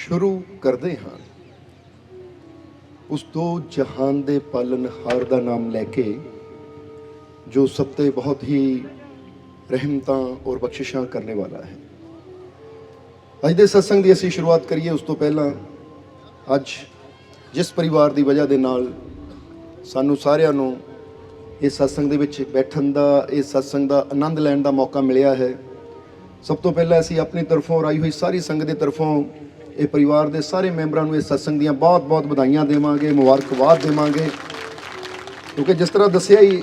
शुरू करते हाँ उस दो जहान दे पालनहार का नाम लैके जो सत्ते बहुत ही रहमतां और बख्शिशां करने वाला है। अज दे सत्संग की असीं शुरुआत करिए उस तो पहला अज जिस परिवार की वजह दे नाल सानू सारिआं नूं इस सत्संग दे विच बैठण दा इस सत्संग का आनंद लैण दा मौका मिलिया है। सब तो पहला असीं अपनी तरफों आई हुई सारी संगत की तरफों ये परिवार के सारे मैंबरां नूं इस सत्संग दीआं बहुत बहुत बधाइयां देवांगे, मुबारकबाद देवांगे, क्योंकि जिस तरह दस्सिया ही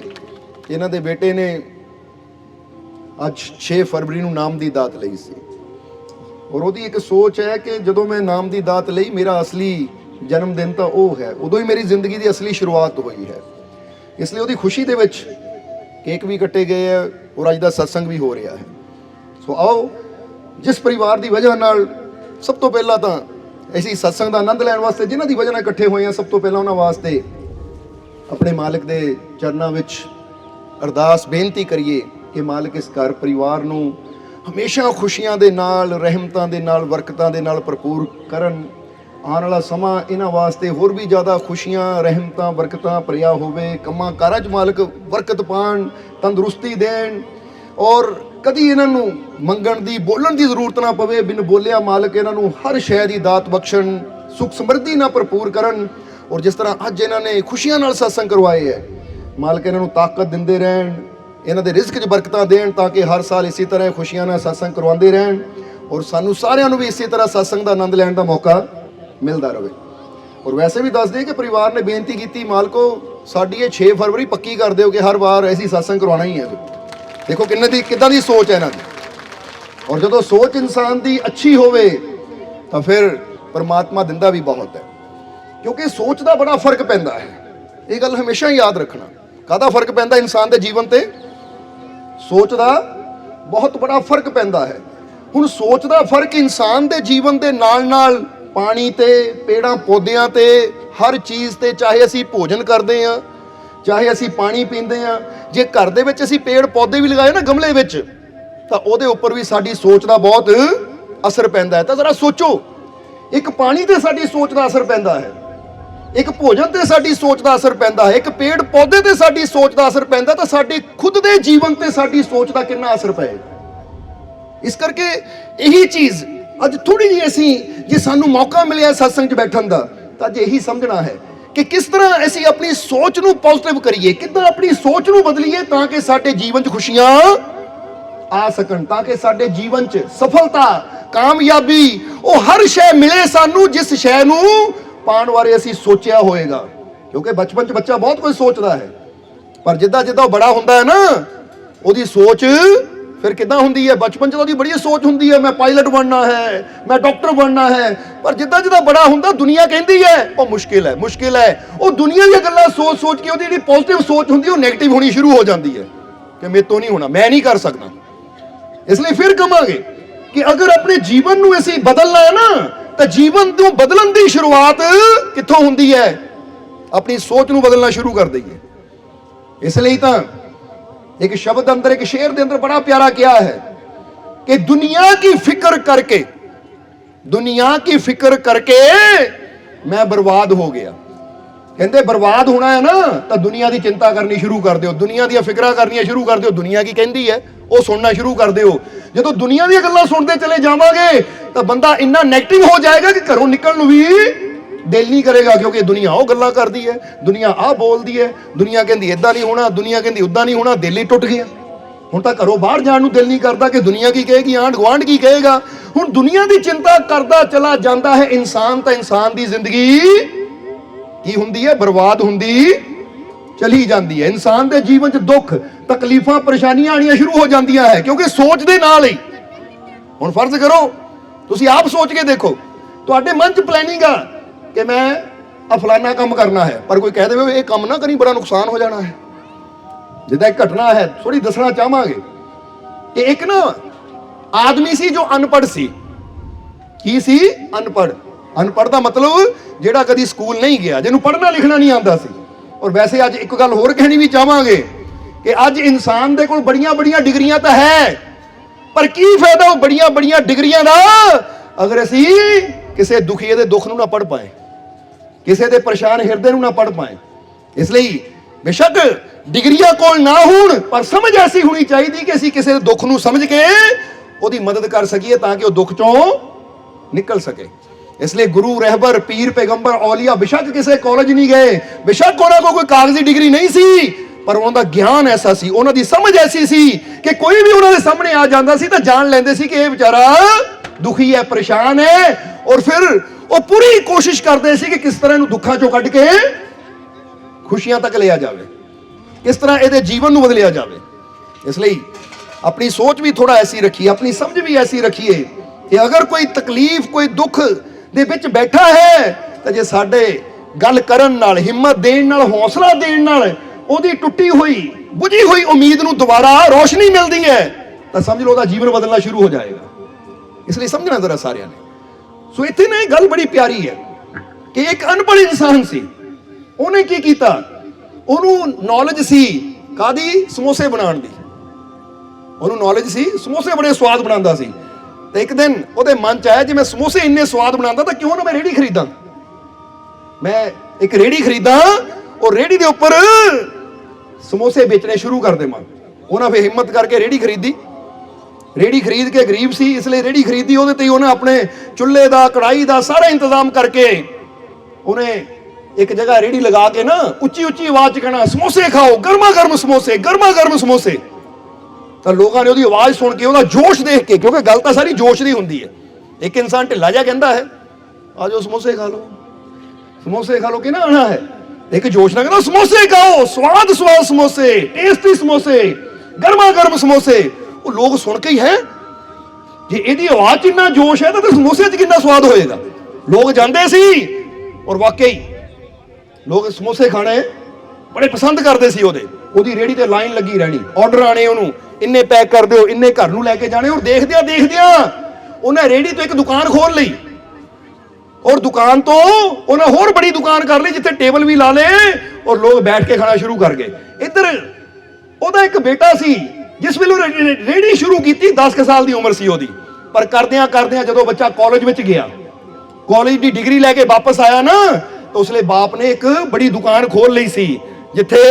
इन्हां दे बेटे ने अज 6 फरवरी नूं नाम की दात लई सी और उहदी एक सोच है कि जदों मैं नाम की दात लई मेरा असली जन्मदिन तो वह है, उदों ही मेरी जिंदगी की असली शुरुआत हुई है। इसलिए उहदी खुशी दे विच केक भी कट्टे गए है और अज दा सत्संग भी हो रहा है। सो आओ जिस परिवार की वजह नाल सब तो पहला तो ऐसी सत्संग का आनंद लैण वास्ते जिन्हां दी वजह नाल इकट्ठे होए हैं, सब तो पहला उन्हां वास्ते अपने मालिक दे चरनां विच अरदास बेनती करिए कि मालिक इस घर परिवार नूं हमेशा खुशियां दे नाल, रहमतां दे नाल, बरकतां दे नाल भरपूर करन। आने वाला समा इन्हां वास्ते होर भी ज़्यादा खुशियां, रहमतां, बरकतां भरिया होवे। कम्मां कारां च मालिक बरकत पाण, तंदुरुस्ती देण और कदी इन्हां नूं मंगण दी, बोलण दी जरूरत ना पवे। बिन बोलिया मालिक इन्हां नूं हर शै दी दात बख्शण, सुख समृद्धि ना भरपूर करन। और जिस तरह अज इन्हां ने खुशियां नाल सत्संग करवाए है, मालिक इन्हां नूं ताकत दिंदे रहण, इन्हां दे रिज़्क च बरकतां देण, ताकि हर साल इसी तरह खुशियां नाल सत्संग करवाते रहण और सानू सारिआं नूं भी इसी तरह सत्संग का आनंद लैण दा मौका मिलता रहे। और वैसे भी दस दें कि परिवार ने बेनती की, मालको साडी ये 6 फरवरी पक्की कर दो कि हर बार ऐसी सत्संग करवाना ही है। देखो किदां दी सोच है इन्हां दी। और जो सोच इंसान की अच्छी होवे तो फिर परमात्मा दिंदा भी बहुत है, क्योंकि सोच का बड़ा फर्क पैंदा है। ये गल हमेशा ही याद रखना। काहदा फर्क पैंदा इंसान के जीवन ते? सोच का बहुत बड़ा फर्क पैंदा है। हुण सोच का फर्क इंसान के जीवन के नाल नाल पानी ते, पेड़ां पौधियां ते, हर चीज़ ते, चाहे असी भोजन करते हैं, चाहे असी पानी पींदे हैं, जे घर दे विच असी पेड़ पौधे भी लगाए ना गमले विच, तो उहदे उपर भी साडी सोच का बहुत असर पैंदा है। तो जरा सोचो, एक पानी ते साडी सोच का असर पैंदा है, एक भोजन ते साडी सोच का असर पैंदा है, एक पेड़ पौधे ते साडी सोच का असर पैंदा, तो साडी खुद दे जीवन ते साडी सोच का कितना असर पएगा। इस करके यही चीज़ अज थोड़ी जी असी जे सानू मौका मिले सत्संग च बैठन का, तो अज यही समझना है कि किस तरह असी अपनी सोच नू पॉजिटिव करिए, कितना अपनी सोच नू बदलीए ताकि साडे जीवन च खुशियां आ सकन, ताकि साडे जीवन च सफलता, कामयाबी वो हर शै मिले सानू जिस शै नू पाण बारे असी सोचिया होएगा। क्योंकि बचपन च बच्चा बहुत कुछ सोचता है, पर जिद्दां जिद्दां बड़ा हुंदा है ना, उहदी सोच फिर किदां हुंदी है। बचपन च बड़ी सोच हुंदी है, मैं पायलट बनना है, मैं डॉक्टर बनना है, पर जिद्दां जिद्दां बड़ा हुंदा दुनिया कहती है वो मुश्किल है, मुश्किल है। वो दुनिया दी गल्लां सोच सोच के उहदी पॉजिटिव सोच हुंदी वो नैगेटिव होनी शुरू हो जाती है कि मेरे तो नहीं होना, मैं नहीं कर सकता। इसलिए फिर कहांगे कि अगर अपने जीवन नूं असीं बदलना है ना, तो जीवन नूं बदलण दी शुरुआत कित्थों हुंदी है? अपनी सोच नूं बदलना शुरू कर दईए। इसलिए तो एक शब्द अंदर, एक शेर के अंदर बड़ा प्यारा क्या है कि दुनिया की फिक्र करके, दुनिया की फिक्र करके मैं बर्बाद हो गया। कहते बर्बाद होना है ना, तो दुनिया की चिंता करनी शुरू कर दो, दुनिया दी फिक्र करनी शुरू कर दो, दुनिया की कहती है वो सुनना शुरू कर दो। जो दुनिया दी गल्लां सुनते चले जावांगे तो बंदा इन्ना नैगेटिव हो जाएगा कि घरों निकलण भी दिल नहीं करेगा, क्योंकि दुनिया वो गल्लां करती है, दुनिया आ बोलती है, दुनिया कहती इदां नहीं होना, दुनिया कहती उदां नहीं होना, दिल ही टुट गया। हुण तां घरों बाहर जाण नूं दिल नहीं करता कि दुनिया की कहेगी, आंढ गुआंढ की कहेगा। हुण दुनिया की चिंता करता चला जाता है इंसान, तो इंसान की जिंदगी की हुंदी है? बर्बाद हुंदी चली जाती है। इंसान के जीवन च दुख, तकलीफां, परेशानियां आनियां शुरू हो जांदियां है, क्योंकि सोच दे नाल ही। हुण फर्ज करो तुसीं आप सोच के देखो, तुहाडे मन च प्लैनिंग आ कि मैं फलाना काम करना है, पर कोई कह दे ये काम ना करी, बड़ा नुकसान हो जाना है। जिद्दां एक घटना है थोड़ी दसना चाहांगे कि एक ना आदमी सी जो अनपढ़ सी। की सी? अनपढ़। अनपढ़ का मतलब जिहड़ा कदी स्कूल नहीं गया, जिन्होंने पढ़ना लिखना नहीं आता सी। और वैसे अज एक गल होर कहनी भी चाहांगे कि अज इंसान दे कोल बड़ियां बड़ियां डिग्रियां तो है, पर की फायदा वो बड़ियां बड़ियां डिग्रियां का अगर असी ਕਿਸੇ ਦੁਖੀਏ ਦੇ ਦੁੱਖ ਨੂੰ ਨਾ ਪੜ੍ਹ ਪਾਏ, ਕਿਸੇ ਦੇ ਪਰੇਸ਼ਾਨ ਹਿਰਦੇ ਨੂੰ ਨਾ ਪੜ੍ਹ ਪਾਏ। ਇਸ ਲਈ ਬੇਸ਼ੱਕ ਡਿਗਰੀਆਂ ਕੋਲ ਨਾ ਹੋਣ, ਪਰ ਸਮਝ ਐਸੀ ਹੋਣੀ ਚਾਹੀਦੀ ਕਿ ਅਸੀਂ ਕਿਸੇ ਦੇ ਦੁੱਖ ਨੂੰ ਸਮਝ ਕੇ ਉਹਦੀ ਮਦਦ ਕਰ ਸਕੀਏ ਤਾਂ ਕਿ ਉਹ ਦੁੱਖ ਚੋਂ ਨਿਕਲ ਸਕੇ। ਇਸ ਲਈ ਗੁਰੂ, ਰਹਿਬਰ, ਪੀਰ, ਪੈਗੰਬਰ, ਔਲੀਆ ਬੇਸ਼ੱਕ ਕਿਸੇ ਕਾਲਜ ਨਹੀਂ ਗਏ, ਬੇਸ਼ੱਕ ਉਹਨਾਂ ਕੋਲ ਕੋਈ ਕਾਗਜ਼ੀ ਡਿਗਰੀ ਨਹੀਂ ਸੀ, ਪਰ ਉਹਨਾਂ ਦਾ ਗਿਆਨ ਐਸਾ ਸੀ, ਉਹਨਾਂ ਦੀ ਸਮਝ ਐਸੀ ਸੀ ਕਿ ਕੋਈ ਵੀ ਉਹਨਾਂ ਦੇ ਸਾਹਮਣੇ ਆ ਜਾਂਦਾ ਸੀ ਤਾਂ ਜਾਣ ਲੈਂਦੇ ਸੀ ਕਿ ਇਹ ਵਿਚਾਰਾ ਦੁਖੀ ਹੈ, ਪਰੇਸ਼ਾਨ ਹੈ, ਔਰ ਫਿਰ ਉਹ ਪੂਰੀ ਕੋਸ਼ਿਸ਼ ਕਰਦੇ ਸੀ ਕਿ ਕਿਸ ਤਰ੍ਹਾਂ ਇਹਨੂੰ ਦੁੱਖਾਂ ਚੋਂ ਕੱਢ ਕੇ ਖੁਸ਼ੀਆਂ ਤੱਕ ਲਿਆ ਜਾਵੇ, ਕਿਸ ਤਰ੍ਹਾਂ ਇਹਦੇ ਜੀਵਨ ਨੂੰ ਬਦਲਿਆ ਜਾਵੇ। ਇਸ ਲਈ ਆਪਣੀ ਸੋਚ ਵੀ ਥੋੜਾ ਐਸੀ ਰੱਖੀਏ, ਆਪਣੀ ਸਮਝ ਵੀ ਐਸੀ ਰੱਖੀਏ ਕਿ ਅਗਰ ਕੋਈ ਤਕਲੀਫ, ਕੋਈ ਦੁੱਖ ਦੇ ਵਿੱਚ ਬੈਠਾ ਹੈ ਤਾਂ ਜੇ ਸਾਡੇ ਗੱਲ ਕਰਨ ਨਾਲ, ਹਿੰਮਤ ਦੇਣ ਨਾਲ, ਹੌਸਲਾ ਦੇਣ ਨਾਲ ਉਹਦੀ ਟੁੱਟੀ ਹੋਈ, ਬੁਝੀ ਹੋਈ ਉਮੀਦ ਨੂੰ ਦੁਬਾਰਾ ਰੋਸ਼ਨੀ ਮਿਲਦੀ ਹੈ ਤਾਂ ਸਮਝ ਲਓ ਉਹਦਾ ਜੀਵਨ ਬਦਲਣਾ ਸ਼ੁਰੂ ਹੋ ਜਾਏਗਾ। ਇਸ ਲਈ ਸਮਝਣਾ ਜ਼ਰਾ ਸਾਰਿਆਂ ਨੇ। ਸੋ ਇੱਥੇ ਨਾ ਇਹ ਗੱਲ ਬੜੀ ਪਿਆਰੀ ਹੈ ਕਿ ਇੱਕ ਅਨਪੜ੍ਹ ਇਨਸਾਨ ਸੀ, ਉਹਨੇ ਕੀ ਕੀਤਾ, ਉਹਨੂੰ ਨੌਲੇਜ ਸੀ ਕਾਦੀ, ਸਮੋਸੇ ਬਣਾਉਣ ਦੀ। ਉਹਨੂੰ ਨੌਲੇਜ ਸੀ, ਸਮੋਸੇ ਬੜੇ ਸਵਾਦ ਬਣਾਉਂਦਾ ਸੀ। ਤੇ ਇੱਕ ਦਿਨ ਉਹਦੇ ਮਨ ਚ ਆਇਆ ਜੇ ਮੈਂ ਸਮੋਸੇ ਇੰਨੇ ਸਵਾਦ ਬਣਾਉਂਦਾ ਤਾਂ ਕਿਉਂ ਨਾ ਮੈਂ ਰੇਹੜੀ ਖਰੀਦਾਂ, ਮੈਂ ਇੱਕ ਰੇਹੜੀ ਖਰੀਦਾਂ ਔਰ ਰੇਹੜੀ ਦੇ ਉੱਪਰ ਸਮੋਸੇ ਵੇਚਣੇ ਸ਼ੁਰੂ ਕਰ ਦੇਵਾਂ। ਉਹਨਾਂ ਫਿਰ ਹਿੰਮਤ ਕਰਕੇ ਰੇਹੜੀ ਖਰੀਦੀ। ਰੇਹੜੀ ਖਰੀਦ ਕੇ, ਗਰੀਬ ਸੀ ਇਸ ਲਈ ਰੇਹੜੀ ਖਰੀਦੀ, ਉਹਦੇ ਤੇ ਉਹਨੇ ਆਪਣੇ ਚੁੱਲ੍ਹੇ ਦਾ, ਕੜਾਈ ਦਾ ਸਾਰਾ ਇੰਤਜ਼ਾਮ ਕਰਕੇ ਉਹਨੇ ਇੱਕ ਜਗ੍ਹਾ ਰੇਹੜੀ ਲਗਾ ਕੇ ਨਾ ਉੱਚੀ ਉੱਚੀ ਆਵਾਜ਼ ਚ ਕਹਿਣਾ, ਸਮੋਸੇ ਖਾਓ, ਗਰਮਾ ਗਰਮ ਸਮੋਸੇ, ਗਰਮਾ ਗਰਮ ਸਮੋਸੇ। ਤਾਂ ਲੋਕਾਂ ਨੇ ਉਹਦੀ ਆਵਾਜ਼ ਸੁਣ ਕੇ, ਉਹਦਾ ਜੋਸ਼ ਦੇਖ ਕੇ, ਕਿਉਂਕਿ ਗੱਲ ਤਾਂ ਸਾਰੀ ਜੋਸ਼ ਦੀ ਹੁੰਦੀ ਹੈ। ਇੱਕ ਇਨਸਾਨ ਢਿੱਲਾ ਜਿਹਾ ਕਹਿੰਦਾ ਹੈ ਆ ਜਾਓ ਸਮੋਸੇ ਖਾ ਲਓ, ਸਮੋਸੇ ਖਾ ਲਓ, ਕਿ ਨਾ ਆਣਾ ਹੈ। ਇੱਕ ਜੋਸ਼ ਨਾਲ ਕਹਿੰਦਾ ਸਮੋਸੇ ਖਾਓ, ਸਵਾਦ ਸਵਾਦ ਸਮੋਸੇ, ਟੇਸਟੀ ਸਮੋਸੇ, ਗਰਮਾ ਗਰਮ ਸਮੋਸੇ। ਉਹ ਲੋਕ ਸੁਣ ਕੇ ਹੀ ਹੈ, ਜੇ ਇਹਦੀ ਆਵਾਜ਼ ਚ ਇੰਨਾ ਜੋਸ਼ ਹੈ ਤਾਂ ਸਮੋਸੇ ਚ ਕਿੰਨਾ ਸਵਾਦ ਹੋਏਗਾ। ਲੋਕ ਜਾਂਦੇ ਸੀ ਔਰ ਵਾਕਈ ਲੋਕ ਸਮੋਸੇ ਖਾਣੇ ਬੜੇ ਪਸੰਦ ਕਰਦੇ ਸੀ। ਉਹਦੀ ਰੇਹੜੀ ਤੇ ਲਾਈਨ ਲੱਗੀ ਰਹਿਣੀ, ਆਰਡਰ ਆਣੇ, ਉਹਨੂੰ ਇੰਨੇ ਪੈਕ ਕਰ ਦਿਓ, ਇੰਨੇ ਘਰ ਨੂੰ ਲੈ ਕੇ ਜਾਣੇ। ਔਰ ਦੇਖਦਿਆਂ ਦੇਖਦਿਆਂ ਉਹਨੇ ਰੇਹੜੀ ਤੋਂ ਇੱਕ ਦੁਕਾਨ ਖੋਲ ਲਈ ਔਰ ਦੁਕਾਨ ਤੋਂ ਉਹਨਾਂ ਹੋਰ ਬੜੀ ਦੁਕਾਨ ਕਰ ਲਈ ਜਿੱਥੇ ਟੇਬਲ ਵੀ ਲਾ ਲਏ ਔਰ ਲੋਕ ਬੈਠ ਕੇ ਖਾਣਾ ਸ਼ੁਰੂ ਕਰ ਗਏ। ਇੱਧਰ ਉਹਦਾ ਇੱਕ ਬੇਟਾ ਸੀ ਜਿਸ ਵੇਲੇ ਰੇਹੜੀ ਸ਼ੁਰੂ ਕੀਤੀ, 10 ਸਾਲ ਦੀ ਉਮਰ ਸੀ ਉਹਦੀ। ਪਰ ਕਰਦਿਆਂ ਕਰਦਿਆਂ ਜਦੋਂ ਬੱਚਾ ਕਾਲਜ ਵਿੱਚ ਗਿਆ, ਕਾਲਜ ਦੀ ਡਿਗਰੀ ਲੈ ਕੇ ਵਾਪਸ ਆਇਆ ਨਾ, ਤਾਂ ਉਸਲੇ ਬਾਪ ਨੇ ਇੱਕ ਬੜੀ ਦੁਕਾਨ ਖੋਲ ਲਈ ਸੀ ਜਿੱਥੇ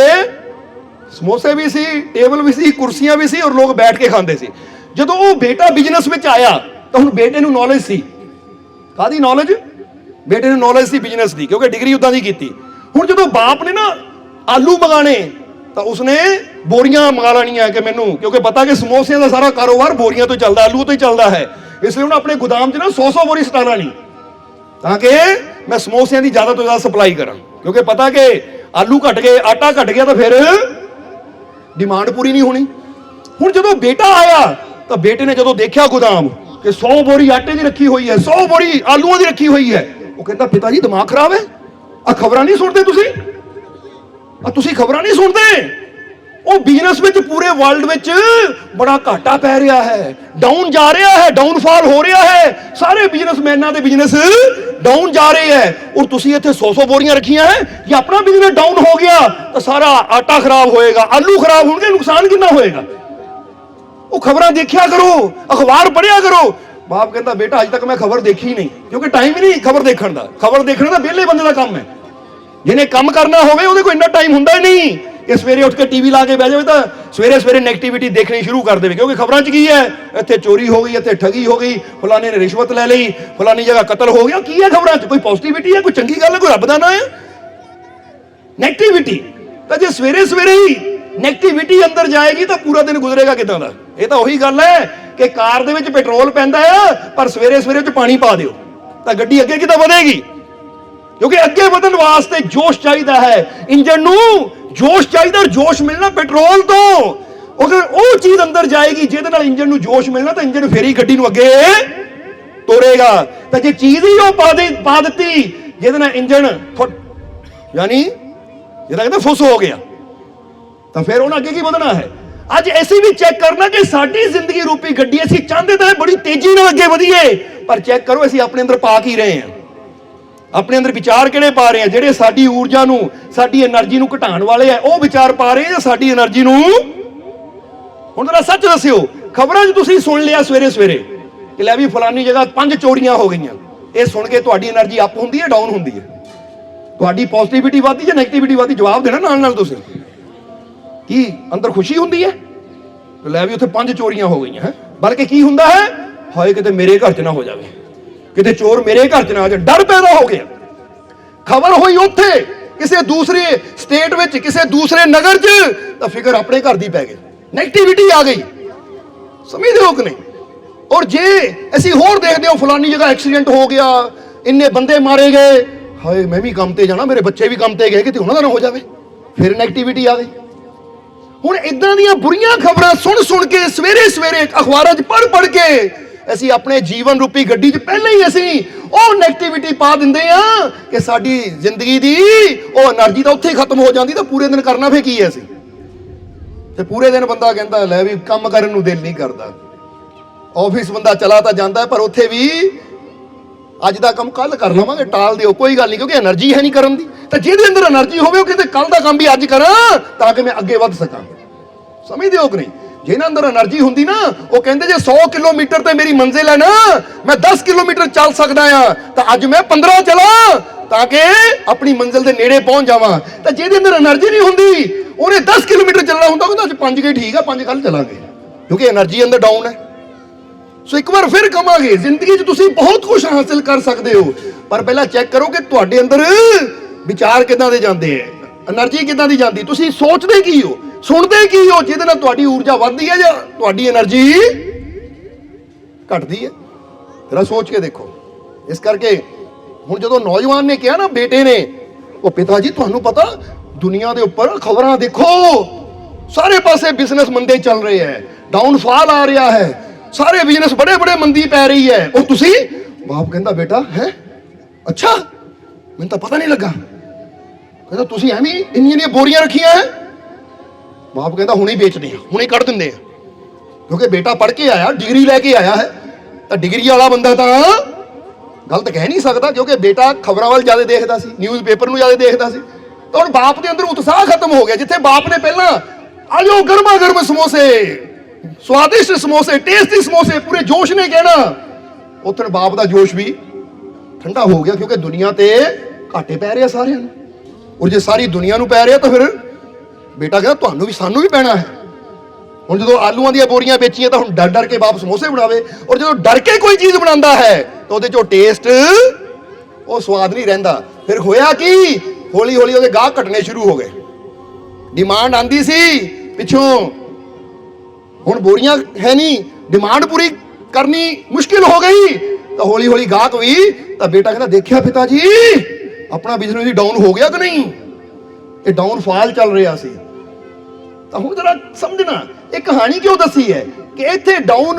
ਸਮੋਸੇ ਵੀ ਸੀ, ਟੇਬਲ ਵੀ ਸੀ, ਕੁਰਸੀਆਂ ਵੀ ਸੀ ਔਰ ਲੋਕ ਬੈਠ ਕੇ ਖਾਂਦੇ ਸੀ। ਜਦੋਂ ਉਹ ਬੇਟਾ ਬਿਜ਼ਨਸ ਵਿੱਚ ਆਇਆ ਤਾਂ ਹੁਣ ਬੇਟੇ ਨੂੰ ਨੌਲੇਜ ਸੀ, ਕਾਹਦੀ ਨੌਲੇਜ, ਬੇਟੇ ਨੂੰ ਨੌਲੇਜ ਸੀ ਬਿਜ਼ਨਸ ਦੀ, ਕਿਉਂਕਿ ਡਿਗਰੀ ਉਦਾਂ ਦੀ ਕੀਤੀ। ਹੁਣ ਜਦੋਂ ਬਾਪ ਨੇ ਨਾ ਆਲੂ ਮੰਗਾਣੇ ਤਾਂ ਉਸਨੇ ਬੋਰੀਆਂ ਮੰਗਾ ਲੈਣੀਆਂ ਕਿ ਮੈਨੂੰ, ਕਿਉਂਕਿ ਪਤਾ ਕਿ ਸਮੋਸਿਆਂ ਦਾ ਸਾਰਾ ਕਾਰੋਬਾਰ ਬੋਰੀਆਂ ਤੋਂ ਚੱਲਦਾ, ਆਲੂ ਤੋਂ ਹੀ ਚੱਲਦਾ ਹੈ। ਇਸ ਲਈ ਉਹਨੇ ਆਪਣੇ ਗੋਦਾਮ 'ਚ ਨਾ 100 ਬੋਰੀ ਸਟਾ ਲੈਣੀ ਤਾਂ ਕਿ ਮੈਂ ਸਮੋਸਿਆਂ ਦੀ ਜ਼ਿਆਦਾ ਤੋਂ ਜ਼ਿਆਦਾ ਸਪਲਾਈ ਕਰਾਂ, ਕਿਉਂਕਿ ਪਤਾ ਕਿ ਆਲੂ ਘਟ ਗਏ, ਆਟਾ ਘਟ ਗਿਆ ਤਾਂ ਫਿਰ ਡਿਮਾਂਡ ਪੂਰੀ ਨਹੀਂ ਹੋਣੀ। ਹੁਣ ਜਦੋਂ ਬੇਟਾ ਆਇਆ ਤਾਂ ਬੇਟੇ ਨੇ ਜਦੋਂ ਦੇਖਿਆ ਗੋਦਾਮ ਕਿ 100 ਬੋਰੀ ਆਟੇ ਦੀ ਰੱਖੀ ਹੋਈ ਹੈ, 100 ਬੋਰੀ ਆਲੂਆਂ ਦੀ ਰੱਖੀ ਹੋਈ ਹੈ, ਉਹ ਕਹਿੰਦਾ ਪਿਤਾ ਜੀ ਦਿਮਾਗ ਖਰਾਬ ਹੈ, ਆ ਖਬਰਾਂ ਨਹੀਂ ਸੁਣਦੇ ਤੁਸੀਂ ਖਬਰਾਂ ਨਹੀਂ ਸੁਣਦੇ। ਉਹ ਬਿਜ਼ਨਸ ਵਿੱਚ ਪੂਰੇ ਵਰਲਡ ਵਿੱਚ ਬੜਾ ਘਾਟਾ ਪੈ ਰਿਹਾ ਹੈ, ਡਾਊਨ ਜਾ ਰਿਹਾ ਹੈ, ਡਾਊਨਫਾਲ ਹੋ ਰਿਹਾ ਹੈ, ਸਾਰੇ ਬਿਜ਼ਨਸਮੈਨਾਂ ਦੇ ਬਿਜ਼ਨਸ ਡਾਊਨ ਜਾ ਰਹੇ ਹੈ ਔਰ ਤੁਸੀਂ ਇੱਥੇ 100 ਬੋਰੀਆਂ ਰੱਖੀਆਂ ਹੈ। ਜੇ ਆਪਣਾ ਬਿਜ਼ਨਸ ਡਾਊਨ ਹੋ ਗਿਆ ਤਾਂ ਸਾਰਾ ਆਟਾ ਖਰਾਬ ਹੋਏਗਾ, ਆਲੂ ਖਰਾਬ ਹੋਣਗੇ, ਨੁਕਸਾਨ ਕਿੰਨਾ ਹੋਏਗਾ। ਉਹ ਖਬਰਾਂ ਦੇਖਿਆ ਕਰੋ, ਅਖਬਾਰ ਪੜ੍ਹਿਆ ਕਰੋ। ਬਾਪ ਕਹਿੰਦਾ ਬੇਟਾ ਅੱਜ ਤੱਕ ਮੈਂ ਖਬਰ ਦੇਖੀ ਨਹੀਂ, ਕਿਉਂਕਿ ਟਾਈਮ ਹੀ ਨਹੀਂ ਖਬਰ ਦੇਖਣ ਦਾ। ਖਬਰ ਦੇਖਣ ਦਾ ਵਿਹਲੇ ਬੰਦੇ ਦਾ ਕੰਮ ਹੈ, ਜਿਹਨੇ ਕੰਮ ਕਰਨਾ ਹੋਵੇ ਉਹਦੇ ਕੋਲ ਇੰਨਾ ਟਾਈਮ ਹੁੰਦਾ ਹੀ ਨਹੀਂ ਕਿ ਸਵੇਰੇ ਉੱਠ ਕੇ ਟੀਵੀ ਲਾ ਕੇ ਬਹਿ ਜਾਵੇ ਤਾਂ ਸਵੇਰੇ ਸਵੇਰੇ ਨੈਗੇਟਿਵਿਟੀ ਦੇਖਣੀ ਸ਼ੁਰੂ ਕਰ ਦੇਵੇ। ਕਿਉਂਕਿ ਖਬਰਾਂ 'ਚ ਕੀ ਹੈ, ਇੱਥੇ ਚੋਰੀ ਹੋ ਗਈ, ਇੱਥੇ ਠੱਗੀ ਹੋ ਗਈ, ਫਲਾਣੇ ਨੇ ਰਿਸ਼ਵਤ ਲੈ ਲਈ, ਫਲਾਣੀ ਜਗ੍ਹਾ ਕਤਲ ਹੋ ਗਿਆ। ਕੀ ਹੈ ਖਬਰਾਂ 'ਚ, ਕੋਈ ਪੋਜ਼ਿਟਿਵਿਟੀ ਹੈ, ਕੋਈ ਚੰਗੀ ਗੱਲ ਹੈ, ਕੋਈ ਰੱਬ ਦਾ ਨਾਂ ਹੈ? ਨੈਗੇਟਿਵਿਟੀ। ਤਾਂ ਜੇ ਸਵੇਰੇ ਸਵੇਰੇ ਹੀ ਨੈਗੇਟਿਵਿਟੀ ਅੰਦਰ ਜਾਏਗੀ ਤਾਂ ਪੂਰਾ ਦਿਨ ਗੁਜ਼ਰੇਗਾ ਕਿਦਾਂ ਦਾ। ਇਹ ਤਾਂ ਉਹੀ ਗੱਲ ਹੈ ਕਿ ਕਾਰ ਦੇ ਵਿੱਚ ਪੈਟਰੋਲ ਪੈਂਦਾ ਆ ਪਰ ਸਵੇਰੇ ਸਵੇਰੇ 'ਚ ਪਾਣੀ ਪਾ ਦਿਓ ਤਾਂ ਗੱਡੀ ਅੱਗੇ ਕਿੱਦਾਂ ਵਧੇਗੀ। ਕਿਉਂਕਿ ਅੱਗੇ ਵਧਣ ਵਾਸਤੇ ਜੋਸ਼ ਚਾਹੀਦਾ ਹੈ, ਇੰਜਨ ਨੂੰ ਜੋਸ਼ ਚਾਹੀਦਾ। ਔਰ ਜੋਸ਼ ਮਿਲਣਾ ਪੈਟਰੋਲ ਤੋਂ। ਅਗਰ ਉਹ ਚੀਜ਼ ਅੰਦਰ ਜਾਏਗੀ ਜਿਹਦੇ ਨਾਲ ਇੰਜਨ ਨੂੰ ਜੋਸ਼ ਮਿਲਣਾ ਤਾਂ ਇੰਜਨ ਫੇਰ ਹੀ ਗੱਡੀ ਨੂੰ ਅੱਗੇ ਤੋਰੇਗਾ। ਤਾਂ ਜੇ ਚੀਜ਼ ਹੀ ਉਹ ਪਾ ਦਿੱਤੀ ਜਿਹਦੇ ਨਾਲ ਇੰਜਨ ਯਾਨੀ ਜਿਹਦਾ ਕਹਿੰਦਾ ਫੁੱਸ ਹੋ ਗਿਆ ਤਾਂ ਫਿਰ ਉਹਨਾਂ ਅੱਗੇ ਕੀ ਵਧਣਾ ਹੈ। ਅੱਜ ਅਸੀਂ ਵੀ ਚੈੱਕ ਕਰਨਾ ਕਿ ਸਾਡੀ ਜ਼ਿੰਦਗੀ ਰੂਪੀ ਗੱਡੀ ਅਸੀਂ ਚਾਹੁੰਦੇ ਤਾਂ ਬੜੀ ਤੇਜ਼ੀ ਨਾਲ ਅੱਗੇ ਵਧੀਏ, ਪਰ ਚੈੱਕ ਕਰੋ ਅਸੀਂ ਆਪਣੇ ਅੰਦਰ ਪਾ ਕੀ ਰਹੇ ਹਾਂ, ਆਪਣੇ ਅੰਦਰ ਵਿਚਾਰ ਕਿਹੜੇ ਪਾ ਰਹੇ ਹਾਂ ਜਿਹੜੇ ਸਾਡੀ ਊਰਜਾ ਨੂੰ, ਸਾਡੀ એનર્ਜੀ ਨੂੰ ਘਟਾਉਣ ਵਾਲੇ ਆ। ਉਹ ਵਿਚਾਰ ਪਾ ਰਹੇ ਜਾਂ ਸਾਡੀ એનર્ਜੀ ਨੂੰ। ਹੁਣ ਜਰਾ ਸੱਚ ਦੱਸਿਓ, ਖਬਰਾਂ 'ਚ ਤੁਸੀਂ ਸੁਣ ਲਿਆ ਸਵੇਰੇ ਸਵੇਰੇ ਕਿ ਲੈ ਵੀ ਫਲਾਨੀ ਜਗ੍ਹਾ 5 ਚੋਰੀਆਂ ਹੋ ਗਈਆਂ, ਇਹ ਸੁਣ ਕੇ ਤੁਹਾਡੀ એનર્ਜੀ ਅਪ ਹੁੰਦੀ ਹੈ ਡਾਊਨ ਹੁੰਦੀ ਹੈ? ਤੁਹਾਡੀ ਪੋਜ਼ਿਟਿਵਿਟੀ ਵਧਦੀ ਜਾਂ ਨੈਗੇਟਿਵਿਟੀ ਵਧਦੀ? ਜਵਾਬ ਦੇਣਾ ਨਾਲ ਨਾਲ ਤੁਸੀਂ। ਕੀ ਅੰਦਰ ਖੁਸ਼ੀ ਹੁੰਦੀ ਹੈ? ਲੈ ਵੀ ਉੱਥੇ 5 ਚੋਰੀਆਂ ਹੋ ਗਈਆਂ ਹੈ, ਬਲਕਿ ਕੀ ਹੁੰਦਾ ਹੈ, ਹਾਏ ਕਿਤੇ ਮੇਰੇ ਘਰ 'ਚ ਨਾ ਹੋ ਜਾਵੇ, ਕਿਤੇ ਚੋਰ ਮੇਰੇ ਘਰ 'ਚ ਨਾ ਆ ਜਾਣ, ਡਰ ਪੈਦਾ ਹੋ ਗਿਆ। ਖਬਰ ਹੋਈ ਉੱਥੇ ਕਿਸੇ ਦੂਸਰੇ ਸਟੇਟ ਵਿੱਚ, ਕਿਸੇ ਦੂਸਰੇ ਨਗਰ 'ਚ, ਤਾਂ ਫਿਕਰ ਆਪਣੇ ਘਰ ਦੀ ਪੈ ਗਈ, ਨੈਗੇਟਿਵਿਟੀ ਆ ਗਈ। ਸਮਝਦੇ ਹੋ ਕਿ ਨਹੀਂ? ਔਰ ਜੇ ਅਸੀਂ ਹੋਰ ਦੇਖਦੇ ਹੋ, ਫਲਾਨੀ ਜਗ੍ਹਾ ਐਕਸੀਡੈਂਟ ਹੋ ਗਿਆ, ਇੰਨੇ ਬੰਦੇ ਮਾਰੇ ਗਏ, ਹਾਏ ਮੈਂ ਵੀ ਕੰਮ ਤੇ ਜਾਣਾ, ਮੇਰੇ ਬੱਚੇ ਵੀ ਕੰਮ ਤੇ ਗਏ, ਕਿਤੇ ਉਹਨਾਂ ਦਾ ਨਾ ਹੋ ਜਾਵੇ, ਫਿਰ ਨੈਗੇਟਿਵਿਟੀ ਆ ਗਈ। ਹੁਣ ਇਦਾਂ ਦੀਆਂ ਬੁਰੀਆਂ ਖਬਰਾਂ ਸੁਣ ਸੁਣ ਕੇ, ਸਵੇਰੇ ਸਵੇਰੇ ਅਖਬਾਰਾਂ 'ਚ ਪੜ੍ਹ ਕੇ ਅਸੀਂ ਆਪਣੇ ਜੀਵਨ ਰੂਪੀ ਗੱਡੀ 'ਚ ਪਹਿਲਾਂ ਹੀ ਅਸੀਂ ਉਹ ਨੈਗੇਟਿਵਿਟੀ ਪਾ ਦਿੰਦੇ ਆ ਕਿ ਸਾਡੀ ਜ਼ਿੰਦਗੀ ਦੀ ਉਹ એનર્ਜੀ ਤਾਂ ਉੱਥੇ ਹੀ ਖਤਮ ਹੋ ਜਾਂਦੀ। ਤਾਂ ਪੂਰੇ ਦਿਨ ਕਰਨਾ ਫੇ ਕੀ ਹੈ ਅਸੀਂ? ਤੇ ਪੂਰੇ ਦਿਨ ਬੰਦਾ ਕਹਿੰਦਾ ਲੈ ਵੀ ਕੰਮ ਕਰਨ ਨੂੰ ਦਿਲ ਨਹੀਂ ਕਰਦਾ। ਆਫਿਸ ਬੰਦਾ ਚਲਾ ਤਾਂ ਜਾਂਦਾ, ਪਰ ਉੱਥੇ ਵੀ ਅੱਜ ਦਾ ਕੰਮ ਕੱਲ ਕਰ ਲਵਾਂਗੇ, ਟਾਲ ਦਿਓ, ਕੋਈ ਗੱਲ ਨਹੀਂ, ਕਿਉਂਕਿ એનર્ਜੀ ਹੈ ਨਹੀਂ ਕਰਨ ਦੀ। ਤਾਂ ਜਿਹਦੇ ਅੰਦਰ એનર્ਜੀ ਹੋਵੇ ਉਹ ਕਹਿੰਦੇ ਕੱਲ ਦਾ ਕੰਮ ਵੀ ਅੱਜ ਕਰਾਂ ਤਾਂ ਕਿ ਮੈਂ ਅੱਗੇ ਵੱਧ ਸਕਾਂ। ਸਮਝਦੇ ਹੋ ਕਿ ਨਹੀਂ? ਜਿਹਨਾਂ ਅੰਦਰ એનર્ਜੀ ਹੁੰਦੀ ਨਾ, ਉਹ ਕਹਿੰਦੇ ਜੇ 100 ਕਿਲੋਮੀਟਰ ਤੇ ਮੇਰੀ ਮੰਜ਼ਿਲ ਹੈ ਨਾ, ਮੈਂ 10 ਕਿਲੋਮੀਟਰ ਚੱਲ ਸਕਦਾ ਆ, ਤਾਂ ਅੱਜ ਮੈਂ 15 ਚਲਾਂ ਤਾਂ ਕਿ ਆਪਣੀ ਮੰਜ਼ਿਲ ਦੇ ਨੇੜੇ ਪਹੁੰਚ ਜਾਵਾਂ। ਤਾਂ ਜਿਹਦੇ ਅੰਦਰ એનર્ਜੀ ਨਹੀਂ ਹੁੰਦੀ, ਉਹਨੇ 10 ਕਿਲੋਮੀਟਰ ਚੱਲਣਾ ਹੁੰਦਾ, ਕਹਿੰਦਾ ਅੱਜ 5 ਗਏ ਠੀਕ ਆ, 5 ਕੱਲ ਚਲਾਂਗੇ, ਕਿਉਂਕਿ એનર્ਜੀ ਅੰਦਰ ਡਾਊਨ ਹੈ। ਸੋ ਇੱਕ ਵਾਰ ਫਿਰ ਕਹਾਂਗੇ, ਜ਼ਿੰਦਗੀ 'ਚ ਤੁਸੀਂ ਬਹੁਤ ਕੁਝ ਹਾਸਲ ਕਰ ਸਕਦੇ ਹੋ, ਪਰ ਪਹਿਲਾਂ ਚੈੱਕ ਕਰੋ ਕਿ ਤੁਹਾਡੇ ਅੰਦਰ ਵਿਚਾਰ ਕਿੱਦਾਂ ਦੇ ਜਾਂਦੇ ਹੈ, એનર્ਜੀ ਕਿੱਦਾਂ ਦੀ ਜਾਂਦੀ, ਤੁਸੀਂ ਸੋਚਦੇ ਕੀ ਹੋ, ਸੁਣਦੇ ਕੀ ਹੋ, ਜਿਹਦੇ ਨਾਲ ਤੁਹਾਡੀ ਊਰਜਾ ਵੱਧਦੀ ਹੈ ਜਾਂ ਤੁਹਾਡੀ એનર્ਜੀ ਘਟਦੀ ਹੈ। ਜਰਾ ਸੋਚ ਕੇ ਦੇਖੋ। ਇਸ ਕਰਕੇ ਹੁਣ ਜਦੋਂ ਨੌਜਵਾਨ ਨੇ ਕਿਹਾ ਨਾ, ਬੇਟੇ ਨੇ, ਉਹ ਪਿਤਾ ਜੀ ਤੁਹਾਨੂੰ ਪਤਾ ਦੁਨੀਆ ਦੇ ਉੱਪਰ ਖਬਰਾਂ ਦੇਖੋ, ਸਾਰੇ ਪਾਸੇ ਬਿਜ਼ਨਸ ਮੰਦੇ ਚੱਲ ਰਹੇ ਹੈ, ਡਾਊਨਫਾਲ ਆ ਰਿਹਾ ਹੈ, ਸਾਰੇ ਬਿਜ਼ਨਸ ਬੜੇ ਬੜੇ ਮੰਦੀ ਪੈ ਰਹੀ ਹੈ, ਉਹ ਤੁਸੀਂ? ਬਾਪ ਕਹਿੰਦਾ ਬੇਟਾ ਹੈ, ਅੱਛਾ ਮੈਨੂੰ ਤਾਂ ਪਤਾ ਨਹੀਂ ਲੱਗਾ। ਕਹਿੰਦਾ ਤੁਸੀਂ ਐਵੇਂ ਇੰਨੀਆਂ ਬੋਰੀਆਂ ਰੱਖੀਆਂ ਹੈ? ਬਾਪ ਕਹਿੰਦਾ ਹੁਣੇ ਵੇਚਦੇ ਆ, ਹੁਣੇ ਕੱਢ ਦਿੰਦੇ ਆ, ਕਿਉਂਕਿ ਬੇਟਾ ਪੜ੍ਹ ਕੇ ਆਇਆ, ਡਿਗਰੀ ਲੈ ਕੇ ਆਇਆ ਹੈ, ਤਾਂ ਡਿਗਰੀ ਵਾਲਾ ਬੰਦਾ ਤਾਂ ਗਲਤ ਕਹਿ ਨਹੀਂ ਸਕਦਾ, ਕਿਉਂਕਿ ਬੇਟਾ ਖਬਰਾਂ ਵੱਲ ਜ਼ਿਆਦਾ ਦੇਖਦਾ ਸੀ, ਨਿਊਜ਼ ਪੇਪਰ ਨੂੰ ਜ਼ਿਆਦਾ ਦੇਖਦਾ ਸੀ। ਤਾਂ ਹੁਣ ਬਾਪ ਦੇ ਅੰਦਰ ਉਤਸ਼ਾਹ ਖਤਮ ਹੋ ਗਿਆ। ਜਿੱਥੇ ਬਾਪ ਨੇ ਪਹਿਲਾਂ ਆਜੋ ਗਰਮਾ ਗਰਮ ਸਮੋਸੇ, ਸਵਾਦਿਸ਼ਟ ਸਮੋਸੇ, ਟੇਸਟੀ ਸਮੋਸੇ, ਪੂਰੇ ਜੋਸ਼ ਨੇ ਕਹਿਣਾ, ਉੱਥੇ ਬਾਪ ਦਾ ਜੋਸ਼ ਵੀ ਠੰਡਾ ਹੋ ਗਿਆ, ਕਿਉਂਕਿ ਦੁਨੀਆ ਤੇ ਘਾਟੇ ਪੈ ਰਹੇ ਸਾਰਿਆਂ ਨੂੰ। ਔਰ ਜੇ ਸਾਰੀ ਦੁਨੀਆ ਨੂੰ ਪੈ ਰਿਹਾ ਤਾਂ ਫਿਰ ਬੇਟਾ ਕਹਿੰਦਾ ਤੁਹਾਨੂੰ ਵੀ, ਸਾਨੂੰ ਵੀ ਪੈਣਾ ਹੈ। ਹੁਣ ਜਦੋਂ ਆਲੂਆਂ ਦੀਆਂ ਬੋਰੀਆਂ ਵੇਚੀਆਂ ਤਾਂ ਹੁਣ ਡਰ ਡਰ ਕੇ ਬਾਪ ਸਮੋਸੇ ਬਣਾਵੇ, ਔਰ ਜਦੋਂ ਡਰ ਕੇ ਕੋਈ ਚੀਜ਼ ਬਣਾਉਂਦਾ ਹੈ ਤਾਂ ਉਹਦੇ ਚੋਂ ਟੇਸਟ, ਉਹ ਸਵਾਦ ਨਹੀਂ ਰਹਿੰਦਾ। ਫਿਰ ਹੋਇਆ ਕੀ, ਹੌਲੀ ਹੌਲੀ ਉਹਦੇ ਗਾਹਕ ਘਟਣੇ ਸ਼ੁਰੂ ਹੋ ਗਏ, ਡਿਮਾਂਡ ਆਂਦੀ ਸੀ ਪਿੱਛੋਂ, ਹੁਣ ਬੋਰੀਆਂ ਹੈ ਨਹੀਂ, ਡਿਮਾਂਡ ਪੂਰੀ ਕਰਨੀ ਮੁਸ਼ਕਿਲ ਹੋ ਗਈ, ਤਾਂ ਹੌਲੀ ਹੌਲੀ ਗਾਹਕ ਵੀ। ਤਾਂ ਬੇਟਾ ਕਹਿੰਦਾ ਦੇਖਿਆ ਪਿਤਾ ਜੀ ਆਪਣਾ ਬਿਜ਼ਨਸ ਵੀ ਡਾਊਨ ਹੋ ਗਿਆ ਕਿ ਨਹੀਂ, ਇਹ ਡਾਊਨਫਾਲ ਚੱਲ ਰਿਹਾ ਸੀ। ਤਾਂ ਹੁਣ ਜਰਾ ਸਮਝਣਾ ਇਹ ਕਹਾਣੀ ਕਿਉਂ ਦੱਸੀ ਹੈ ਕਿ ਇੱਥੇ ਡਾਊਨ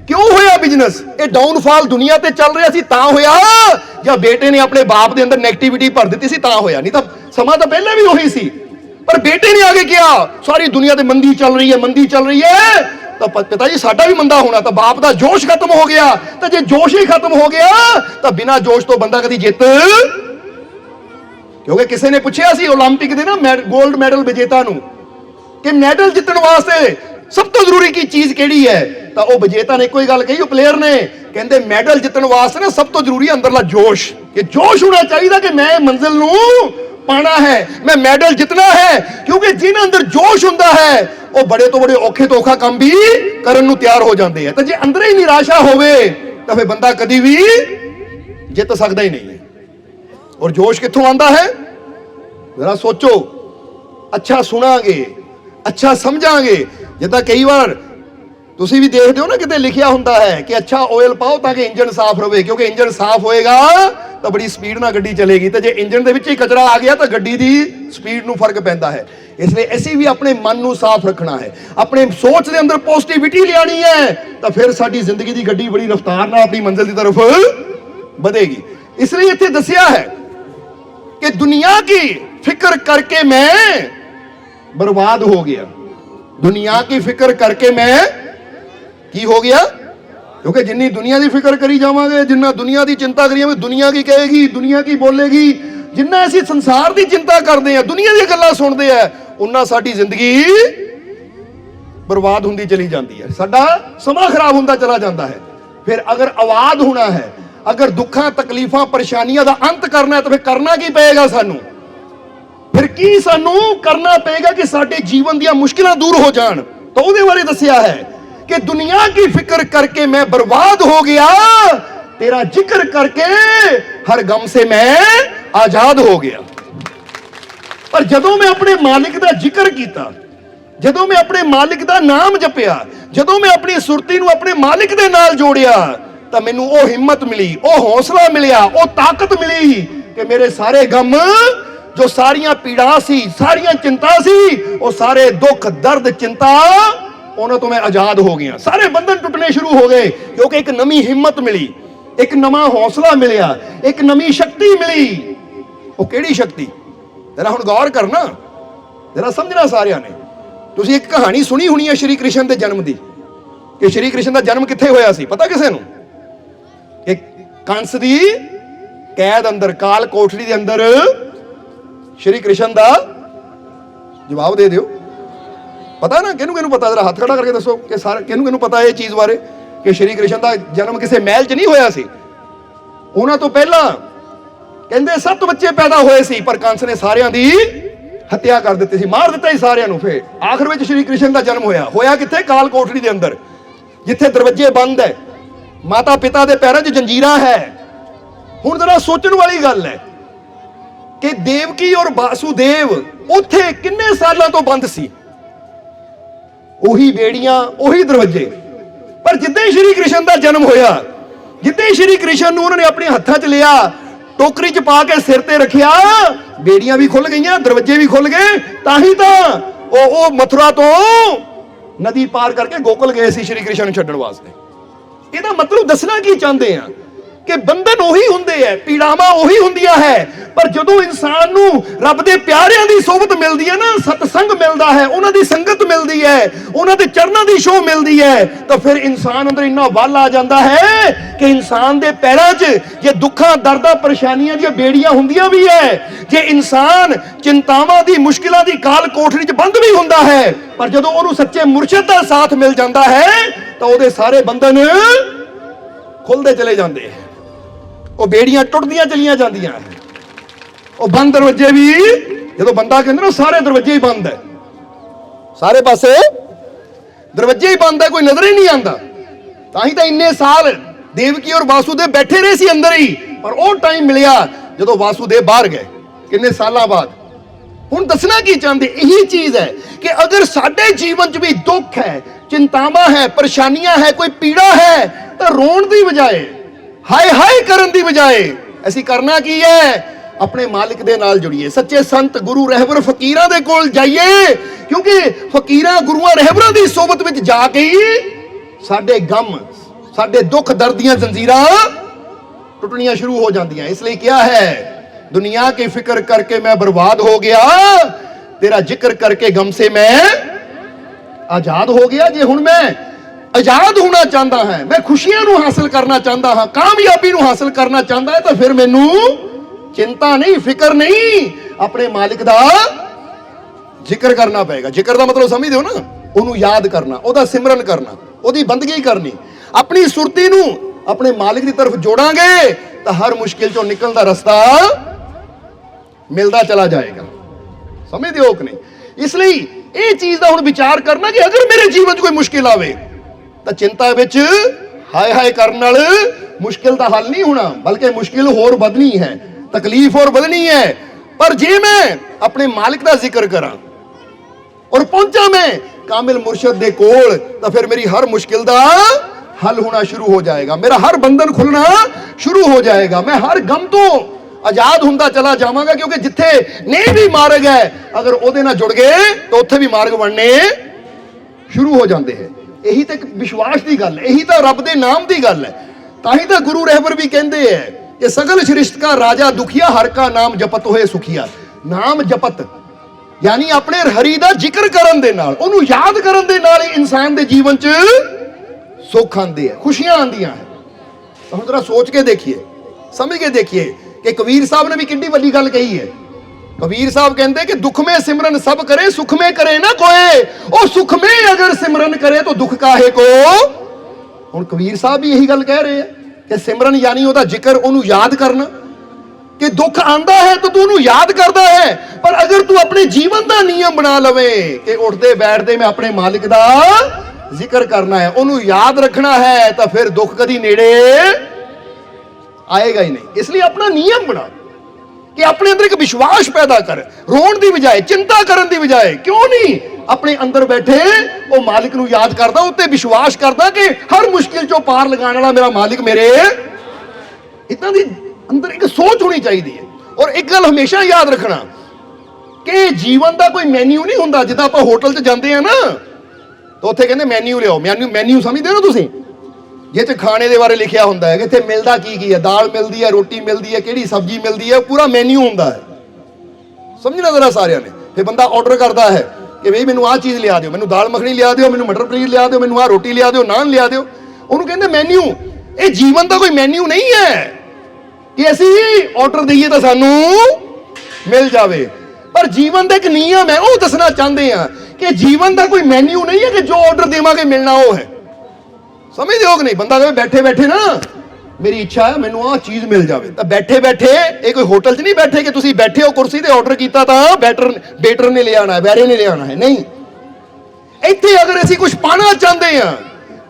ਕਿਉਂ ਹੋਇਆ ਬਿਜ਼ਨਸ। ਇਹ ਡਾਊਨਫਾਲ ਦੁਨੀਆ ਤੇ ਚੱਲ ਰਿਹਾ ਸੀ ਤਾਂ ਹੋਇਆ, ਜਾਂ ਬੇਟੇ ਨੇ ਆਪਣੇ ਬਾਪ ਦੇ ਅੰਦਰ ਨੈਗੇਟਿਵਿਟੀ ਭਰ ਦਿੱਤੀ ਸੀ ਤਾਂ ਹੋਇਆ? ਨਹੀਂ ਤਾਂ ਸਮਾਂ ਤਾਂ ਪਹਿਲਾਂ ਵੀ ਉਹੀ ਸੀ, ਪਰ ਬੇਟੇ ਨੇ ਆ ਕੇ ਕਿਹਾ ਸਾਰੀ ਦੁਨੀਆ ਤੇ ਮੰਦੀ ਚੱਲ ਰਹੀ ਹੈ, ਮੰਦੀ ਚੱਲ ਰਹੀ ਹੈ, ਤਾਂ ਪਿਤਾ ਜੀ ਸਾਡਾ ਵੀ ਮੰਦਾ ਹੋਣਾ। ਤਾਂ ਬਾਪ ਦਾ ਜੋਸ਼ ਖਤਮ ਹੋ ਗਿਆ। ਤਾਂ ਜੇ ਜੋਸ਼ ਹੀ ਖਤਮ ਹੋ ਗਿਆ ਤਾਂ ਬਿਨਾਂ ਜੋਸ਼ ਤੋਂ ਬੰਦਾ ਕਦੀ ਜਿੱਤ, ਕਿਉਂਕਿ ਕਿਸੇ ਨੇ ਪੁੱਛਿਆ ਸੀ 올림픽 ਦੇ ਨਾ 골ਡ ਮੈਡਲ ਵਿਜੇਤਾ ਨੂੰ ਕਿ ਮੈਡਲ ਜਿੱਤਣ ਵਾਸਤੇ ਸਭ ਤੋਂ ਜ਼ਰੂਰੀ ਕੀ ਚੀਜ਼ ਕਿਹੜੀ ਹੈ, ਤਾਂ ਉਹ ਵਿਜੇਤਾ ਨੇ ਇੱਕੋ ਹੀ ਗੱਲ ਕਹੀ, ਉਹ ਪਲੇਅਰ ਨੇ, ਕਹਿੰਦੇ ਮੈਡਲ ਜਿੱਤਣ ਵਾਸਤੇ ਨਾ ਸਭ ਤੋਂ ਜ਼ਰੂਰੀ ਅੰਦਰਲਾ ਜੋਸ਼, ਕਿ ਜੋਸ਼ ਹੋਣਾ ਚਾਹੀਦਾ ਕਿ ਮੈਂ ਮੰਜ਼ਿਲ ਨੂੰ ਪਾਣਾ ਹੈ, ਮੈਂ ਮੈਡਲ ਜਿੱਤਣਾ ਹੈ। ਕਿਉਂਕਿ ਜਿਹਨਾਂ ਅੰਦਰ ਜੋਸ਼ ਹੁੰਦਾ ਹੈ ਉਹ ਬੜੇ ਤੋਂ ਬੜੇ ਔਖੇ ਤੋਂ ਔਖਾ ਕੰਮ ਵੀ ਕਰਨ ਨੂੰ ਤਿਆਰ ਹੋ ਜਾਂਦੇ ਆ। ਤਾਂ ਜੇ ਅੰਦਰ ਹੀ ਨਿਰਾਸ਼ਾ ਹੋਵੇ ਤਾਂ ਫਿਰ ਬੰਦਾ ਕਦੀ ਵੀ ਜਿੱਤ ਸਕਦਾ ਹੀ ਨਹੀਂ ਹੈ। ਔਰ ਜੋਸ਼ ਕਿੱਥੋਂ ਆਉਂਦਾ ਹੈ, ਜ਼ਰਾ ਸੋਚੋ। ਅੱਛਾ ਸੁਣਾਂਗੇ, ਅੱਛਾ ਸਮਝਾਂਗੇ। ਜਿੱਦਾਂ ਕਈ ਵਾਰ ਤੁਸੀਂ ਵੀ ਦੇਖਦੇ ਹੋ ਨਾ, ਕਿਤੇ ਲਿਖਿਆ ਹੁੰਦਾ ਹੈ ਕਿ ਅੱਛਾ ਆਇਲ ਪਾਓ ਤਾਂ ਕਿ ਇੰਜਨ ਸਾਫ਼ ਰਹੇ, ਕਿਉਂਕਿ ਇੰਜਨ ਸਾਫ਼ ਹੋਏਗਾ ਤਾਂ ਬੜੀ ਸਪੀਡ ਨਾਲ ਗੱਡੀ ਚੱਲੇਗੀ, ਤੇ ਜੇ ਇੰਜਨ ਦੇ ਵਿੱਚ ਹੀ ਕਚਰਾ ਆ ਗਿਆ ਤਾਂ ਗੱਡੀ ਦੀ ਸਪੀਡ ਨੂੰ ਫਰਕ ਪੈਂਦਾ ਹੈ। ਇਸ ਲਈ ਅਸੀਂ ਵੀ ਆਪਣੇ ਮਨ ਨੂੰ ਸਾਫ਼ ਰੱਖਣਾ ਹੈ, ਆਪਣੇ ਸੋਚ ਦੇ ਅੰਦਰ ਪੋਜ਼ਿਟਿਵਿਟੀ ਲਿਆਣੀ ਹੈ, ਤਾਂ ਫਿਰ ਸਾਡੀ ਜ਼ਿੰਦਗੀ ਦੀ ਗੱਡੀ ਬੜੀ ਰਫ਼ਤਾਰ ਨਾਲ ਆਪਣੀ ਮੰਜ਼ਿਲ ਦੀ ਤਰਫ ਵਧੇਗੀ। ਇਸ ਲਈ ਇੱਥੇ ਦੱਸਿਆ ਹੈ कि दुनिया की फिक्र करके मैं बर्बाद हो गया। दुनिया की फिक्र करके मैं की हो गया, क्योंकि जिन्नी दुनिया की फिक्र करी जावांगे, जिन्ना दुनिया की चिंता करी जावांगे, दुनिया की कहेगी, दुनिया की बोलेगी, जिन्ना असीं संसार की चिंता करते हैं, दुनिया दी गल्लां सुनते हैं, उन्ना साडी जिंदगी बर्बाद हुंदी चली जाती है, साडा समा खराब हुंदा चला जाता है। फिर अगर आबाद होना है, अगर दुखा तकलीफां परेशानियां का अंत करना है तो फिर करना की पेगा सानू, फिर की सानू करना पेगा कि साडे जीवन दी मुश्किलां दूर हो जान। तो उहदे बारे दसिया है कि दुनिया की फिक्र करके मैं बर्बाद हो गया, तेरा जिक्र करके हर गम से मैं आजाद हो गया। पर जदों मैं अपने मालिक का जिक्र किया, जदों मैं अपने मालिक का नाम जपिया, जदों मैं अपनी सुरती नूं अपने मालिक दे नाल जोड़िया, तो मैनू वो हिम्मत मिली, वो हौसला मिलिया, वो ताकत मिली कि मेरे सारे गम, जो सारियां पीड़ा सी, सारियां चिंता सी, वो सारे दुख दर्द चिंता उन्होंने तो मैं आजाद हो गया। सारे बंधन टुटने शुरू हो गए, क्योंकि एक नवी हिम्मत मिली, एक नवा हौसला मिलिया, एक नवी शक्ति मिली। वो केड़ी शक्ति? जरा हुण गौर करना, जरा समझना सारिਆਂ ने। ਤੁਸੀਂ एक कहानी सुनी होनी है श्री कृष्ण के जन्म की, कि श्री कृष्ण का जन्म कित्थे होया सी पता किसे नूं? कि कंस की कैद अंदर, काल कोठड़ी के अंदर श्री कृष्ण का जवाब दे दियो। पता ना किनू किनू पता? जरा हाथ खड़ा करके दसो कि सारे किनू किनू पता है इस चीज बारे कि श्री कृष्ण का जन्म किसी महल च नहीं होया सी। उन्हां तो पहला कहंदे 7 बच्चे पैदा होए सी, पर कंस ने सारियां दी हत्या कर दी सी, मार दिता ही सारियां नूं। फिर आखिर में श्री कृष्ण का जन्म होया कित्थे? काल कोठड़ी के अंदर, जिथे दरवाजे बंद है, माता पिता के पैरों च जंजीरां है। हुण जरा सोचण वाली गल है कि देवकी और वासुदेव उत्थे किन्ने सालों तो बंद सी, ओही बेड़ियां, ओही दरवाजे। पर जिद्दां ही श्री कृष्ण का जन्म होया, जिद्दां ही श्री कृष्ण नूं उन्होंने अपने हत्थां च लिया, टोकरी च पा के सिर ते रखिया, बेड़ियां भी खुल गई, दरवाजे भी खुल गए। ताही तो मथुरा तो नदी पार करके गोकुल गए सी श्री कृष्ण छड्डण वास्ते। इहदा मतलब दसना की चाहते हैं कि बंधन उही हुंदे है, पीड़ावां उही हुंदियां है, पर जदों इंसान नूं रब दे प्यारियां दी सोबत मिलदी है ना, सतसंग मिलदा है, उन्हां दी संगत मिलदी है, उन्हां दे चरनां दी छोह मिलदी है, तो फिर इंसान अंदर इन्ना वल आ जांदा है कि इंसान दे पैरां 'च जे दुखां दर्दां परेशानियां दी बेड़ियां हुंदियां भी है, जे इंसान चिंतावां दी मुश्किलां दी काल कोठड़ी 'च बंद भी हुंदा है, पर जदों उहनूं सच्चे मुर्शिद दा साथ मिल जांदा है तो उहदे सारे बंधन खुलदे चले जांदे हैं, वो बेड़ियां टुटदियां चलियां जांदियां है। वो बंद दरवाजे भी जदों बंदा कहंदा ना सारे दरवाजे ही बंद है, सारे पासे दरवाजे ही बंद है, कोई नजर ही नहीं आंदा। ताही तो इन्ने साल देवकी और वासुदेव बैठे रहे सी अंदर ही, पर वो टाइम मिलिया जदों वासुदेव बाहर गए किन्ने सालां बाद। हुण दसना की चाहते यही चीज है कि अगर साडे जीवन च भी दुख है, चिंतावां है, परेशानियां है, कोई पीड़ा है, तो रोण दी बजाए, हाय हाय करन दी बजाए असीं करना की है? अपने मालिक दे नाल जुड़िए, सच्चे संत गुरु रहबर फकीरां दे कोल जाइए, क्योंकि फकीरां गुरुआं रहबरां दी सोबत विच जाके ही साडे गम, साडे दुख दर्द दीयां जंजीरां टुटणियां शुरू हो जांदियां। इसलिए क्या है, दुनिया की फिक्र करके मैं बर्बाद हो गया, तेरा जिक्र करके गम से मैं आजाद हो गया। जे हुण मैं आजाद होना चाहता है, मैं खुशियां नूं हासिल करना चाहता हाँ, कामयाबी नूं हासिल करना चाहता है, तो फिर मैनू चिंता नहीं, फिक्र नहीं, अपने मालिक दा जिक्र करना पएगा। जिक्र दा मतलब समझदे हो ना, उन्होंने याद करना, ओदा सिमरन करना, ओदी बंदगी करनी, अपनी सुरती नूं अपने मालिक की तरफ जोड़ांगे तो हर मुश्किल चों निकलण दा रस्ता मिलता चला जाएगा। समझदे हो कि नहीं? इसलिए ये चीज का हुण विचार करना कि अगर मेरे जीवन च कोई मुश्किल आवे तो चिंता विच हाय हाय करन नाल मुश्किल का हल नहीं होना, बल्कि मुश्किल होर बदनी है, तकलीफ और बदनी है। पर जे मैं अपने मालिक का जिक्र करा और पहुंचा मैं कामिल मुर्शद दे कोल, तो फिर मेरी हर मुश्किल का हल होना शुरू हो जाएगा, मेरा हर बंधन खुलना शुरू हो जाएगा, मैं हर गम तो आजाद होंदा चला जावांगा। क्योंकि जिथे नहीं भी मार्ग है, अगर ओदे नाल जुड़ गए तो उत्थे भी मार्ग बनने शुरू हो जाते हैं। यही तो एक विश्वास की गल है, यही तो रब दे नाम की गल है। ताही तो गुरु रहबर भी कहते हैं कि सगल सृष्टि का राजा दुखिया, हर का नाम जपत होए सुखिया। नाम जपत यानी अपने हरि का जिक्र करन दे नाल, उन्हों याद करन दे नाल ही इंसान के जीवन च सुख आंदे है, खुशियां आंदियां है। तो हम जरा सोच के देखिए, समझ के देखिए कि कबीर साहब ने भी कितनी बड़ी गल कही है। कबीर साहब कहते कि दुख में सिमरन सब करे, सुख में करे ना कोई, और सुख में अगर सिमरन करे तो दुख काहे को। हुण कबीर साहब भी यही गल कह रहे हैं कि सिमरन यानी ਉਹਦਾ ਜ਼ਿਕਰ, ਉਹਨੂੰ याद करना, कि दुख आंदा है तो तू ਉਹਨੂੰ याद करता है। पर अगर तू अपने जीवन का नियम बना लवे कि उठते बैठते मैं अपने मालिक का जिक्र करना है, ਉਹਨੂੰ याद रखना है, तो फिर दुख कदी नेड़े आएगा ही नहीं। इसलिए अपना नियम बना कि अपने अंदर एक विश्वास पैदा कर, रोण की बजाय, चिंता करने की बजाय, क्यों नहीं अपने अंदर बैठे वो मालिक नूं याद करदा, उत्ते विश्वास करदा कि हर मुश्किल चों पार लगाने वाला मेरा मालिक मेरे। इतना दी अंदर एक सोच होनी चाहिए। और एक गल हमेशा याद रखना कि जीवन का कोई मैन्यू नहीं हुंदा। जिद्दां आपां होटल च जांदे आ ना, तो उत्थे कहंदे मैन्यू लियाओ, मैन्यू समझदे हो तुसीं, जिह च खाने के बारे लिखिया हुंदा है कि इत्थे मिलदा की है, दाल मिलदी है, रोटी मिलदी है, किहड़ी सब्जी मिलदी है, पूरा मैन्यू हुंदा है। समझना जरा सारिਆਂ ने। फिर बंदा ऑर्डर करता है कि बई मैनू आह चीज़ लिया दिओ, मैनू दाल मखनी लिया दिओ, मैनू मटर पनीर लिया दिओ, मैनू आह रोटी लिया दिओ, नान लिया दिओ। ਉਹਨੂੰ ਕਹਿੰਦੇ मैन्यू। ये जीवन का कोई मैन्यू नहीं है कि असीं ऑर्डर दईए तो सानू मिल जाए। पर जीवन का एक नियम है, वो दसना चाहते हैं कि जीवन का कोई मैन्यू नहीं है कि जो ऑर्डर देवांगे मिलना वो है। समझते हो कि नहीं? बंदा कहे बैठे बैठे ना मेरी इच्छा है मैनू आह चीज़ मिल जाए, तो बैठे बैठे, ये कोई होटल च नहीं बैठे कि तुसीं बैठे हो कुर्सी ते ऑर्डर किया तो वेटर ने ले आना है, बैरे ने ले आना है, नहीं। इत्थे अगर असीं कुछ पाना चाहते हैं,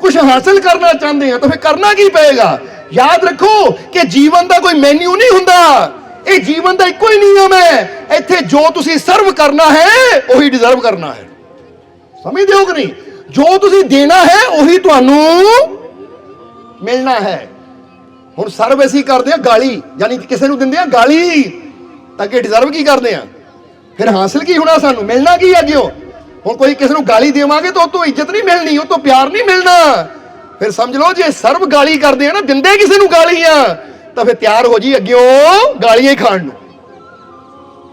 कुछ हासिल करना चाहते हैं, तो फिर करना की पएगा? याद रखो कि जीवन का कोई मैन्यू नहीं हुंदा, ये जीवन का इको ही नियम है। इत्थे जो तुसीं सर्व करना है वही डिजर्व करना है। समझते हो कि नहीं? जो तुसीं देना है वही तुहानू मिलना है। हुण सर्व असीं करदे आ गाली, यानी कि किसी नूं दिंदे आ गाली, तां कि डिजर्व की करदे आ, फिर हासिल की होना, सानू मिलना की अग्गेओं। हुण कोई किसी नूं गाली देवांगे तो उतों इज्जत नहीं मिलनी, उतों प्यार नहीं मिलना। फिर समझ लो जे सर्व गाली करदे आ ना, दिंदे किसी नूं गालियां, तो फिर तैयार हो जी अग्गेओं गालियां ही खाण नूं,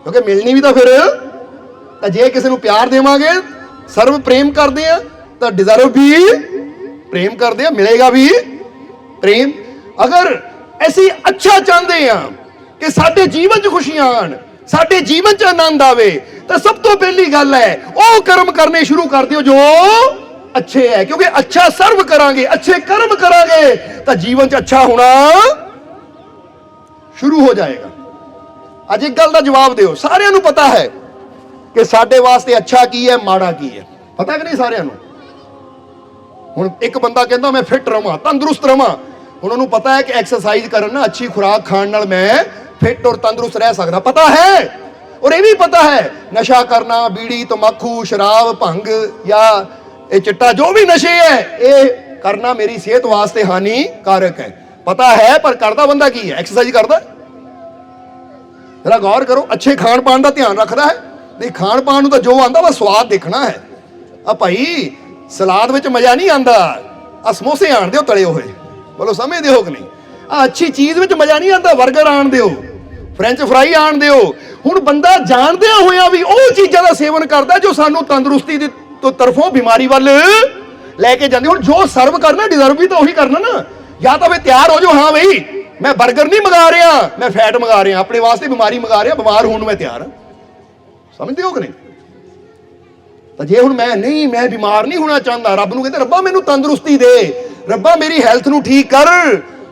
क्योंकि मिलनी भी तो फिर। तो जे किसी नूं प्यार देवांगे, सर्व प्रेम करदे आ, तो डिजर्व भी प्रेम करदे आ, मिलेगा भी प्रेम। अगर ऐसी अच्छा चाहते हैं कि साडे जीवन च खुशियां आन, साडे जीवन च आनंद आवे, तो सब तो पहली गल है वो कर्म करने शुरू कर दियो जो अच्छे है। क्योंकि अच्छा सर्व करांगे, अच्छे कर्म करांगे, तो जीवन च अच्छा होना शुरू हो जाएगा। अज एक गल का जवाब दिओ, सारिਆਂ ਨੂੰ पता है कि साडे वास्ते अच्छा की है, माड़ा की है, पता कि नहीं सारिਆਂ ਨੂੰ? हुण एक बंदा कहता मैं फिट रवां, तंदुरुस्त रवां, उन्होंने पता है कि एक्सरसाइज करना, अच्छी खुराक खाण नाल मैं फिट और तंदुरुस्त रह सकदा, पता है। और यह भी पता है नशा करना, बीड़ी तंबाकू शराब भंग या ये चिट्टा जो भी नशे है ये करना मेरी सेहत वास्ते हानिकारक है, पता है। पर करता बंदा की है? एक्सरसाइज करता। जरा गौर करो, अच्छे खाण पान का ध्यान रखता है? नहीं, खाण पान तो जो आंदा बस स्वाद देखना है। आ भाई सलाद में मजा नहीं आता, आ समोसे आण दिओ तले हुए, बोलो समझते हो कि नहीं? अच्छी चीज़ में मजा नहीं आता, बर्गर आण दिओ, फ्रेंच फ्राई आण दिओ। हुण बंदा जानदिया होया भी वो चीज़ों का सेवन करता जो सानू तंदुरुस्ती दी तो तरफों बीमारी वाल लैके जाती। हुण जो सर्व करना डिजर्व भी तो वही करना ना। या तो फिर तैयार हो जाओ, हाँ भाई मैं बर्गर नहीं मंगा रहा, मैं फैट मंगा रहा, अपने वास्ते बीमारी मंगा रहा, बीमार होने मैं तैयार हाँ। समझते हो कि नहीं? तो जे हुण मैं नहीं, मैं बीमार नहीं होना चाहता, रब नूं कहते रब्बा मैनू तंदुरुस्ती दे, रब्बा मेरी हैल्थ नूं ठीक कर,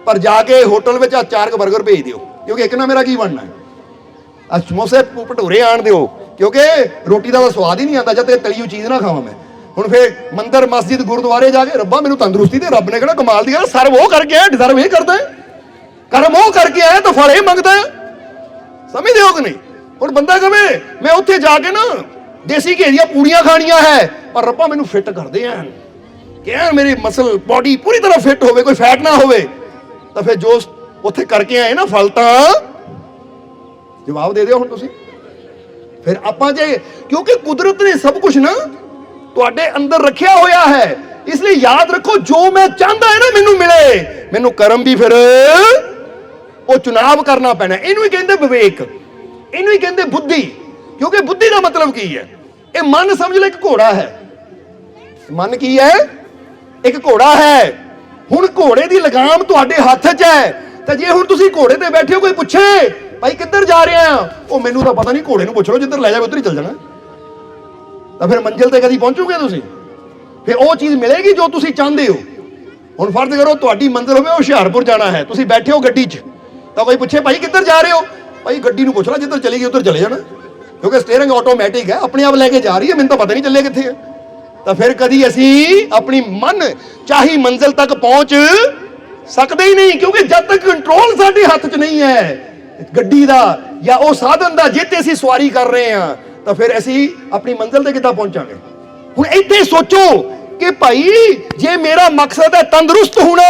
पर जाके होटल में 4 बर्गर भेज दिओ, क्योंकि एक ना मेरा की बनना है, समोसे भटूरे आण दिओ, क्योंकि रोटी का तो स्वाद ही नहीं आता जब तक तली हुई चीज़ ना खावा मैं। हुण फिर मंदिर मस्जिद गुरुद्वारे जाके रब्बा मैनू तंदुरुस्ती दे, रब ने कहना कमाल दी गल, सर्व वो करके आया, डिजर्व ये करता है, कर्म वो करके आया तो फल ये मंगता है। समझते हो कि नहीं? हुण बंदा कहे मैं उत्थे जाके ना देसी घी दी पूड़ियां खानियां है, पर रब्बा मैनू फिट कर दे, क्या मेरी मसल बॉडी पूरी तरह फिट होवे, कोई फैट ना होवे, तो फिर जो उत्थे करके आए ना फल तो जवाब दे दिओ हुण तुसीं। फिर आपां जे क्योंकि कुदरत ने सब कुछ ना तुहाडे अंदर रखिया होया है, इसलिए याद रखो जो मैं चाहता है ना मैनू मिले, मैनू कर्म भी फिर वो चुनाव करना पैना। इनू ही कहते विवेक, इनू ही कहते बुद्धि, क्योंकि बुद्धि का मतलब की है? ये मन समझ लो एक घोड़ा है, मन की है? एक घोड़ा है। हुण घोड़े की लगाम तुहाडे हत्थ च है, तो जे हुण तुसीं घोड़े ते बैठे हो, कोई पुछे भाई किधर जा रहे हैं, वो मैनू तो पता नहीं, घोड़े नूं पुछ लो जिधर लै जाए उधर ही चल जाना, तो फिर मंजिल ते कदी पहुंचोगे तुसीं, फिर वो चीज़ मिलेगी जो तुसीं चाहते हो। ਹੁਣ ਫਰਜ਼ ਕਰੋ ਤੁਹਾਡੀ ਮੰਜ਼ਿਲ ਹੋਵੇ ਹੁਸ਼ਿਆਰਪੁਰ ਜਾਣਾ ਹੈ, ਤੁਸੀਂ ਬੈਠੇ ਹੋ ਗੱਡੀ 'ਚ, ਤਾਂ ਕੋਈ ਪੁੱਛੇ ਭਾਈ ਕਿੱਧਰ ਜਾ ਰਹੇ ਹੋ, ਭਾਈ ਗੱਡੀ ਨੂੰ ਪੁੱਛ ਲਾ ਜਿੱਧਰ ਚਲੀ ਗਈ ਉੱਧਰ ਚਲੇ ਜਾਣਾ, ਕਿਉਂਕਿ ਸਟੀਅਰਿੰਗ ਆਟੋਮੈਟਿਕ ਹੈ, ਆਪਣੇ ਆਪ ਲੈ ਕੇ ਜਾ ਰਹੀ ਹੈ, ਮੈਨੂੰ ਤਾਂ ਪਤਾ ਨਹੀਂ ਚੱਲਿਆ ਕਿੱਥੇ ਹੈ। ਤਾਂ ਫਿਰ ਕਦੀ ਅਸੀਂ ਆਪਣੀ ਮਨ ਚਾਹੀ ਮੰਜ਼ਿਲ ਤੱਕ ਪਹੁੰਚ ਸਕਦੇ ਹੀ ਨਹੀਂ, ਕਿਉਂਕਿ ਜਦ ਤੱਕ ਕੰਟਰੋਲ ਸਾਡੇ ਹੱਥ 'ਚ ਨਹੀਂ ਹੈ ਗੱਡੀ ਦਾ ਜਾਂ ਉਹ ਸਾਧਨ ਦਾ ਜਿਹ ਤੇ ਅਸੀਂ ਸਵਾਰੀ ਕਰ ਰਹੇ ਹਾਂ, ਤਾਂ ਫਿਰ ਅਸੀਂ ਆਪਣੀ ਮੰਜ਼ਿਲ ਤੇ ਕਿੱਦਾਂ ਪਹੁੰਚਾਂਗੇ। ਹੁਣ ਇੱਥੇ ਸੋਚੋ ਕਿ ਭਾਈ ਜੇ ਮੇਰਾ ਮਕਸਦ ਹੈ ਤੰਦਰੁਸਤ ਹੋਣਾ,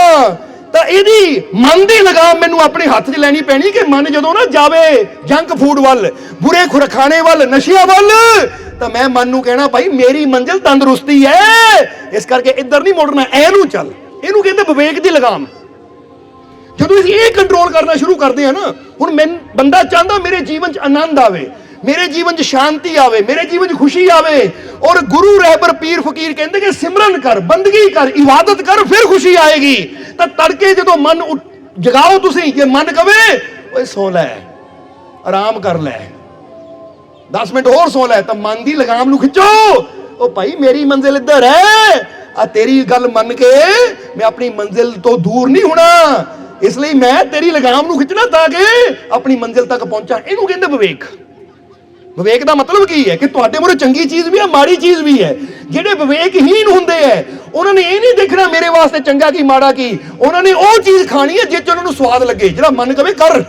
ਤਾਂ ਇਹਦੀ ਮਨ ਦੀ ਲਗਾਮ ਮੈਨੂੰ ਆਪਣੇ ਹੱਥ 'ਚ ਲੈਣੀ ਪੈਣੀ ਕਿ ਮਨ ਜਦੋਂ ਨਾ ਜਾਵੇ ਜੰਕ ਫੂਡ ਵੱਲ, ਬੁਰੇ ਖੁਰਾਖਾਨੇ ਵੱਲ, ਨਸ਼ਿਆਂ ਵੱਲ, ਤਾਂ ਮੈਂ ਮਨ ਨੂੰ ਕਹਿਣਾ ਭਾਈ ਮੇਰੀ ਮੰਜ਼ਿਲ ਤੰਦਰੁਸਤੀ ਹੈ, ਇਸ ਕਰਕੇ ਇੱਧਰ ਨਹੀਂ ਮੁੜਨਾ, ਇਹਨੂੰ ਚੱਲ। ਇਹਨੂੰ ਕਹਿੰਦੇ ਵਿਵੇਕ ਦੀ ਲਗਾਮ। ਜਦੋਂ ਅਸੀਂ ਇਹ ਕੰਟਰੋਲ ਕਰਨਾ ਸ਼ੁਰੂ ਕਰਦੇ ਹਾਂ ਨਾ, ਹੁਣ ਬੰਦਾ ਚਾਹੁੰਦਾ ਮੇਰੇ ਜੀਵਨ 'ਚ ਆਨੰਦ ਆਵੇ, ਮੇਰੇ ਜੀਵਨ 'ਚ ਸ਼ਾਂਤੀ ਆਵੇ, ਮੇਰੇ ਜੀਵਨ 'ਚ ਖੁਸ਼ੀ ਆਵੇ, ਔਰ ਗੁਰੂ ਰਹਿਬਰ ਪੀਰ ਫਕੀਰ ਕਹਿੰਦੇ ਕਿ ਸਿਮਰਨ ਕਰ, ਬੰਦਗੀ ਕਰ, ਇਬਾਦਤ ਕਰ, ਫਿਰ ਖੁਸ਼ੀ ਆਏਗੀ। ਤਾਂ ਤੜਕੇ ਜਦੋਂ ਮਨ ਜਗਾਓ ਤੁਸੀਂ, ਜੇ ਮਨ ਕਵੇ ਓਏ ਸੌ ਲੈ, ਆਰਾਮ ਕਰ ਲੈ, 10 ਮਿੰਟ ਹੋਰ ਸੌ ਲੈ, ਤਾਂ ਮਨ ਦੀ ਲਗਾਮ ਨੂੰ ਖਿੱਚੋ। ਉਹ ਭਾਈ ਮੇਰੀ ਮੰਜ਼ਿਲ ਇੱਧਰ ਹੈ, ਆ ਤੇਰੀ ਗੱਲ ਮੰਨ ਕੇ ਮੈਂ ਆਪਣੀ ਮੰਜ਼ਿਲ ਤੋਂ ਦੂਰ ਨਹੀਂ ਹੋਣਾ, ਇਸ ਲਈ ਮੈਂ ਤੇਰੀ ਲਗਾਮ ਨੂੰ ਖਿੱਚਣਾ ਤਾਂ ਕਿ ਆਪਣੀ ਮੰਜ਼ਿਲ ਤੱਕ ਪਹੁੰਚਾਂ। ਇਹਨੂੰ ਕਹਿੰਦੇ ਵਿਵੇਕ। ਵਿਵੇਕ ਦਾ ਮਤਲਬ ਕੀ ਹੈ ਕਿ ਤੁਹਾਡੇ ਮੂਹਰੇ ਚੰਗੀ ਚੀਜ਼ ਵੀ ਹੈ, ਮਾੜੀ ਚੀਜ਼ ਵੀ ਹੈ। ਜਿਹੜੇ ਵਿਵੇਕਹੀਨ ਹੁੰਦੇ ਹੈ ਉਹਨਾਂ ਨੇ ਇਹ ਨਹੀਂ ਦੇਖਣਾ ਮੇਰੇ ਵਾਸਤੇ ਚੰਗਾ ਕੀ ਮਾੜਾ ਕੀ, ਉਹਨਾਂ ਨੇ ਉਹ ਚੀਜ਼ ਖਾਣੀ ਹੈ ਜਿਸ 'ਚ ਉਹਨਾਂ ਨੂੰ ਸਵਾਦ ਲੱਗੇ, ਜਿਹੜਾ ਮਨ ਕਵੇ ਕਰ।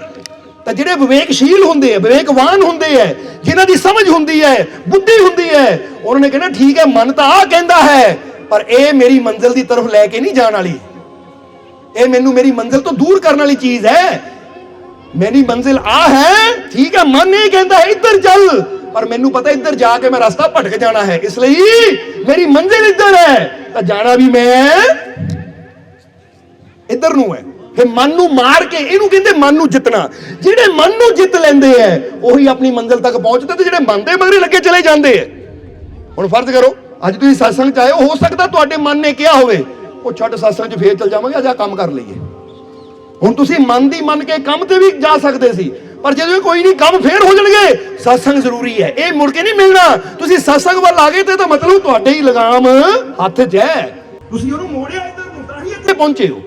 ਤਾਂ ਜਿਹੜੇ ਵਿਵੇਕਸ਼ੀਲ ਹੁੰਦੇ ਹੈ, ਵਿਵੇਕਵਾਨ ਹੁੰਦੇ ਹੈ, ਜਿਨ੍ਹਾਂ ਦੀ ਸਮਝ ਹੁੰਦੀ ਹੈ, ਬੁੱਧੀ ਹੁੰਦੀ ਹੈ, ਉਹਨਾਂ ਨੇ ਕਹਿਣਾ ਠੀਕ ਹੈ ਮਨ ਤਾਂ ਆਹ ਕਹਿੰਦਾ ਹੈ, ਪਰ ਇਹ ਮੇਰੀ ਮੰਜ਼ਿਲ ਦੀ ਤਰਫ ਲੈ ਕੇ ਨਹੀਂ ਜਾਣ ਵਾਲੀ, ਇਹ ਮੈਨੂੰ ਮੇਰੀ ਮੰਜ਼ਿਲ ਤੋਂ ਦੂਰ ਕਰਨ ਵਾਲੀ ਚੀਜ਼ ਹੈ। ਮੇਰੀ ਮੰਜ਼ਿਲ ਆ ਹੈ, ਠੀਕ ਹੈ ਮਨ ਇਹ ਕਹਿੰਦਾ ਹੈ ਇੱਧਰ ਚੱਲ, ਪਰ ਮੈਨੂੰ ਪਤਾ ਇੱਧਰ ਜਾ ਕੇ ਮੈਂ ਰਸਤਾ ਭਟਕ ਜਾਣਾ ਹੈ, ਇਸ ਲਈ ਮੇਰੀ ਮੰਜ਼ਿਲ ਇੱਧਰ ਹੈ, ਤਾਂ ਜਾਣਾ ਵੀ ਮੈਂ ਇੱਧਰ ਨੂੰ ਹੈ। ਫਿਰ ਮਨ ਨੂੰ ਮਾਰ ਕੇ, ਇਹਨੂੰ ਕਹਿੰਦੇ ਮਨ ਨੂੰ ਜਿੱਤਣਾ। ਜਿਹੜੇ ਮਨ ਨੂੰ ਜਿੱਤ ਲੈਂਦੇ ਐ ਉਹੀ ਆਪਣੀ ਮੰਜ਼ਿਲ ਤੱਕ ਪਹੁੰਚਦੇ, ਤੇ ਜਿਹੜੇ ਮਨ ਦੇ ਮਗਰੇ ਲੱਗੇ ਚਲੇ ਜਾਂਦੇ ਐ। ਹੁਣ ਫਰਜ਼ ਕਰੋ ਅੱਜ ਤੁਸੀਂ ਸਤਸੰਗ 'ਚ ਆਏ ਹੋ ਸਕਦਾ ਤੁਹਾਡੇ ਮਨ ਨੇ ਕਿਹਾ ਹੋਵੇ ਉਹ ਛੱਡ ਸਤਸੰਗ 'ਚ ਫੇਰ ਚੱਲ ਜਾਵਾਂਗੇ, ਅੱਜ ਆ ਕੰਮ ਕਰ ਲਈਏ। ਹੁਣ ਤੁਸੀਂ ਮਨ ਦੀ ਮੰਨ ਕੇ ਕੰਮ ਤੇ ਵੀ ਜਾ ਸਕਦੇ ਸੀ, ਪਰ ਜਦੋਂ ਕੋਈ ਨਹੀਂ ਕੰਮ ਫੇਰ ਹੋ ਜਾਣਗੇ, ਸਤਸੰਗ ਜ਼ਰੂਰੀ ਹੈ, ਇਹ ਮੁੜ ਕੇ ਨਹੀਂ ਮਿਲਣਾ। ਤੁਸੀਂ ਸਤਸੰਗ ਵੱਲ ਆ ਗਏ ਤੇ ਤਾਂ ਮਤਲਬ ਤੁਹਾਡੇ ਹੀ ਲਗਾਮ ਹੱਥ 'ਚ ਹੈ, ਤੁਸੀਂ ਉਹਨੂੰ ਮੋੜਿਆ ਇੱਧਰ ਨੂੰ, ਤਾਂ ਹੀ ਇੱਥੇ ਪਹੁੰਚੇ ਹੋ।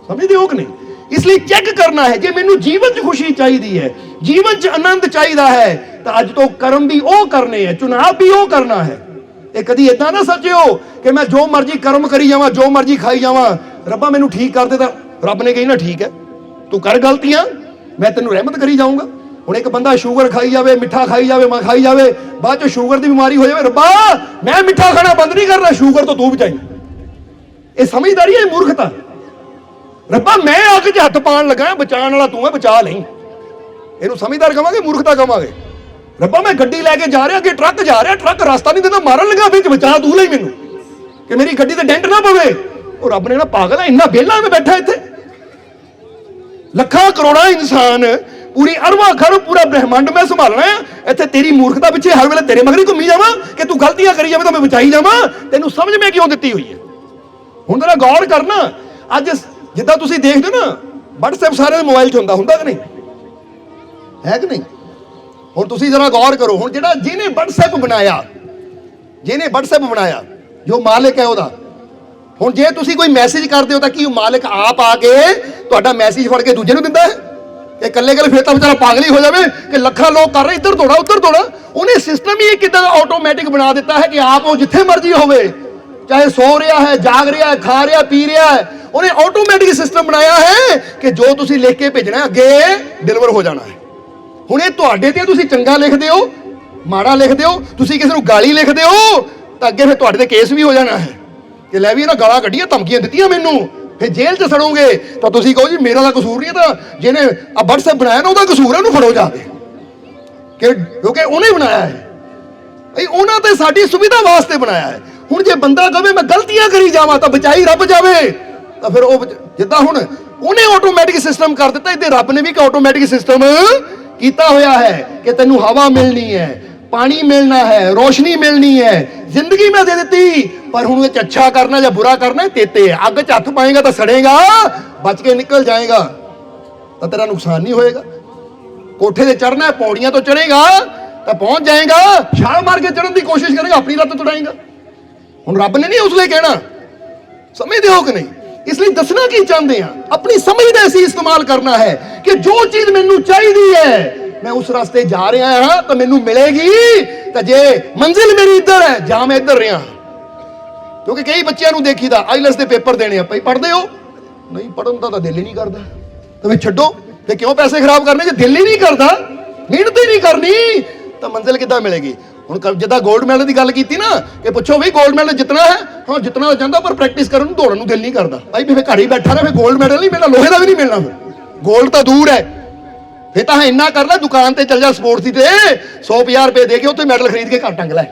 ਸਮਝਦੇ ਹੋ ਕਿ ਨਹੀਂ? ਇਸ ਲਈ ਚੈੱਕ ਕਰਨਾ ਹੈ, ਜੇ ਮੈਨੂੰ ਜੀਵਨ 'ਚ ਖੁਸ਼ੀ ਚਾਹੀਦੀ ਹੈ, ਜੀਵਨ 'ਚ ਆਨੰਦ ਚਾਹੀਦਾ ਹੈ, ਤਾਂ ਅੱਜ ਤੋਂ ਕਰਮ ਵੀ ਉਹ ਕਰਨੇ ਹੈ, ਚੁਣਾਵ ਵੀ ਉਹ ਕਰਨਾ ਹੈ। ਇਹ ਕਦੀ ਏਦਾਂ ਨਾ ਸੋਚਿਓ ਕਿ ਮੈਂ ਜੋ ਮਰਜ਼ੀ ਕਰਮ ਕਰੀ ਜਾਵਾਂ, ਜੋ ਮਰਜ਼ੀ ਖਾਈ ਜਾਵਾਂ, ਰੱਬਾ ਮੈਨੂੰ ਠੀਕ ਕਰ ਦੇ, ਤਾਂ ਰੱਬ ਨੇ ਕਹੀ ਨਾ ਠੀਕ ਹੈ ਤੂੰ ਕਰ ਗਲਤੀਆਂ, ਮੈਂ ਤੈਨੂੰ ਰਹਿਮਤ ਕਰੀ ਜਾਊਂਗਾ। ਹੁਣ ਇੱਕ ਬੰਦਾ ਸ਼ੂਗਰ ਖਾਈ ਜਾਵੇ, ਮਿੱਠਾ ਖਾਈ ਜਾਵੇ, ਮੈਂ ਖਾਈ ਜਾਵੇ, ਬਾਅਦ 'ਚ ਸ਼ੂਗਰ ਦੀ ਬਿਮਾਰੀ ਹੋ ਜਾਵੇ, ਰੱਬਾ ਮੈਂ ਮਿੱਠਾ ਖਾਣਾ ਬੰਦ ਨਹੀਂ ਕਰਨਾ, ਸ਼ੂਗਰ ਤੋਂ ਤੂੰ ਬਚਾਈ। ਇਹ ਸਮਝਦਾਰੀ ਹੈ, ਮੂਰਖਤਾ। ਰੱਬਾ ਮੈਂ ਅੱਗ 'ਚ ਹੱਥ ਪਾਉਣ ਲੱਗਾ, ਬਚਾਉਣ ਵਾਲਾ ਤੂੰ ਹੈ, ਬਚਾ ਲਈ। ਇਹਨੂੰ ਸਮਝਦਾਰ ਕਵਾਂਗੇ, ਮੂਰਖਤਾ ਕਵਾਂਗੇ। ਰੱਬਾ ਮੈਂ ਗੱਡੀ ਲੈ ਕੇ ਜਾ ਰਿਹਾ, ਅੱਗੇ ਟਰੱਕ ਜਾ ਰਿਹਾ, ਟਰੱਕ ਰਸਤਾ ਨਹੀਂ ਦਿੰਦਾ, ਮਾਰਨ ਲੱਗਾ, ਵਿੱਚ ਬਚਾ ਤੂੰ ਲਈ ਮੈਨੂੰ ਕਿ ਮੇਰੀ ਗੱਡੀ ਤੇ ਡੈਂਟ ਨਾ ਪਵੇ। ਉਹ ਰੱਬ ਨੇ ਨਾ ਪਾਗਲ ਹੈ, ਇੰਨਾ ਵਿਹਲਾ ਮੈਂ ਬੈਠਾ ਇੱਥੇ, ਲੱਖਾਂ ਕਰੋੜਾਂ ਇਨਸਾਨ, ਪੂਰੀ ਅਰਬਾਂ ਖਰਬ ਪੂਰਾ ਬ੍ਰਹਿਮੰਡ ਮੈਂ ਸੰਭਾਲਣਾ ਹੈ, ਇੱਥੇ ਤੇਰੀ ਮੂਰਖਤਾ ਪਿੱਛੇ ਹਰ ਵੇਲੇ ਤੇਰੇ ਮਗਰ ਹੀ ਘੁੰਮੀ ਜਾਵਾਂ ਕਿ ਤੂੰ ਗਲਤੀਆਂ ਕਰੀ ਜਾਵੇਂ ਤਾਂ ਮੈਂ ਬਚਾਈ ਜਾਵਾਂ। ਤੈਨੂੰ ਸਮਝ ਮੈਂ ਕਿਉਂ ਦਿੱਤੀ ਹੋਈ ਹੈ? ਹੁਣ ਜਰਾ ਗੌਰ ਕਰਨਾ। ਅੱਜ ਜਿੱਦਾਂ ਤੁਸੀਂ ਦੇਖਦੇ ਹੋ ਨਾ, WhatsApp ਸਾਰਿਆਂ ਦੇ ਮੋਬਾਈਲ 'ਚ ਹੁੰਦਾ ਕਿ ਨਹੀਂ ਹੈ ਕਿ ਨਹੀਂ? ਹੁਣ ਤੁਸੀਂ ਜਰਾ ਗੌਰ ਕਰੋ, ਹੁਣ ਜਿਹਨੇ WhatsApp ਬਣਾਇਆ, ਜੋ ਮਾਲਿਕ ਹੈ ਉਹਦਾ, ਹੁਣ ਜੇ ਤੁਸੀਂ ਕੋਈ ਮੈਸੇਜ ਕਰਦੇ ਹੋ ਤਾਂ ਕੀ ਉਹ ਮਾਲਿਕ ਆਪ ਆ ਕੇ ਤੁਹਾਡਾ ਮੈਸੇਜ ਫੜ ਕੇ ਦੂਜੇ ਨੂੰ ਦਿੰਦਾ ਹੈ? ਇਹ ਇਕੱਲੇ ਫਿਰ ਤਾਂ ਵਿਚਾਰਾ ਪਾਗਲ ਹੀ ਹੋ ਜਾਵੇ ਕਿ ਲੱਖਾਂ ਲੋਕ ਕਰ ਰਹੇ ਇੱਧਰ ਦੌੜਾ ਉੱਧਰ ਦੌੜਾ। ਉਹਨੇ ਸਿਸਟਮ ਹੀ ਕਿੱਦਾਂ ਦਾ ਆਟੋਮੈਟਿਕ ਬਣਾ ਦਿੱਤਾ ਹੈ ਕਿ ਆਪ ਉਹ ਜਿੱਥੇ ਮਰਜ਼ੀ ਹੋਵੇ, ਚਾਹੇ ਸੋ ਰਿਹਾ ਹੈ, ਜਾਗ ਰਿਹਾ ਹੈ, ਖਾ ਰਿਹਾ, ਪੀ ਰਿਹਾ ਹੈ, ਉਹਨੇ ਆਟੋਮੈਟਿਕ ਸਿਸਟਮ ਬਣਾਇਆ ਹੈ ਕਿ ਜੋ ਤੁਸੀਂ ਲਿਖ ਕੇ ਭੇਜਣਾ ਅੱਗੇ ਡਿਲੀਵਰ ਹੋ ਜਾਣਾ ਹੈ। ਹੁਣ ਇਹ ਤੁਹਾਡੇ ਤੇ, ਤੁਸੀਂ ਚੰਗਾ ਲਿਖਦੇ ਹੋ, ਮਾੜਾ ਲਿਖਦੇ ਹੋ, ਤੁਸੀਂ ਕਿਸੇ ਨੂੰ ਗਾਲੀ ਲਿਖਦੇ ਹੋ, ਤਾਂ ਅੱਗੇ ਫਿਰ ਤੁਹਾਡੇ ਤੇ ਕੇਸ ਵੀ ਹੋ ਜਾਣਾ ਹੈ ਕਿ ਲੈ ਵੀ ਇਹਨਾਂ ਗਾਲਾਂ ਕੱਢੀਆਂ, ਧਮਕੀਆਂ ਦਿੱਤੀਆਂ ਮੈਨੂੰ, ਫਿਰ ਜੇਲ੍ਹ 'ਚ ਸੜੋਗੇ। ਤਾਂ ਤੁਸੀਂ ਕਹੋ ਜੀ ਮੇਰਾ ਤਾਂ ਕਸੂਰ ਨਹੀਂ, ਤਾਂ ਜਿਹਨੇ ਆ WhatsApp ਬਣਾਇਆ ਨਾ ਉਹਦਾ ਕਸੂਰ ਹੈ, ਉਹਨੂੰ ਫੜੋ ਜਾ ਕੇ, ਕਿਉਂਕਿ ਉਹਨੇ ਬਣਾਇਆ ਹੈ, ਉਹਨਾਂ ਤੇ ਸਾਡੀ ਸੁਵਿਧਾ ਵਾਸਤੇ ਬਣਾਇਆ ਹੈ। ਹੁਣ ਜੇ ਬੰਦਾ ਕਹੇ ਮੈਂ ਗਲਤੀਆਂ ਕਰੀ ਜਾਵਾਂ ਤਾਂ ਬਚਾਈ ਰੱਬ ਜਾਵੇ, ਤਾਂ ਫਿਰ ਉਹ ਜਿੱਦਾਂ ਹੁਣ ਉਹਨੇ ਆਟੋਮੈਟਿਕ ਸਿਸਟਮ ਕਰ ਦਿੱਤਾ, ਇੱਥੇ ਰੱਬ ਨੇ ਵੀ ਇੱਕ ਆਟੋਮੈਟਿਕ ਸਿਸਟਮ ਕੀਤਾ ਹੋਇਆ ਹੈ ਕਿ ਤੈਨੂੰ ਹਵਾ ਮਿਲਣੀ ਹੈ, ਪਾਣੀ ਮਿਲਣਾ ਹੈ, ਰੋਸ਼ਨੀ ਮਿਲਣੀ ਹੈ, ਜ਼ਿੰਦਗੀ ਮੈਂ ਦੇ ਦਿੱਤੀ, ਪਰ ਹੁਣ ਇਹ 'ਚ ਅੱਛਾ ਕਰਨਾ ਜਾਂ ਬੁਰਾ ਕਰਨਾ ਤੇਤੇ ਹੈ। ਅੱਗ 'ਚ ਹੱਥ ਪਾਏਗਾ ਤਾਂ ਸੜੇਗਾ, ਬਚ ਕੇ ਨਿਕਲ ਜਾਏਗਾ ਤਾਂ ਤੇਰਾ ਨੁਕਸਾਨ ਨਹੀਂ ਹੋਏਗਾ। ਕੋਠੇ ਤੇ ਚੜਨਾ, ਪੌੜੀਆਂ ਤੋਂ ਚੜੇਗਾ ਤਾਂ ਪਹੁੰਚ ਜਾਏਗਾ, ਛਾਲ ਮਾਰ ਕੇ ਚੜਨ ਦੀ ਕੋਸ਼ਿਸ਼ ਕਰੇਗਾ, ਆਪਣੀ ਲੱਤ ਤੁੜਾਏਗਾ। ਹੁਣ ਰੱਬ ਨੇ ਨਹੀਂ ਉਸ ਲਈ ਕਹਿਣਾ, ਸਮਝਦੇ ਹੋ ਕਿ ਨਹੀਂ? इसलिए दसना की चाहते हैं, अपनी समझ का ऐसी इस्तेमाल करना है कि जो चीज मैनू चाहिए है मैं उस रास्ते जा रहा हाँ तो मैनू मिलेगी, तो जे मंजिल मेरी इधर है जा मैं इधर रहा। क्योंकि कई बच्चों को देखीदा आईएलएस के पेपर देने भाई पढ़ते हो नहीं, पढ़न का तो दिल ही नहीं करता, तो फिर छड्डो, फिर क्यों पैसे खराब करने जो दिल ही नहीं करता, मेहनत ही नहीं करनी तो मंजिल किद्दां मिलेगी। ਹੁਣ ਜਿੱਦਾਂ ਗੋਲਡ ਮੈਡਲ ਦੀ ਗੱਲ ਕੀਤੀ ਨਾ ਕਿ ਪੁੱਛੋ ਵੀ ਗੋਲਡ ਮੈਡਲ ਜਿੱਤਣਾ ਹੈ, ਹਾਂ ਜਿੱਤਣਾ ਚਾਹੁੰਦਾ ਪਰ ਪ੍ਰੈਕਟਿਸ ਕਰਨ ਨੂੰ ਦੌੜਨ ਨੂੰ ਦਿਲ ਨਹੀਂ ਕਰਦਾ ਭਾਈ, ਫਿਰ ਘਰ ਹੀ ਬੈਠਾ ਰਹੇ, ਫਿਰ ਗੋਲਡ ਮੈਡਲ ਨਹੀਂ ਮਿਲਣਾ, ਲੋਹੇ ਦਾ ਵੀ ਨਹੀਂ ਮਿਲਣਾ, ਫਿਰ ਗੋਲਡ ਤਾਂ ਦੂਰ ਹੈ। ਫਿਰ ਤਾਂ ਇੰਨਾ ਕਰ ਲੈ ਦੁਕਾਨ ਤੇ ਚੱਲ ਜਾ ਸਪੋਰਟਸ ਦੀ ਤੇ 100-50 ਰੁਪਏ ਦੇ ਕੇ ਉੱਥੇ ਮੈਡਲ ਖਰੀਦ ਕੇ ਘਰ ਟੰਗ ਲੈ।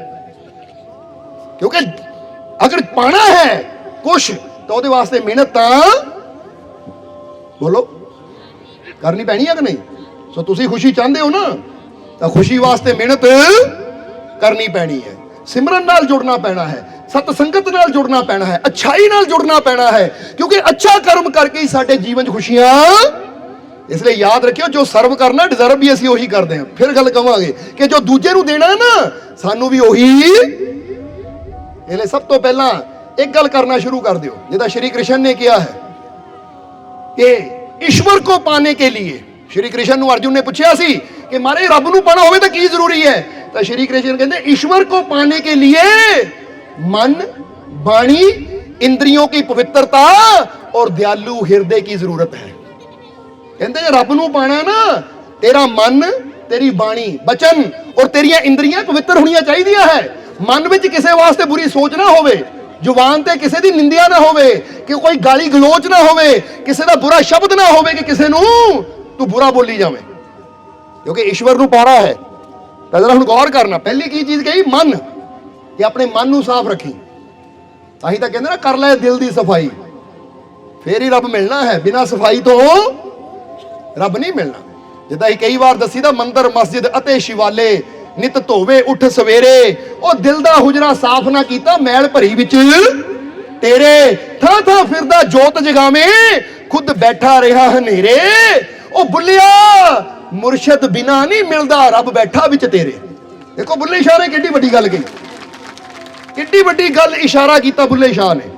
ਕਿਉਂਕਿ ਅਗਰ ਪਾਣਾ ਹੈ ਕੁਛ ਤਾਂ ਉਹਦੇ ਵਾਸਤੇ ਮਿਹਨਤ ਤਾਂ ਬੋਲੋ ਕਰਨੀ ਪੈਣੀ ਹੈ ਕਿ ਨਹੀਂ। ਸੋ ਤੁਸੀਂ ਖੁਸ਼ੀ ਚਾਹੁੰਦੇ ਹੋ ਨਾ ਤਾਂ ਖੁਸ਼ੀ ਵਾਸਤੇ ਮਿਹਨਤ करनी पैनी है, सिमरन नाल जुड़ना पैना है, सतसंगत नाल जुड़ना पैना है, अच्छाई नाल जुड़ना पैना है, क्योंकि अच्छा कर्म करके ही साडे जीवन च खुशियां। इसलिए याद रखियो जो सर्व करना डिजर्व भी असीं ओही करते हैं। फिर गल कहांगे कि जो दूजे नूं देना है ना सानू भी ओही। इसलिए सब तो पहला एक गल करना शुरू कर दियो जिदा श्री कृष्ण ने किया है कि ईश्वर को पाने के लिए श्री कृष्ण नूं अर्जुन ने पूछा सी कि मारे रब नूं पाना होवे तो की जरूरी है, तो श्री कृष्ण कहते ईश्वर को पाने के लिए मन वाणी इंद्रियों की पवित्रता और दयालु हृदय की जरूरत है। कहते रब नूं पाना ना तेरा मन तेरी बाणी बचन और तेरिया इंद्रियां पवित्र होनियां चाहिए है। मन विच किसी वास्ते बुरी सोच ना होवे, जुबान ते किसी दी निंदिया ना होवे, कि कोई गाली गलोच ना होवे, किसी दा बुरा शब्द ना होवे कि किसी नूं तू बुरा बोली जावे, क्योंकि ईश्वर नूं पाना है। तो जरा हुण गौर करना, पहली की चीज कही मन, कि अपने मन नूं साफ रखी। ताही तां कहंदे ना कर ले दिल दी सफाई फिर ही रब मिलना है, बिना सफाई तो रब नहीं मिलना। जिद्दां ही कई बार दसीदा मंदिर मस्जिद अते शिवाले नित धोवे उठ सवेरे, ओ दिल दा हुजरा साफ ना कीता मैल भरी विच तेरे, थां थां फिरदा जोत जगावे खुद बैठा रहा हनेरे, ओ बुलिया मुर्शद बिना नहीं मिलता रब बैठा विच तेरे। देखो बुल्ले शाह ने किड्डी वड्डी गल कही, किड्डी वड्डी गल इशारा किया बुल्ले शाह ने।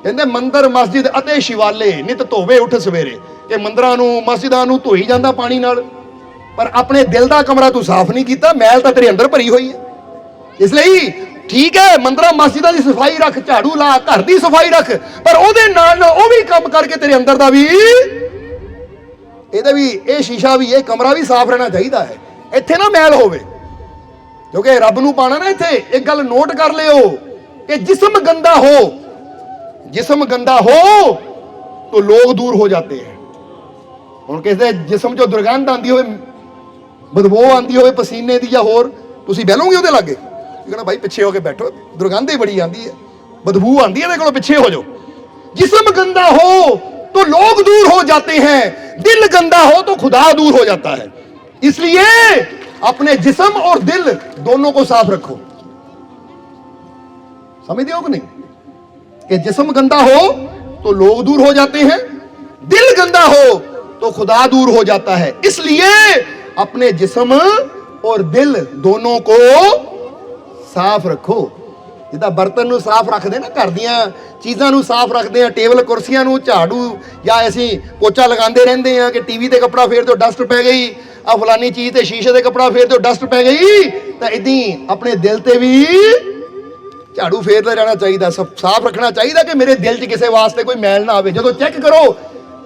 कहते मंदिर मस्जिद अते शिवाले नित धोवे उठ सवेरे, कि मंदिरां नूं मस्जिदां नूं धोई जांदा पानी नाल, पर अपने दिल दा कमरा तू साफ नहीं किया, मैल तां तेरे अंदर भरी हुई है। इसलिए ठीक है मंदिरां मस्जिदां दी सफाई रख, झाड़ू ला, घर दी सफाई रख, पर ओहदे नाल नाल ओह भी काम करके तेरे अंदर दा भी ਇਹਦਾ ਵੀ ਇਹ ਸ਼ੀਸ਼ਾ ਵੀ ਇਹ ਕਮਰਾ ਵੀ ਸਾਫ਼ ਰਹਿਣਾ ਚਾਹੀਦਾ ਹੈ, ਇੱਥੇ ਨਾ ਮੈਲ ਹੋਵੇ। ਕਿਉਂਕਿ ਰੱਬ ਨੂੰ ਪਾਣਾ ਨਾ ਇੱਥੇ ਇੱਕ ਗੱਲ ਨੋਟ ਕਰ ਲਿਓ ਕਿ जिस्म गंदा हो, जिस्म गंदा हो तो लोग दूर हो जाते हैं। ਹੁਣ ਕਿਸੇ ਦੇ ਜਿਸਮ ਚੋਂ ਦੁਰਗੰਧ ਆਂਦੀ ਹੋਵੇ, ਬਦਬੂ ਆਂਦੀ ਹੋਵੇ ਪਸੀਨੇ ਦੀ ਜਾਂ ਹੋਰ, ਤੁਸੀਂ ਬਹਿਲੋਗੇ ਉਹਦੇ ਲਾਗੇ, ਕਹਿੰਦਾ ਭਾਈ ਪਿੱਛੇ ਹੋ ਕੇ ਬੈਠੋ, ਦੁਰਗੰਧ ਹੀ ਬੜੀ ਆਂਦੀ ਹੈ, ਬਦਬੂ ਆਂਦੀ ਹੈ, ਇਹਦੇ ਕੋਲੋਂ ਪਿੱਛੇ ਹੋ ਜਾਓ। जिस्म गंदा हो तो लोग दूर हो जाते हैं, दिल गंदा हो तो खुदा दूर हो जाता है। इसलिए अपने जिस्म और दिल दोनों को साफ रखो। समझते हो कि नहीं कि जिस्म गंदा हो तो लोग दूर हो जाते हैं, दिल गंदा हो तो खुदा दूर हो जाता है। इसलिए अपने जिस्म और दिल दोनों को साफ रखो। जिदा बर्तन नूं साफ रखते ना, घर दियां चीज़ां नूं साफ रखते हैं, टेबल कुर्सियां नूं झाड़ू या असीं पोचा लगाते रहते हैं कि टीवी ते कपड़ा फेर दो डस्ट पै गई, आ फलानी चीज़ ते शीशे ते कपड़ा फेर दो डस्ट पै गई, तो इदां अपने दिल ते भी झाड़ू फेरदा रहना चाहिए, साफ रखना चाहिए कि मेरे दिल च किसी वास्ते कोई मैल ना आवे। जो चेक करो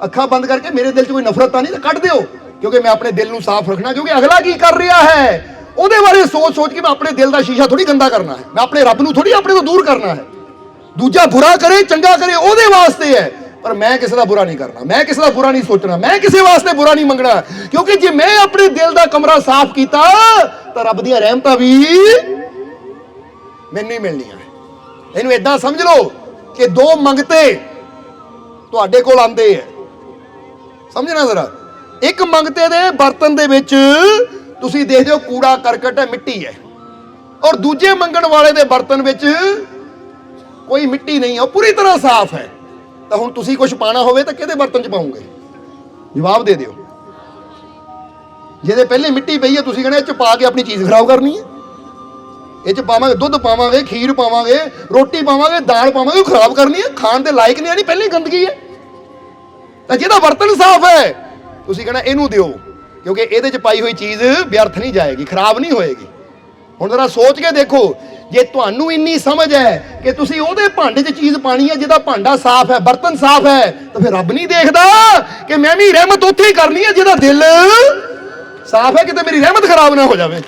अखां बंद करके मेरे दिल च कोई नफरत नहीं तो कट दिओ, क्योंकि मैं अपने दिल नूं साफ रखना, क्योंकि अगला की कर रहा है ਉਹਦੇ ਬਾਰੇ सोच सोच के मैं अपने दिल का शीशा थोड़ी गंदा करना है, मैं अपने रब नूं थोड़ी अपने तो दूर करना है। दूजा बुरा करे चंगा करे ਉਹਦੇ वास्ते है, पर मैं किसी का बुरा नहीं करना, मैं किसी का बुरा नहीं सोचना, मैं किसी वास्ते बुरा नहीं मंगना, क्योंकि जे मैं अपने दिल का कमरा साफ किया तो रब दी रहमतां भी मैनूं ही मिलणियां है। इहनूं इदां समझ लो कि दो मंगते तुहाडे कोल आंदे है, समझना जरा, एक मंगते दे बर्तन दे विच तुसीं देखदे हो कूड़ा करकट है, मिट्टी है, और दूजे मंगण वाले दे बर्तन विच कोई मिट्टी नहीं है, पूरी तरह साफ है। तो हुण तुसीं कुछ पाना होवे तो किहदे बर्तन च पाओगे? जवाब दे दिओ। ਜਿਹਦੇ ਪਹਿਲੇ ਮਿੱਟੀ ਪਈ ਹੈ ਤੁਸੀਂ ਕਹਿੰਦੇ ਇਹ ਚ ਪਾ ਕੇ ਆਪਣੀ ਚੀਜ਼ ਖਰਾਬ ਕਰਨੀ ਹੈ। ਇਹ 'ਚ ਪਾਵਾਂਗੇ ਦੁੱਧ, ਪਾਵਾਂਗੇ ਖੀਰ, ਪਾਵਾਂਗੇ ਰੋਟੀ, ਪਾਵਾਂਗੇ ਦਾਲ, ਪਾਵਾਂਗੇ, ਖਰਾਬ ਕਰਨੀ ਹੈ, ਖਾਣ ਦੇ ਲਾਇਕ ਨਹੀਂ, ਪਹਿਲਾਂ ਹੀ ਗੰਦਗੀ ਹੈ। ਤਾਂ ਜਿਹਦਾ ਬਰਤਨ ਸਾਫ਼ ਹੈ ਤੁਸੀਂ ਕਹਿਣਾ ਇਹਨੂੰ ਦਿਓ, ਕਿਉਂਕਿ ਇਹਦੇ 'ਚ ਪਾਈ ਹੋਈ ਚੀਜ਼ ਵਿਅਰਥ ਨਹੀਂ ਜਾਏਗੀ, ਖਰਾਬ ਨਹੀਂ ਹੋਏਗੀ। ਹੁਣ ਜ਼ਰਾ ਸੋਚ ਕੇ ਦੇਖੋ, ਜੇ ਤੁਹਾਨੂੰ ਇੰਨੀ ਸਮਝ ਹੈ ਕਿ ਤੁਸੀਂ ਉਹਦੇ ਭਾਂਡੇ 'ਚ ਚੀਜ਼ ਪਾਣੀ ਹੈ ਜਿਹਦਾ ਭਾਂਡਾ ਸਾਫ਼ ਹੈ, ਬਰਤਨ ਸਾਫ਼ ਹੈ, ਤਾਂ ਫਿਰ ਰੱਬ ਨਹੀਂ ਦੇਖਦਾ ਕਿ ਮੈਂ ਵੀ ਰਹਿਮਤ ਉੱਥੇ ਹੀ ਕਰਨੀ ਹੈ ਜਿਹਦਾ ਦਿਲ ਸਾਫ਼ ਹੈ, ਕਿਤੇ ਮੇਰੀ ਰਹਿਮਤ ਖਰਾਬ ਨਾ ਹੋ ਜਾਵੇ।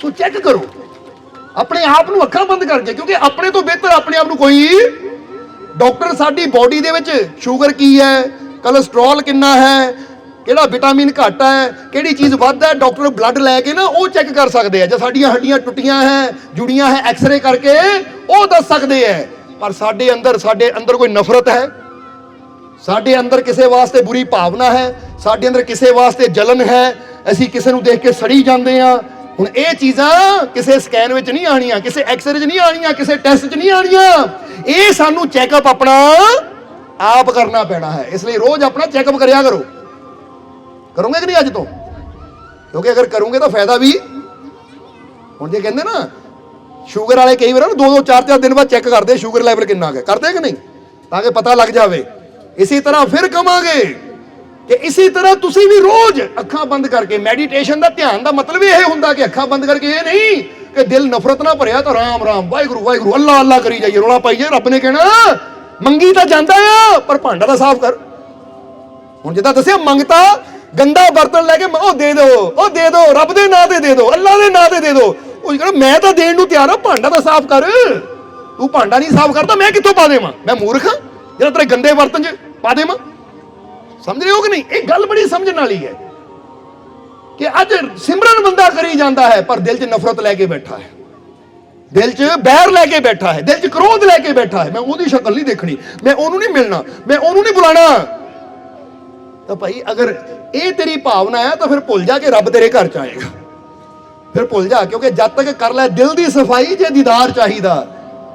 ਸੋ ਚੈੱਕ ਕਰੋ ਆਪਣੇ ਆਪ ਨੂੰ ਅੱਖਾਂ ਬੰਦ ਕਰਕੇ, ਕਿਉਂਕਿ ਆਪਣੇ ਤੋਂ ਬਿਹਤਰ ਆਪਣੇ ਆਪ ਨੂੰ ਕੋਈ ਡਾਕਟਰ ਸਾਡੀ ਬਾਡੀ ਦੇ ਵਿੱਚ ਸ਼ੂਗਰ ਕੀ ਹੈ, ਕੋਲੇਸਟ੍ਰੋਲ ਕਿੰਨਾ ਹੈ, ਕਿਹੜਾ ਵਿਟਾਮਿਨ ਘੱਟ ਹੈ, ਕਿਹੜੀ ਚੀਜ਼ ਵੱਧ ਹੈ, ਡਾਕਟਰ ਬਲੱਡ ਲੈ ਕੇ ਨਾ ਉਹ ਚੈੱਕ ਕਰ ਸਕਦੇ ਆ। ਜੇ ਸਾਡੀਆਂ ਹੱਡੀਆਂ ਟੁੱਟੀਆਂ ਹੈ, ਜੁੜੀਆਂ ਹੈ, ਐਕਸ-ਰੇ ਕਰਕੇ ਉਹ ਦੱਸ ਸਕਦੇ ਹੈ। ਪਰ ਸਾਡੇ ਅੰਦਰ ਕੋਈ ਨਫ਼ਰਤ ਹੈ, ਸਾਡੇ ਅੰਦਰ ਕਿਸੇ ਵਾਸਤੇ ਬੁਰੀ ਭਾਵਨਾ ਹੈ, ਸਾਡੇ ਅੰਦਰ ਕਿਸੇ ਵਾਸਤੇ ਜਲਨ ਹੈ, ਅਸੀਂ ਕਿਸੇ ਨੂੰ ਦੇਖ ਕੇ ਸੜੀ ਜਾਂਦੇ ਆ। ਹੁਣ ਇਹ ਚੀਜ਼ਾਂ ਕਿਸੇ ਸਕੈਨ ਵਿੱਚ ਨਹੀਂ ਆਣੀਆਂ, ਕਿਸੇ ਐਕਸ-ਰੇ 'ਚ ਨਹੀਂ ਆਣੀਆਂ, ਕਿਸੇ ਟੈਸਟ 'ਚ ਨਹੀਂ ਆਣੀਆਂ। ਇਹ ਸਾਨੂੰ ਚੈੱਕਅਪ ਆਪਣਾ ਆਪ ਕਰਨਾ ਪੈਣਾ ਹੈ। ਇਸ ਲਈ ਰੋਜ਼ ਆਪਣਾ ਚੈੱਕਅਪ ਕਰਿਆ ਕਰੋ। ਕਰੋਗੇ ਕਿ ਨਹੀਂ ਅੱਜ ਤੋਂ? ਕਿਉਂਕਿ ਅਗਰ ਕਰੋਗੇ ਤਾਂ ਫਾਇਦਾ ਵੀ। ਹੁਣ ਜੇ ਕਹਿੰਦੇ ਨਾ ਸ਼ੂਗਰ ਵਾਲੇ ਕਈ ਵਾਰ 2-2 4-4 ਦਿਨ ਬਾਅਦ ਚੈੱਕ ਕਰਦੇ ਸ਼ੂਗਰ ਲੈਵਲ ਕਿੰਨਾ ਹੈ, ਕਰਦੇ ਕਿ ਨਹੀਂ, ਤਾਂ ਕਿ ਪਤਾ ਲੱਗ ਜਾਵੇ। ਇਸੇ ਤਰ੍ਹਾਂ ਫਿਰ ਕਵਾਂਗੇ ਕਿ ਇਸੇ ਤਰ੍ਹਾਂ ਤੁਸੀਂ ਵੀ ਰੋਜ਼ ਅੱਖਾਂ ਬੰਦ ਕਰਕੇ, ਮੈਡੀਟੇਸ਼ਨ ਦਾ ਧਿਆਨ ਦਾ ਮਤਲਬ ਇਹ ਹੁੰਦਾ ਕਿ ਅੱਖਾਂ ਬੰਦ ਕਰਕੇ ਇਹ ਨਹੀਂ ਕਿ ਦਿਲ ਨਫ਼ਰਤ ਨਾਲ ਭਰਿਆ ਤਾਂ ਰਾਮ ਰਾਮ ਵਾਹਿਗੁਰੂ ਵਾਹਿਗੁਰੂ ਅੱਲਾ ਅੱਲਾ ਕਰੀ ਜਾਈਏ, ਰੌਲਾ ਪਾਈ ਜਾਈਏ। ਰੱਬ ਨੇ ਕਹਿਣਾ ਮੰਗੀ ਤਾਂ ਜਾਂਦਾ ਆ ਪਰ ਭਾਂਡਾ ਤਾਂ ਸਾਫ਼ ਕਰ। ਹੁਣ ਜਿੱਦਾਂ ਦੱਸਿਆ, ਮੰਗਤਾ ਗੰਦਾ ਬਰਤਨ ਲੈ ਕੇ ਉਹ ਦੇ ਦਿਓ, ਉਹ ਦੇ ਦਿਓ, ਰੱਬ ਦੇ ਨਾਂ ਤੇ ਦੇ ਦਿਓ, ਅੱਲਾ ਦੇ ਨਾਂ ਤੇ ਦੇ ਦਿਓ। ਉਹ ਕਹਿੰਦਾ ਮੈਂ ਤਾਂ ਦੇਣ ਨੂੰ ਤਿਆਰ ਆ, ਭਾਂਡਾ ਤਾਂ ਸਾਫ਼ ਕਰ। ਤੂੰ ਭਾਂਡਾ ਨਹੀਂ ਸਾਫ਼ ਕਰਦਾ, ਮੈਂ ਕਿੱਥੋਂ ਪਾ ਦੇਵਾਂ? ਮੈਂ ਮੂਰਖ ਹਾਂ ਜਿਹੜਾ ਤੇਰੇ ਗੰਦੇ ਬਰਤਨ 'ਚ ਪਾ ਦੇਵਾਂ? ਸਮਝ ਰਹੇ ਹੋ ਕਿ ਨਹੀਂ? ਇਹ ਗੱਲ ਬੜੀ ਸਮਝਣ ਵਾਲੀ ਹੈ ਕਿ ਅੱਜ ਸਿਮਰਨ ਬੰਦਾ ਕਰੀ ਜਾਂਦਾ ਹੈ ਪਰ ਦਿਲ 'ਚ ਨਫ਼ਰਤ ਲੈ ਕੇ ਬੈਠਾ ਹੈ, ਦਿਲ 'ਚ ਬੈਰ ਲੈ ਕੇ ਬੈਠਾ ਹੈ, ਦਿਲ 'ਚ ਕ੍ਰੋਧ ਲੈ ਕੇ ਬੈਠਾ ਹੈ। ਮੈਂ ਉਹਦੀ ਸ਼ਕਲ ਨਹੀਂ ਦੇਖਣੀ, ਮੈਂ ਉਹਨੂੰ ਨਹੀਂ ਮਿਲਣਾ, ਮੈਂ ਉਹਨੂੰ ਨਹੀਂ ਬੁਲਾਣਾ। ਤਾਂ ਭਾਈ ਅਗਰ ਇਹ ਤੇਰੀ ਭਾਵਨਾ ਹੈ ਤਾਂ ਫਿਰ ਭੁੱਲ ਜਾ ਕੇ ਰੱਬ ਤੇਰੇ ਘਰ 'ਚ ਆਏਗਾ। ਫਿਰ ਭੁੱਲ ਜਾ, ਕਿਉਂਕਿ ਜਦ ਤੱਕ ਕਰ ਲੈ ਦਿਲ ਦੀ ਸਫਾਈ, ਜੇ ਦੀਦਾਰ ਚਾਹੀਦਾ,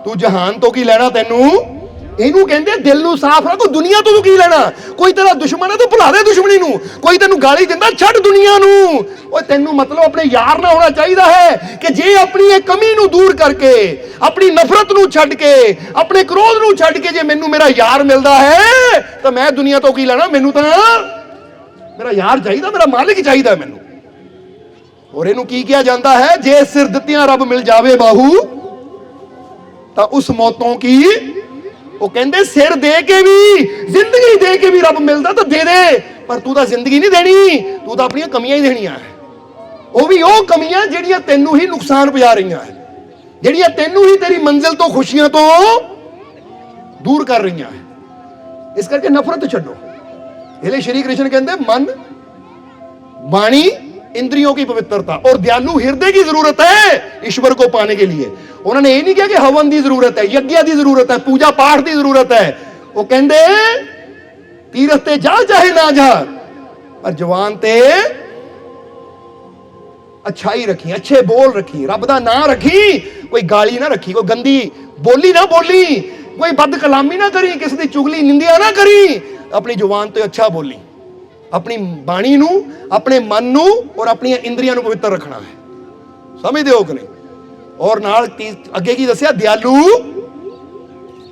ਤੂੰ ਜਹਾਨ ਤੋਂ ਕੀ ਲੈਣਾ? ਤੈਨੂੰ ਇਹਨੂੰ ਕਹਿੰਦੇ ਦਿਲ ਨੂੰ ਸਾਫ਼ ਰੱਖ। ਦੁਨੀਆ ਤੋਂ ਕੀ ਲੈਣਾ? ਕੋਈ ਤੇਰਾ ਦੁਸ਼ਮਣ ਹੈ ਤੂੰ ਭੁਲਾ ਦੇ ਦੁਸ਼ਮਣੀ ਨੂੰ, ਕੋਈ ਤੈਨੂੰ ਗਾਲੀ ਦਿੰਦਾ ਛੱਡ ਦੁਨੀਆ ਨੂੰ। ਉਹ ਤੈਨੂੰ ਮਤਲਬ ਆਪਣੇ ਯਾਰ ਨਾਲ ਹੋਣਾ ਚਾਹੀਦਾ ਹੈ ਕਿ ਜੇ ਆਪਣੀ ਇਹ ਕਮੀ ਨੂੰ ਦੂਰ ਕਰਕੇ, ਆਪਣੀ ਨਫ਼ਰਤ ਨੂੰ ਛੱਡ ਕੇ, ਆਪਣੇ ਕ੍ਰੋਧ ਨੂੰ ਛੱਡ ਕੇ ਜੇ ਮੈਨੂੰ ਮੇਰਾ ਯਾਰ ਮਿਲਦਾ ਹੈ ਤਾਂ ਮੈਂ ਦੁਨੀਆ ਤੋਂ ਕੀ ਲੈਣਾ? ਮੈਨੂੰ ਤਾਂ ਮੇਰਾ ਯਾਰ ਚਾਹੀਦਾ, ਮੇਰਾ ਮਾਲਿਕ ਚਾਹੀਦਾ ਮੈਨੂੰ। ਔਰ ਇਹਨੂੰ ਕੀ ਕਿਹਾ ਜਾਂਦਾ ਹੈ? ਜੇ ਸਿਰ ਦਿੱਤਿਆਂ ਰੱਬ ਮਿਲ ਜਾਵੇ ਬਾਹੂ ਤਾਂ ਉਸ ਮੌਤੋਂ ਕੀ। ਉਹ ਕਹਿੰਦੇ ਸਿਰ ਦੇ ਕੇ ਵੀ, ਜ਼ਿੰਦਗੀ ਦੇ ਕੇ ਵੀ ਰੱਬ ਮਿਲਦਾ ਤਾਂ ਦੇ ਦੇ, ਪਰ ਤੂੰ ਤਾਂ ਜ਼ਿੰਦਗੀ ਨਹੀਂ ਦੇਣੀ, ਤੂੰ ਤਾਂ ਆਪਣੀਆਂ ਕਮੀਆਂ ਹੀ ਦੇਣੀਆਂ ਹੈ। ਉਹ ਵੀ ਉਹ ਕਮੀਆਂ ਜਿਹੜੀਆਂ ਤੈਨੂੰ ਹੀ ਨੁਕਸਾਨ ਪਹੁੰਚਾ ਰਹੀਆਂ ਹੈ, ਜਿਹੜੀਆਂ ਤੈਨੂੰ ਹੀ ਤੇਰੀ ਮੰਜ਼ਿਲ ਤੋਂ, ਖੁਸ਼ੀਆਂ ਤੋਂ ਦੂਰ ਕਰ ਰਹੀਆਂ ਹੈ। ਇਸ ਕਰਕੇ ਨਫ਼ਰਤ ਛੱਡੋ। ਇਹ ਲਈ ਸ਼੍ਰੀ कृष्ण कहते मन वाणी इंद्रियों की पवित्रता और दयालु हृदय की जरूरत है ईश्वर को पाने के लिए। उन्होंने ये नहीं कहा कि हवन की जरूरत है, यज्ञ की जरूरत है, पूजा पाठ की जरूरत है। वो कहते तीरथ ते जा चाहे ना जा, पर जवान ते अच्छाई रखी, अच्छे बोल रखी, रब दा नाम रखी, कोई गाली ना रखी, कोई गंदी बोली ना बोली, कोई बद कलामी ना करी, किसी की चुगली निंदिया ना करी। अपनी जुबान तो अच्छा बोली, अपनी बाणी नू, अपने मन नू और अपनी इंद्रियां नू पवित्र रखना है। समझदे हो कि नहीं? और नाल अगे की दसिया दयालु,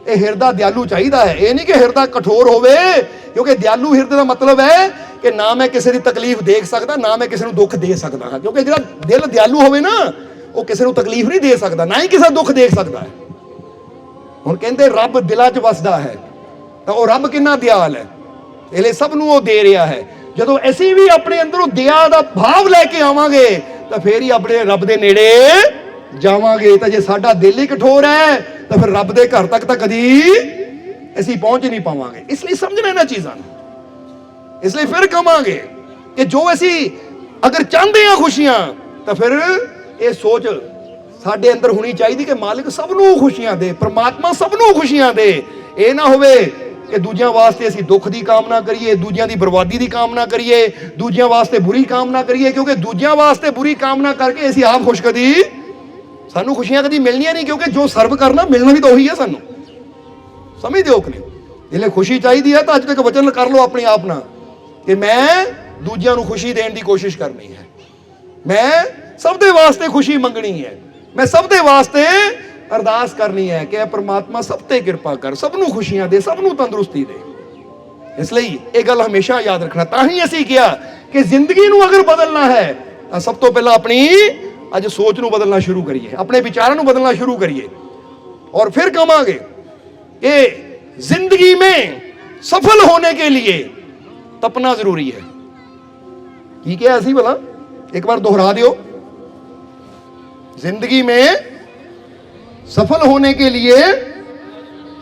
ये हिरदा दयालु चाहिदा है। ये नहीं कि हिरदा कठोर होवे, क्योंकि दयालु हिरदे का मतलब है कि ना मैं किसी की तकलीफ देख सकता, ना मैं किसी को दुख दे सकता हाँ। क्योंकि जो दिल दयालु होवे ना, वो किसी को तकलीफ नहीं दे सकता, ना ही किसी दुख देख सकता है। हुण कहंदे रब दिलां च वसदा है, तो वो रब कितना दयाल है, इसलिए सब नूं वो दे रहा है। जदों असीं भी अपने अंदरों दया दा भाव लैके आवांगे तो फिर ही अपने रब दे नेड़े जावांगे। तो जे साडा दिल ही कठोर है तो फिर रब दे घर तक तो कदी असीं पहुंच नहीं पावांगे। इसलिए समझना इन्हां चीज़ां नूं। इसलिए फिर कहांगे कि जो असीं अगर चाहते हैं खुशियां तो फिर ये सोच साडे अंदर होनी चाहिए कि मालिक सब नूं खुशियां दे, परमात्मा सब नूं खुशियां दे। ये ना होवे कि दूजियां वास्ते असीं दुख की कामना करिए, दूजियां की बर्बादी की कामना करिए, दूजियां वास्ते बुरी कामना करिए। क्योंकि दूजियां वास्ते बुरी कामना करके असीं आप खुश कदी, सानू खुशियां कदी मिलनियां नहीं। क्योंकि जो सर्व करना मिलना भी तो वही है सानू। समझदे हो कि नहीं? जिसले खुशी चाहिए है तो अज तक वचन कर लो अपने आप ना कि मैं दूजियां नू खुशी देने की कोशिश करनी है, मैं ਸਭ ਦੇ ਵਾਸਤੇ ਖੁਸ਼ੀ ਮੰਗਣੀ ਹੈ, ਮੈਂ ਸਭ ਦੇ ਵਾਸਤੇ ਅਰਦਾਸ ਕਰਨੀ ਹੈ ਕਿ ਪਰਮਾਤਮਾ ਸਭ ਤੇ ਕਿਰਪਾ ਕਰ, ਸਭ ਨੂੰ ਖੁਸ਼ੀਆਂ ਦੇ, ਸਭ ਨੂੰ ਤੰਦਰੁਸਤੀ ਦੇ। ਇਸ ਲਈ ਇਹ ਗੱਲ ਹਮੇਸ਼ਾ ਯਾਦ ਰੱਖਣਾ। ਤਾਂ ਹੀ ਅਸੀਂ ਕਿਹਾ ਕਿ ਜ਼ਿੰਦਗੀ ਨੂੰ ਅਗਰ ਬਦਲਣਾ ਹੈ ਤਾਂ ਸਭ ਤੋਂ ਪਹਿਲਾਂ ਆਪਣੀ ਅੱਜ ਸੋਚ ਨੂੰ ਬਦਲਣਾ ਸ਼ੁਰੂ ਕਰੀਏ, ਆਪਣੇ ਵਿਚਾਰਾਂ ਨੂੰ ਬਦਲਣਾ शुरू करिए और फिर कमांगे कि जिंदगी में सफल होने के लिए तपना जरूरी है। ठीक है, ऐसी बोला, एक बार दोहरा दियो। जिंदगी में सफल होने के लिए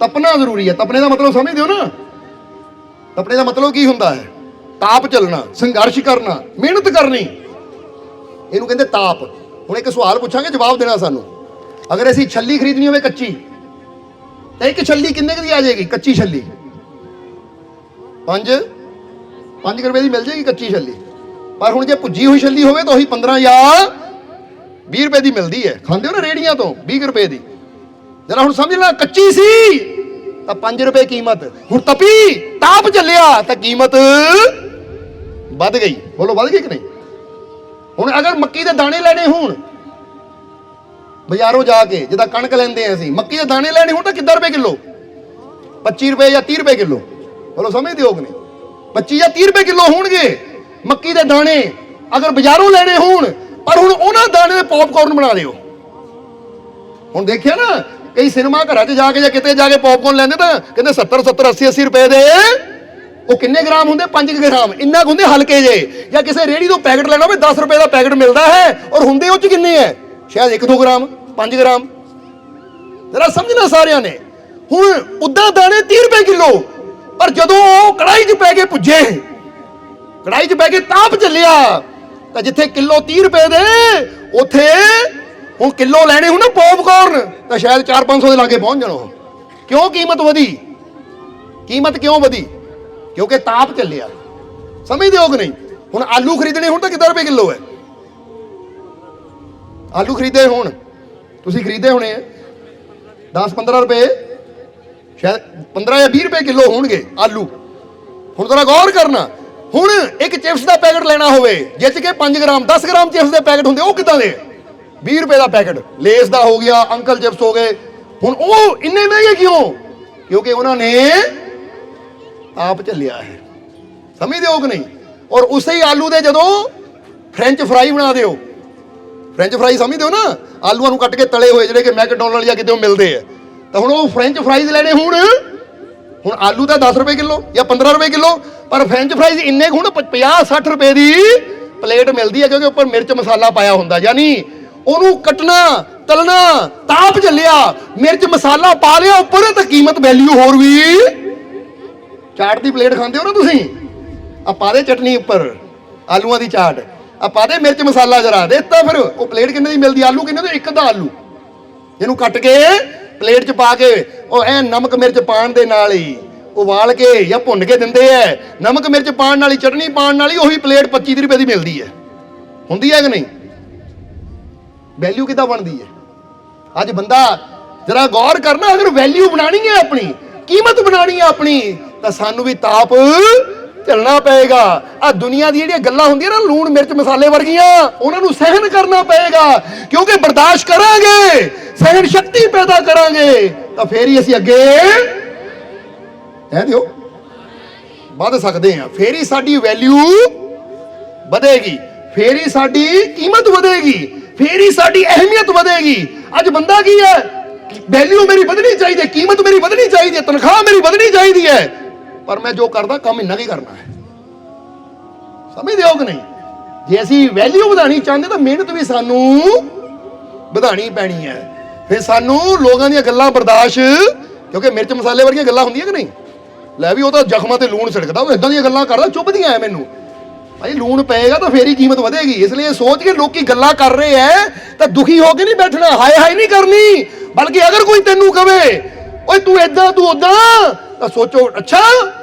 तपना जरूरी है। तपने का मतलब समझ दो ना, तपने का मतलब की हुंदा है? ताप चलना, संघर्ष करना, मेहनत करनी, ਇਹਨੂੰ ਕਹਿੰਦੇ ਤਾਪ। ਹੁਣ ਇੱਕ ਸਵਾਲ ਪੁੱਛਾਂਗੇ, ਜਵਾਬ ਦੇਣਾ ਸਾਨੂੰ। ਅਗਰ ਅਸੀਂ ਛੱਲੀ ਖਰੀਦਣੀ ਹੋਵੇ ਕੱਚੀ, ਤਾਂ ਇੱਕ ਛੱਲੀ ਕਿੰਨੇ ਦੀ ਆ ਜਾਏਗੀ? ਕੱਚੀ ਛੱਲੀ 5 ਰੁਪਏ ਦੀ ਮਿਲ ਜਾਏਗੀ ਕੱਚੀ ਛੱਲੀ। ਪਰ ਹੁਣ ਜੇ ਭੁੱਜੀ ਹੋਈ ਛੱਲੀ ਹੋਵੇ ਤਾਂ ਉਹੀ 15 ਜਾਂ 20 ਰੁਪਏ ਦੀ ਮਿਲਦੀ ਹੈ। ਖਾਂਦੇ ਹੋ ਨਾ ਰੇੜੀਆਂ ਤੋਂ 20 ਰੁਪਏ ਦੀ। ਜਰਾ ਹੁਣ ਸਮਝ ਲੈ, ਕੱਚੀ ਸੀ ਤਾਂ 5 ਰੁਪਏ ਕੀਮਤ, ਹੁਣ ਤਪੀ ਤਾਪ ਚੱਲਿਆ ਤਾਂ ਕੀਮਤ ਵੱਧ ਗਈ। ਬੋਲੋ ਵੱਧ ਗਈ ਕਿ ਨਹੀਂ? ਹੁਣ ਅਗਰ ਮੱਕੀ ਦੇ ਦਾਣੇ ਲੈਣੇ ਹੋਣ ਬਾਜ਼ਾਰੋਂ ਜਾ ਕੇ, ਜਿੱਦਾਂ ਕਣਕ ਲੈਂਦੇ ਆ ਅਸੀਂ, ਮੱਕੀ ਦੇ ਦਾਣੇ ਲੈਣੇ ਹੋਣ ਤਾਂ ਕਿੰਨੇ ਰੁਪਏ ਕਿਲੋ? 25 ਰੁਪਏ ਜਾਂ 30 ਰੁਪਏ ਕਿਲੋ। ਬੋਲੋ ਸਮਝਦੇ ਹੋ ਕਿ ਨਹੀਂ? 25 ਜਾਂ 30 ਰੁਪਏ ਕਿਲੋ ਹੋਣਗੇ ਮੱਕੀ ਦੇ ਦਾਣੇ ਅਗਰ ਬਾਜ਼ਾਰੋਂ ਲੈਣੇ ਹੋਣ। ਪਰ ਹੁਣ ਉਹਨਾਂ ਦਾਣੇ ਦੇ ਪੌਪਕਾਰਨ ਬਣਾ ਦਿਓ। ਹੁਣ ਦੇਖਿਆ ਨਾ, ਕਈ ਸਿਨੇਮਾ ਘਰਾਂ 'ਚ ਜਾ ਕੇ ਜਾਂ ਕਿਤੇ ਜਾ ਕੇ ਪੌਪਕਾਰਨ ਲੈਂਦੇ ਤਾਂ ਕਹਿੰਦੇ 70 80 ਰੁਪਏ ਦੇ। ਉਹ ਕਿੰਨੇ ਗ੍ਰਾਮ ਹੁੰਦੇ? 5 ਗ੍ਰਾਮ, ਇੰਨਾ ਕੁ ਹੁੰਦੇ ਹਲਕੇ ਜੇ। ਜਾਂ ਕਿਸੇ ਰੇੜੀ ਤੋਂ ਪੈਕਟ ਲੈਣਾ ਹੋਵੇ 10 ਰੁਪਏ ਦਾ ਪੈਕਟ ਮਿਲਦਾ ਹੈ, ਔਰ ਹੁੰਦੇ ਉਹ 'ਚ ਕਿੰਨੇ ਹੈ? ਸ਼ਾਇਦ 1-2 ਗ੍ਰਾਮ, 5 ਗ੍ਰਾਮ। ਜਰਾ ਸਮਝਣਾ ਸਾਰਿਆਂ ਨੇ। ਹੁਣ ਉਦਾਂ ਦਾਣੇ 30 ਰੁਪਏ ਕਿਲੋ, ਪਰ ਜਦੋਂ ਉਹ ਕੜਾਈ 'ਚ ਪੈ ਕੇ ਪੁੱਜੇ, ਕੜਾਈ 'ਚ ਪੈ ਕੇ ਤਾਪ ਚੱਲਿਆ, ਤਾਂ ਜਿੱਥੇ ਕਿਲੋ 30 ਰੁਪਏ ਦੇ, ਉੱਥੇ ਹੁਣ ਕਿਲੋ ਲੈਣੇ ਹੁਣ ਨਾ ਪੌਪਕਾਰਨ ਤਾਂ ਸ਼ਾਇਦ 400-500 ਦੇ ਲਾਗੇ ਪਹੁੰਚ ਜਾਣੋ। ਕਿਉਂ ਕੀਮਤ ਵਧੀ? ਕੀਮਤ ਕਿਉਂ ਵਧੀ? ਕਿਉਂਕਿ ਤਾਪ ਚੱਲਿਆ। ਸਮਝਦੇ ਹੋ ਕਿ ਨਹੀਂ? ਹੁਣ ਆਲੂ ਖਰੀਦਣੇ ਹੁਣ ਤਾਂ ਕਿੰਨੇ ਰੁਪਏ ਕਿਲੋ ਹੈ? ਆਲੂ ਖਰੀਦੇ ਹੁਣ ਤੁਸੀਂ ਖਰੀਦੇ ਹੋਣੇ 10-15 ਰੁਪਏ, ਸ਼ਾਇਦ 15 ਜਾਂ 20 ਰੁਪਏ ਕਿਲੋ ਹੋਣਗੇ ਆਲੂ। ਹੁਣ ਜ਼ਰਾ ਗੌਰ ਕਰਨਾ, ਹੁਣ ਇੱਕ ਚਿਪਸ ਦਾ ਪੈਕਟ ਲੈਣਾ ਹੋਵੇ ਜਿਸ 'ਚ 5 ਗ੍ਰਾਮ 10 ਗ੍ਰਾਮ ਚਿਪਸ ਦੇ ਪੈਕਟ ਹੁੰਦੇ, ਉਹ ਕਿੱਦਾਂ ਦੇ? 20 ਰੁਪਏ ਦਾ ਪੈਕਟ। ਲੇਸ ਦਾ ਹੋ ਗਿਆ, ਅੰਕਲ ਚਿਪਸ ਹੋ ਗਏ। ਹੁਣ ਉਹ ਇੰਨੇ ਮਹਿੰਗੇ ਕਿਉਂ? ਕਿਉਂਕਿ ਉਹਨਾਂ ਨੇ ਆਪ ਚੱਲਿਆ ਹੈ। ਸਮਝਦੇ ਹੋ ਕਿ ਨਹੀਂ? ਔਰ ਉਸੇ ਹੀ ਆਲੂ ਦੇ ਜਦੋਂ ਫ੍ਰੈਂਚ ਫਰਾਈ ਬਣਾ ਦਿਓ, ਫ੍ਰੈਂਚ ਫਰਾਈ ਸਮਝਦੇ ਹੋ ਨਾ, ਆਲੂਆਂ ਨੂੰ ਕੱਟ ਕੇ ਤਲੇ ਹੋਏ ਜਿਹੜੇ ਕਿ ਮੈਕਡੋਨਲਡ ਜਾਂ ਕਿਤੇ ਮਿਲਦੇ ਆ, ਤਾਂ ਹੁਣ ਉਹ ਫ੍ਰੈਂਚ ਫਰਾਈਜ਼ ਲੈਣੇ ਹੁਣ ਆਲੂ ਤਾਂ 10 ਰੁਪਏ ਕਿਲੋ ਜਾਂ 15 ਰੁਪਏ ਕਿਲੋ, ਪਰ ਫ੍ਰੈਂਚ ਫਰਾਈਜ਼ ਇੰਨੇ ਹੁਣ 50-60 ਰੁਪਏ ਦੀ ਪਲੇਟ ਮਿਲਦੀ ਹੈ, ਕਿਉਂਕਿ ਉੱਪਰ ਮਿਰਚ ਮਸਾਲਾ ਪਾਇਆ ਹੁੰਦਾ। ਯਾਨੀ ਉਹਨੂੰ ਕੱਟਣਾ, ਤਲਣਾ, ਤਾਪ ਚੱਲਿਆ, ਮਿਰਚ ਮਸਾਲਾ ਪਾ ਲਿਆ ਉੱਪਰ, ਤਾਂ ਕੀਮਤ ਵੈਲਿਊ ਹੋਰ ਵੀ। ਚਾਟ ਦੀ ਪਲੇਟ ਖਾਂਦੇ ਹੋ ਨਾ ਤੁਸੀਂ, ਆ ਪਾ ਦੇ ਚਟਨੀ ਉੱਪਰ, ਆਲੂਆਂ ਦੀ ਚਾਟ, ਆ ਪਾ ਦੇ ਮਿਰਚ ਮਸਾਲਾ ਜਰਾ ਦੇ, ਤਾਂ ਫਿਰ ਉਹ ਪਲੇਟ ਕਿੰਨੇ ਦੀ ਮਿਲਦੀ? ਆਲੂ ਕਿੰਨੇ ਦੇ? ਇੱਕ ਅੱਧਾ ਆਲੂ ਇਹਨੂੰ ਕੱਟ ਕੇ ਪਲੇਟ 'ਚ ਪਾ ਕੇ, ਉਹ ਐ ਨਮਕ ਮਿਰਚ ਪਾਣ ਦੇ ਨਾਲ ਹੀ ਉਬਾਲ ਕੇ ਜਾਂ ਭੁੰਨ ਕੇ ਦਿੰਦੇ ਐ। ਨਮਕ ਮਿਰਚ ਪਾਣ ਨਾਲ ਹੀ, ਚਟਨੀ ਪਾਣ ਨਾਲ ਹੀ ਉਹੀ ਪਲੇਟ 25 ਰੁਪਏ ਦੀ ਮਿਲਦੀ ਹੈ। ਹੁੰਦੀ ਹੈ ਕਿ ਨਹੀਂ? ਵੈਲਿਊ ਕਿੱਦਾਂ ਬਣਦੀ ਹੈ? ਅੱਜ ਬੰਦਾ ਜਰਾ ਗੌਰ ਕਰਨਾ, ਅਗਰ ਵੈਲਿਊ ਬਣਾਣੀ ਹੈ ਆਪਣੀ, ਕੀਮਤ ਬਣਾਣੀ ਹੈ ਆਪਣੀ, ਤਾਂ ਸਾਨੂੰ ਵੀ ਤਾਪ ਝੱਲਣਾ ਪਏਗਾ। ਆ ਦੁਨੀਆ ਦੀ ਜਿਹੜੀਆਂ ਗੱਲਾਂ ਹੁੰਦੀਆਂ ਨਾ ਲੂਣ ਮਿਰਚ ਮਸਾਲੇ ਵਰਗੀਆਂ, ਉਹਨਾਂ ਨੂੰ ਸਹਿਣ ਕਰਨਾ ਪਏਗਾ। ਕਿਉਂਕਿ ਬਰਦਾਸ਼ਤ ਕਰਾਂਗੇ, ਸਹਿਣ ਸ਼ਕਤੀ ਪੈਦਾ ਕਰਾਂਗੇ, ਤਾਂ ਫੇਰ ਹੀ ਅਸੀਂ ਅੱਗੇ ਦਿਓ ਵੱਧ ਸਕਦੇ ਹਾਂ। ਫੇਰ ਹੀ ਸਾਡੀ ਵੈਲਿਊ ਵਧੇਗੀ, ਫੇਰ ਹੀ ਸਾਡੀ ਕੀਮਤ ਵਧੇਗੀ, ਫੇਰ ਹੀ ਸਾਡੀ ਅਹਿਮੀਅਤ ਵਧੇਗੀ। ਅੱਜ ਬੰਦਾ ਕੀ ਹੈ? ਵੈਲਿਊ ਮੇਰੀ ਵਧਣੀ ਚਾਹੀਦੀ ਹੈ, ਕੀਮਤ ਮੇਰੀ ਵਧਣੀ ਚਾਹੀਦੀ ਹੈ, ਤਨਖਾਹ ਮੇਰੀ ਵਧਣੀ ਚਾਹੀਦੀ ਹੈ, ਪਰ ਮੈਂ ਜੋ ਕਰਦਾ ਕੰਮ ਇੰਨਾ ਕੀ ਕਰਨਾ ਹੈ। ਸਮਝਦੇ ਹੋ ਕਿ ਨਹੀਂ? ਜੇ ਅਸੀਂ ਵੈਲਿਊ ਵਧਾਣੀ ਚਾਹੁੰਦੇ ਤਾਂ ਮਿਹਨਤ ਵੀ ਸਾਨੂੰ ਵਧਾਣੀ ਪੈਣੀ ਹੈ। ਫਿਰ ਸਾਨੂੰ ਲੋਕਾਂ ਦੀਆਂ ਗੱਲਾਂ ਬਰਦਾਸ਼ਤ, ਕਿਉਂਕਿ ਮਿਰਚ ਮਸਾਲੇ ਵਰਗੀਆਂ ਗੱਲਾਂ ਹੁੰਦੀਆਂ ਕਿ ਨਹੀਂ? ਲੈ ਵੀ ਉਹ ਤਾਂ ਜ਼ਖਮਾਂ ਤੇ ਲੂਣ ਛਿੜਕਦਾ, ਉਹ ਇਦਾਂ ਦੀਆਂ ਗੱਲਾਂ ਕਰਦਾ, ਚੁੱਭਦੀਆਂ ਐ ਮੈਨੂੰ। ਭਾਈ ਲੂਣ ਪਏਗਾ ਤਾਂ ਫੇਰ ਹੀ ਕੀਮਤ ਵਧੇਗੀ। ਇਸ ਲਈ ਇਹ ਸੋਚ ਕੇ ਲੋਕੀ ਗੱਲਾਂ ਕਰ ਰਹੇ ਐ ਤਾਂ ਦੁਖੀ ਹੋ ਕੇ ਨਹੀਂ ਬੈਠਣਾ, ਹਾਏ ਹਾਏ ਨਹੀਂ ਕਰਨੀ, ਬਲਕਿ ਅਗਰ ਕੋਈ ਤੈਨੂੰ ਕਵੇ ਓਏ ਤੂੰ ਏਦਾਂ ਤੂੰ ਉਦਾਂ, ਤਾਂ ਸੋਚੋ ਅੱਛਾ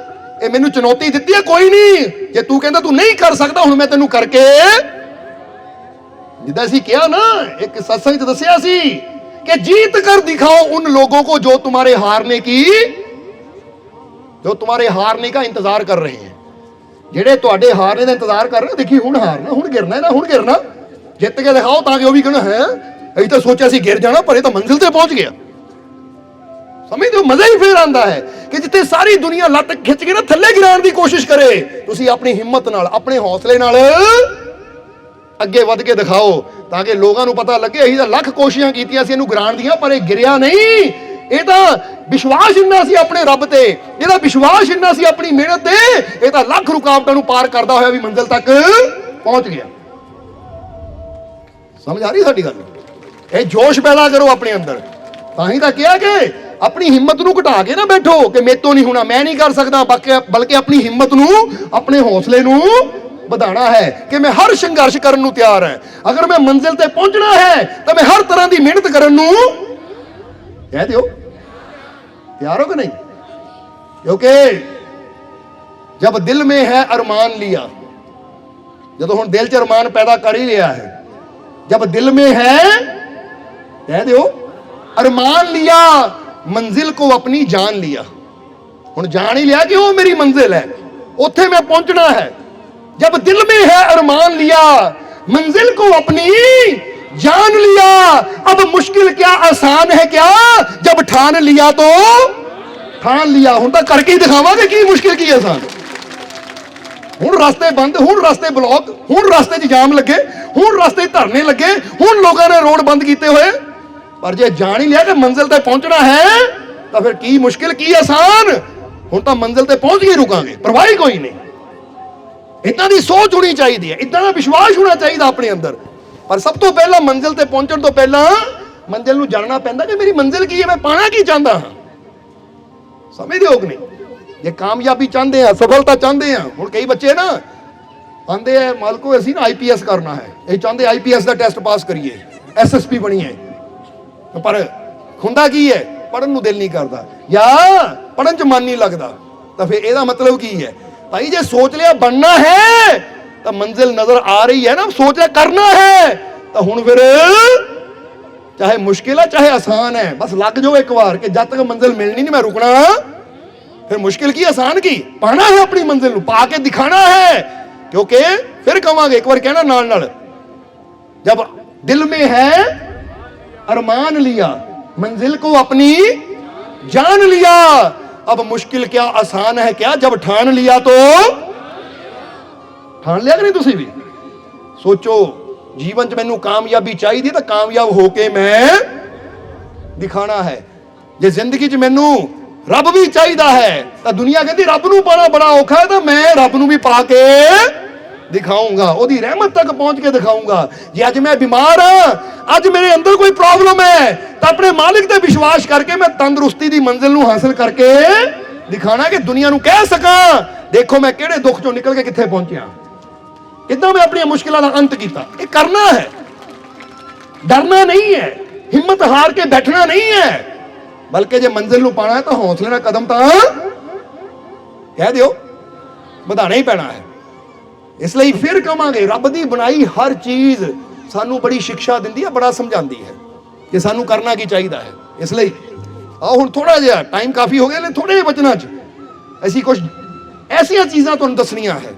ਇਹ ਮੈਨੂੰ ਚੁਣੌਤੀ ਦਿੱਤੀ ਹੈ, ਕੋਈ ਨਹੀਂ, ਜੇ ਤੂੰ ਕਹਿੰਦਾ ਤੂੰ ਨਹੀਂ ਕਰ ਸਕਦਾ, ਹੁਣ ਮੈਂ ਤੈਨੂੰ ਕਰਕੇ, ਜਿੱਦਾਂ ਅਸੀਂ ਕਿਹਾ ਨਾ ਇੱਕ ਸਤਸੰਗ 'ਚ ਦੱਸਿਆ ਸੀ कि जीत कर दिखाओ उन लोगों को जो तुम्हारे हारने का इंतजार कर रहे हैं। ਜਿਹੜੇ ਤੁਹਾਡੇ ਹਾਰਨੇ ਦਾ ਇੰਤਜ਼ਾਰ ਕਰ ਰਹੇ, ਦੇਖੀ ਹੁਣ ਹਾਰਨਾ, ਹੁਣ ਗਿਰਨਾ, ਹੁਣ ਗਿਰਨਾ। ਜਿੱਤ ਕੇ ਦਿਖਾਓ ਤਾਂ ਕਿ ਉਹ ਵੀ ਕਹਿਣਾ ਹੈ ਅਸੀਂ ਤਾਂ ਸੋਚਿਆ ਸੀ ਗਿਰ ਜਾਣਾ, ਪਰ ਇਹ ਤਾਂ ਮੰਜ਼ਿਲ ਤੇ ਪਹੁੰਚ ਗਿਆ। ਸਮਝਦੇ ਹੋ? ਮਜ਼ਾ ਹੀ ਫੇਰ ਆਉਂਦਾ ਹੈ ਕਿ ਜਿੱਥੇ ਸਾਰੀ ਦੁਨੀਆ ਲੱਤ ਖਿੱਚ ਕੇ ਨਾ ਥੱਲੇ ਗਿਰਾਉਣ ਦੀ ਕੋਸ਼ਿਸ਼ ਕਰੇ, ਤੁਸੀਂ ਆਪਣੀ ਹਿੰਮਤ ਨਾਲ, ਆਪਣੇ ਹੌਸਲੇ ਨਾਲ ਅੱਗੇ ਵੱਧ ਕੇ ਦਿਖਾਓ, ਤਾਂ ਕਿ ਲੋਕਾਂ ਨੂੰ ਪਤਾ ਲੱਗੇ ਅਸੀਂ ਤਾਂ ਲੱਖ ਕੋਸ਼ਿਸ਼ਾਂ ਕੀਤੀਆਂ ਸੀ ਇਹਨੂੰ ਗਿਰਾਉਣ ਦੀਆਂ, ਪਰ ਇਹ ਗਿਰਿਆ ਨਹੀਂ। ਇਹ ਤਾਂ ਵਿਸ਼ਵਾਸ ਇੰਨਾ ਸੀ ਆਪਣੇ ਰੱਬ ਤੇ, ਇਹਦਾ ਵਿਸ਼ਵਾਸ ਇੰਨਾ ਸੀ ਆਪਣੀ ਮਿਹਨਤ ਤੇ, ਇਹ ਤਾਂ ਲੱਖ ਰੁਕਾਵਟਾਂ ਨੂੰ ਪਾਰ ਕਰਦਾ ਹੋਇਆ ਵੀ ਮੰਜ਼ਿਲ ਤੱਕ ਪਹੁੰਚ ਗਿਆ। ਸਮਝ ਆ ਰਹੀ ਸਾਡੀ ਗੱਲ? ਇਹ ਜੋਸ਼ ਪੈਦਾ ਕਰੋ ਆਪਣੇ ਅੰਦਰ। ਤਾਂ ਹੀ ਤਾਂ ਕਿਹਾ ਕਿ ਆਪਣੀ ਹਿੰਮਤ ਨੂੰ ਘਟਾ ਕੇ ਨਾ ਬੈਠੋ ਕਿ ਮੇਰੇ ਤੋਂ ਨਹੀਂ ਹੋਣਾ, ਮੈਂ ਨਹੀਂ ਕਰ ਸਕਦਾ, ਬਲਕਿ ਆਪਣੀ ਹਿੰਮਤ ਨੂੰ, ਆਪਣੇ ਹੌਸਲੇ ਨੂੰ ਵਧਾਣਾ ਹੈ ਕਿ ਮੈਂ ਹਰ ਸੰਘਰਸ਼ ਕਰਨ ਨੂੰ ਤਿਆਰ ਹਾਂ। ਅਗਰ ਮੈਂ ਮੰਜ਼ਿਲ ਤੇ ਪਹੁੰਚਣਾ ਹੈ ਤਾਂ ਮੈਂ ਹਰ ਤਰ੍ਹਾਂ ਦੀ ਮਿਹਨਤ ਕਰਨ ਨੂੰ ਕਹਿ ਦਿਓ ਤਿਆਰ ਹੋ ਕਿ ਨਹੀਂ? ਕਿਉਂਕਿ ਜਬ ਦਿਲ में है अरमान लिया, ਜਦੋਂ ਹੁਣ ਦਿਲ 'ਚ ਅਰਮਾਨ ਪੈਦਾ ਕਰ ਹੀ ਲਿਆ ਹੈ, जब दिल में है कह दो अरमान लिया, मंजिल को अपनी जान लिया। हुण जान ही लिया कि वो मेरी मंजिल है, उत्थे मैं पहुंचना है। जब दिल में है अरमान लिया, मंजिल को अपनी जान लिया। अब मुश्किल क्या आसान है क्या, जब ठान लिया तो ठान लिया। हुण तां करके ही दिखावांगे की मुश्किल की आसान। ਹੁਣ ਰਸਤੇ ਬੰਦ, ਹੁਣ ਰਸਤੇ ਬਲੌਕ, ਹੁਣ ਰਸਤੇ 'ਚ ਜਾਮ ਲੱਗੇ, ਹੁਣ ਰਸਤੇ 'ਚ ਧਰਨੇ ਲੱਗੇ, ਹੁਣ ਲੋਕਾਂ ਨੇ ਰੋਡ ਬੰਦ ਕੀਤੇ ਹੋਏ। ਪਰ ਜੇ ਜਾਣ ਹੀ ਲਿਆ ਕਿ ਮੰਜ਼ਿਲ ਤੇ ਪਹੁੰਚਣਾ ਹੈ ਤਾਂ ਫਿਰ ਕੀ ਮੁਸ਼ਕਿਲ ਕੀ ਆਸਾਨ। ਹੁਣ ਤਾਂ ਮੰਜ਼ਿਲ ਤੇ ਪਹੁੰਚ ਕੇ ਰੁਕਾਂਗੇ, ਪਰਵਾਹ ਹੀ ਕੋਈ ਨਹੀਂ। ਇਦਾਂ ਦੀ ਸੋਚ ਹੋਣੀ ਚਾਹੀਦੀ ਹੈ, ਇਦਾਂ ਦਾ ਵਿਸ਼ਵਾਸ ਹੋਣਾ ਚਾਹੀਦਾ ਆਪਣੇ ਅੰਦਰ। ਪਰ ਸਭ ਤੋਂ ਪਹਿਲਾਂ ਮੰਜ਼ਿਲ ਤੇ ਪਹੁੰਚਣ ਤੋਂ ਪਹਿਲਾਂ ਮੰਜ਼ਿਲ ਨੂੰ ਜਾਣਨਾ ਪੈਂਦਾ ਕਿ ਮੇਰੀ ਮੰਜ਼ਿਲ ਕੀ ਹੈ, ਮੈਂ ਪਾਣਾ ਕੀ ਚਾਹੁੰਦਾ ਹਾਂ। ਸਮਝਦੇ ਹੋ ਕਿ ਨਹੀਂ? ਜੇ ਕਾਮਯਾਬੀ ਚਾਹੁੰਦੇ ਆ, ਸਫਲਤਾ ਚਾਹੁੰਦੇ ਆ, ਹੁਣ ਕਈ ਬੱਚੇ ਨਾ ਆਂਦੇ ਆ ਮਾਲਕੋ ਅਸੀਂ ਨਾ IPS ਕਰਨਾ ਹੈ, ਇਹ ਚਾਹੁੰਦੇ IPS ਦਾ ਟੈਸਟ ਪਾਸ ਕਰੀਏ, SSP ਬਣੀਏ, ਪਰ ਹੁੰਦਾ ਕੀ ਹੈ, ਪੜਨ ਨੂੰ ਦਿਲ ਨਹੀਂ ਕਰਦਾ ਜਾਂ ਪੜਨ 'ਚ ਮਨ ਨਹੀਂ ਲੱਗਦਾ। ਤਾਂ ਫਿਰ ਇਹਦਾ ਮਤਲਬ ਕੀ ਹੈ ਭਾਈ? ਜੇ ਸੋਚ ਲਿਆ ਬਣਨਾ ਹੈ ਤਾਂ ਮੰਜ਼ਿਲ ਨਜ਼ਰ ਆ ਰਹੀ ਹੈ ਨਾ, ਸੋਚ ਲਿਆ ਕਰਨਾ ਹੈ ਤਾਂ ਹੁਣ ਫਿਰ ਚਾਹੇ ਮੁਸ਼ਕਿਲ ਹੈ ਚਾਹੇ ਆਸਾਨ ਹੈ, ਬਸ ਲੱਗ ਜਾਓ ਇੱਕ ਵਾਰ ਕਿ ਜਦ ਤੱਕ ਮੰਜ਼ਿਲ ਮਿਲਣੀ ਨਹੀਂ ਮੈਂ ਰੁਕਣਾ। फिर मुश्किल की आसान की, पाना है अपनी मंजिल पा के दिखाना है। क्योंकि फिर कहांगे एक बार कहना नाल नाल, जब दिल में है अरमान लिया, मंजिल को अपनी जान लिया। अब मुश्किल क्या आसान है क्या, जब ठान लिया तो ठान लिया कि नहीं? तुसी भी सोचो जीवन च मैनू कामयाबी चाहिए तो कामयाब होके मैं दिखाना है। जे जिंदगी च मैनू ਰੱਬ ਵੀ ਚਾਹੀਦਾ ਹੈ ਤਾਂ ਦੁਨੀਆ ਕਹਿੰਦੀ ਰੱਬ ਨੂੰ ਪਾਣਾ ਬੜਾ ਔਖਾ ਹੈ, ਤਾਂ ਮੈਂ ਰੱਬ ਨੂੰ ਵੀ ਪਾ ਕੇ ਦਿਖਾਊਂਗਾ, ਉਹਦੀ ਰਹਿਮਤ ਤੱਕ ਪਹੁੰਚ ਕੇ ਦਿਖਾਊਂਗਾ। ਜੇ ਅੱਜ ਮੈਂ ਬਿਮਾਰ ਹਾਂ, ਅੱਜ ਮੇਰੇ ਅੰਦਰ ਕੋਈ ਪ੍ਰੋਬਲਮ ਹੈ, ਤਾਂ ਆਪਣੇ ਮਾਲਿਕ ਤੇ ਵਿਸ਼ਵਾਸ ਕਰਕੇ ਮੈਂ ਤੰਦਰੁਸਤੀ ਦੀ ਮੰਜ਼ਿਲ ਨੂੰ ਹਾਸਲ ਕਰਕੇ ਦਿਖਾਣਾ ਕਿ ਦੁਨੀਆ ਨੂੰ ਕਹਿ ਸਕਾਂ ਦੇਖੋ ਮੈਂ ਕਿਹੜੇ ਦੁੱਖ ਚੋਂ ਨਿਕਲ ਕੇ ਕਿੱਥੇ ਪਹੁੰਚਿਆ, ਕਿੱਦਾਂ ਮੈਂ ਆਪਣੀਆਂ ਮੁਸ਼ਕਿਲਾਂ ਦਾ ਅੰਤ ਕੀਤਾ। ਇਹ ਕਰਨਾ ਹੈ, ਡਰਨਾ ਨਹੀਂ ਹੈ, ਹਿੰਮਤ ਹਾਰ ਕੇ ਬੈਠਣਾ ਨਹੀਂ ਹੈ, ਬਲਕਿ ਜੇ ਮੰਜ਼ਿਲ ਨੂੰ ਪਾਣਾ ਹੈ ਤਾਂ ਹੌਸਲੇ ਨਾਲ ਕਦਮ ਤਾਂ ਕਹਿ ਦਿਓ ਵਧਾਣਾ ਹੀ ਪੈਣਾ ਹੈ। ਇਸ ਲਈ ਫਿਰ ਕਹਾਂਗੇ ਰੱਬ ਦੀ ਬਣਾਈ ਹਰ ਚੀਜ਼ ਸਾਨੂੰ ਬੜੀ ਸਿੱਖਿਆ ਦਿੰਦੀ ਹੈ, ਬੜਾ ਸਮਝਾਉਂਦੀ ਹੈ ਕਿ ਸਾਨੂੰ ਕਰਨਾ ਕੀ ਚਾਹੀਦਾ ਹੈ। ਇਸ ਲਈ ਆਓ ਹੁਣ ਥੋੜਾ ਜਿਹਾ ਟਾਈਮ ਕਾਫੀ ਹੋ ਗਿਆ ਨੇ, ਥੋੜੇ ਜਿਹੇ ਵਚਨਾਂ 'ਚ ਅਸੀਂ ਕੁਝ ਐਸੀਆਂ ਚੀਜ਼ਾਂ ਤੁਹਾਨੂੰ ਦੱਸਣੀਆਂ ਹੈ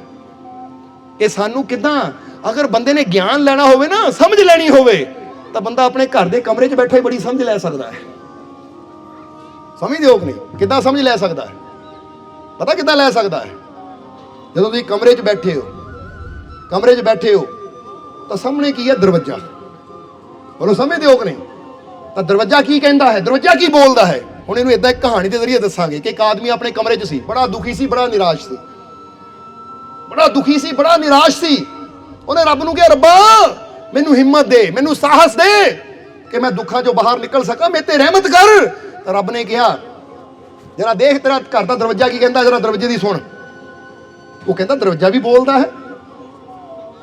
ਕਿ ਸਾਨੂੰ ਕਿੱਦਾਂ, ਅਗਰ ਬੰਦੇ ਨੇ ਗਿਆਨ ਲੈਣਾ ਹੋਵੇ ਨਾ, ਸਮਝ ਲੈਣੀ ਹੋਵੇ, ਤਾਂ ਬੰਦਾ ਆਪਣੇ ਘਰ ਦੇ ਕਮਰੇ 'ਚ ਬੈਠਾ ਹੀ ਬੜੀ ਸਮਝ ਲੈ ਸਕਦਾ ਹੈ। ਸਮਝਦੇ ਹੋ ਕਿ ਨਹੀਂ? ਕਿੱਦਾਂ ਸਮਝ ਲੈ ਸਕਦਾ ਹੈ? ਪਤਾ ਕਿੱਦਾਂ ਲੈ ਸਕਦਾ ਹੈ? ਜਦੋਂ ਤੁਸੀਂ ਕਮਰੇ 'ਚ ਬੈਠੇ ਹੋ, ਕਮਰੇ 'ਚ ਬੈਠੇ ਹੋ ਤਾਂ ਸਾਹਮਣੇ ਕੀ ਹੈ? ਦਰਵਾਜ਼ਾ। ਬੋਲੋ ਸਮਝਦੇ ਹੋ ਕਿ ਨਹੀਂ? ਤਾਂ ਦਰਵਾਜ਼ਾ ਕੀ ਕਹਿੰਦਾ ਹੈ, ਦਰਵਾਜ਼ਾ ਕੀ ਬੋਲਦਾ ਹੈ? ਹੁਣ ਇਹਨੂੰ ਇਦਾਂ ਇੱਕ ਕਹਾਣੀ ਦੇ ਜ਼ਰੀਏ ਦੱਸਾਂਗੇ ਕਿ ਇੱਕ ਆਦਮੀ ਆਪਣੇ ਕਮਰੇ 'ਚ ਸੀ, ਬੜਾ ਦੁਖੀ ਸੀ, ਬੜਾ ਨਿਰਾਸ਼ ਸੀ, ਬੜਾ ਦੁਖੀ ਸੀ, ਬੜਾ ਨਿਰਾਸ਼ ਸੀ। ਉਹਨੇ ਰੱਬ ਨੂੰ ਕਿਹਾ ਰੱਬਾ ਮੈਨੂੰ ਹਿੰਮਤ ਦੇ, ਮੈਨੂੰ ਸਾਹਸ ਦੇ ਕਿ ਮੈਂ ਦੁੱਖਾਂ 'ਚੋਂ ਬਾਹਰ ਨਿਕਲ ਸਕਾਂ, ਮੇਰੇ ਤੇ ਰਹਿਮਤ ਕਰ। ਤਾਂ ਰੱਬ ਨੇ ਕਿਹਾ ਜਰਾ ਦੇਖ ਤੇਰਾ ਘਰ ਦਾ ਦਰਵਾਜ਼ਾ ਕੀ ਕਹਿੰਦਾ, ਜਰਾ ਦਰਵਾਜ਼ੇ ਦੀ ਸੁਣ। ਉਹ ਕਹਿੰਦਾ ਦਰਵਾਜ਼ਾ ਵੀ ਬੋਲਦਾ ਹੈ।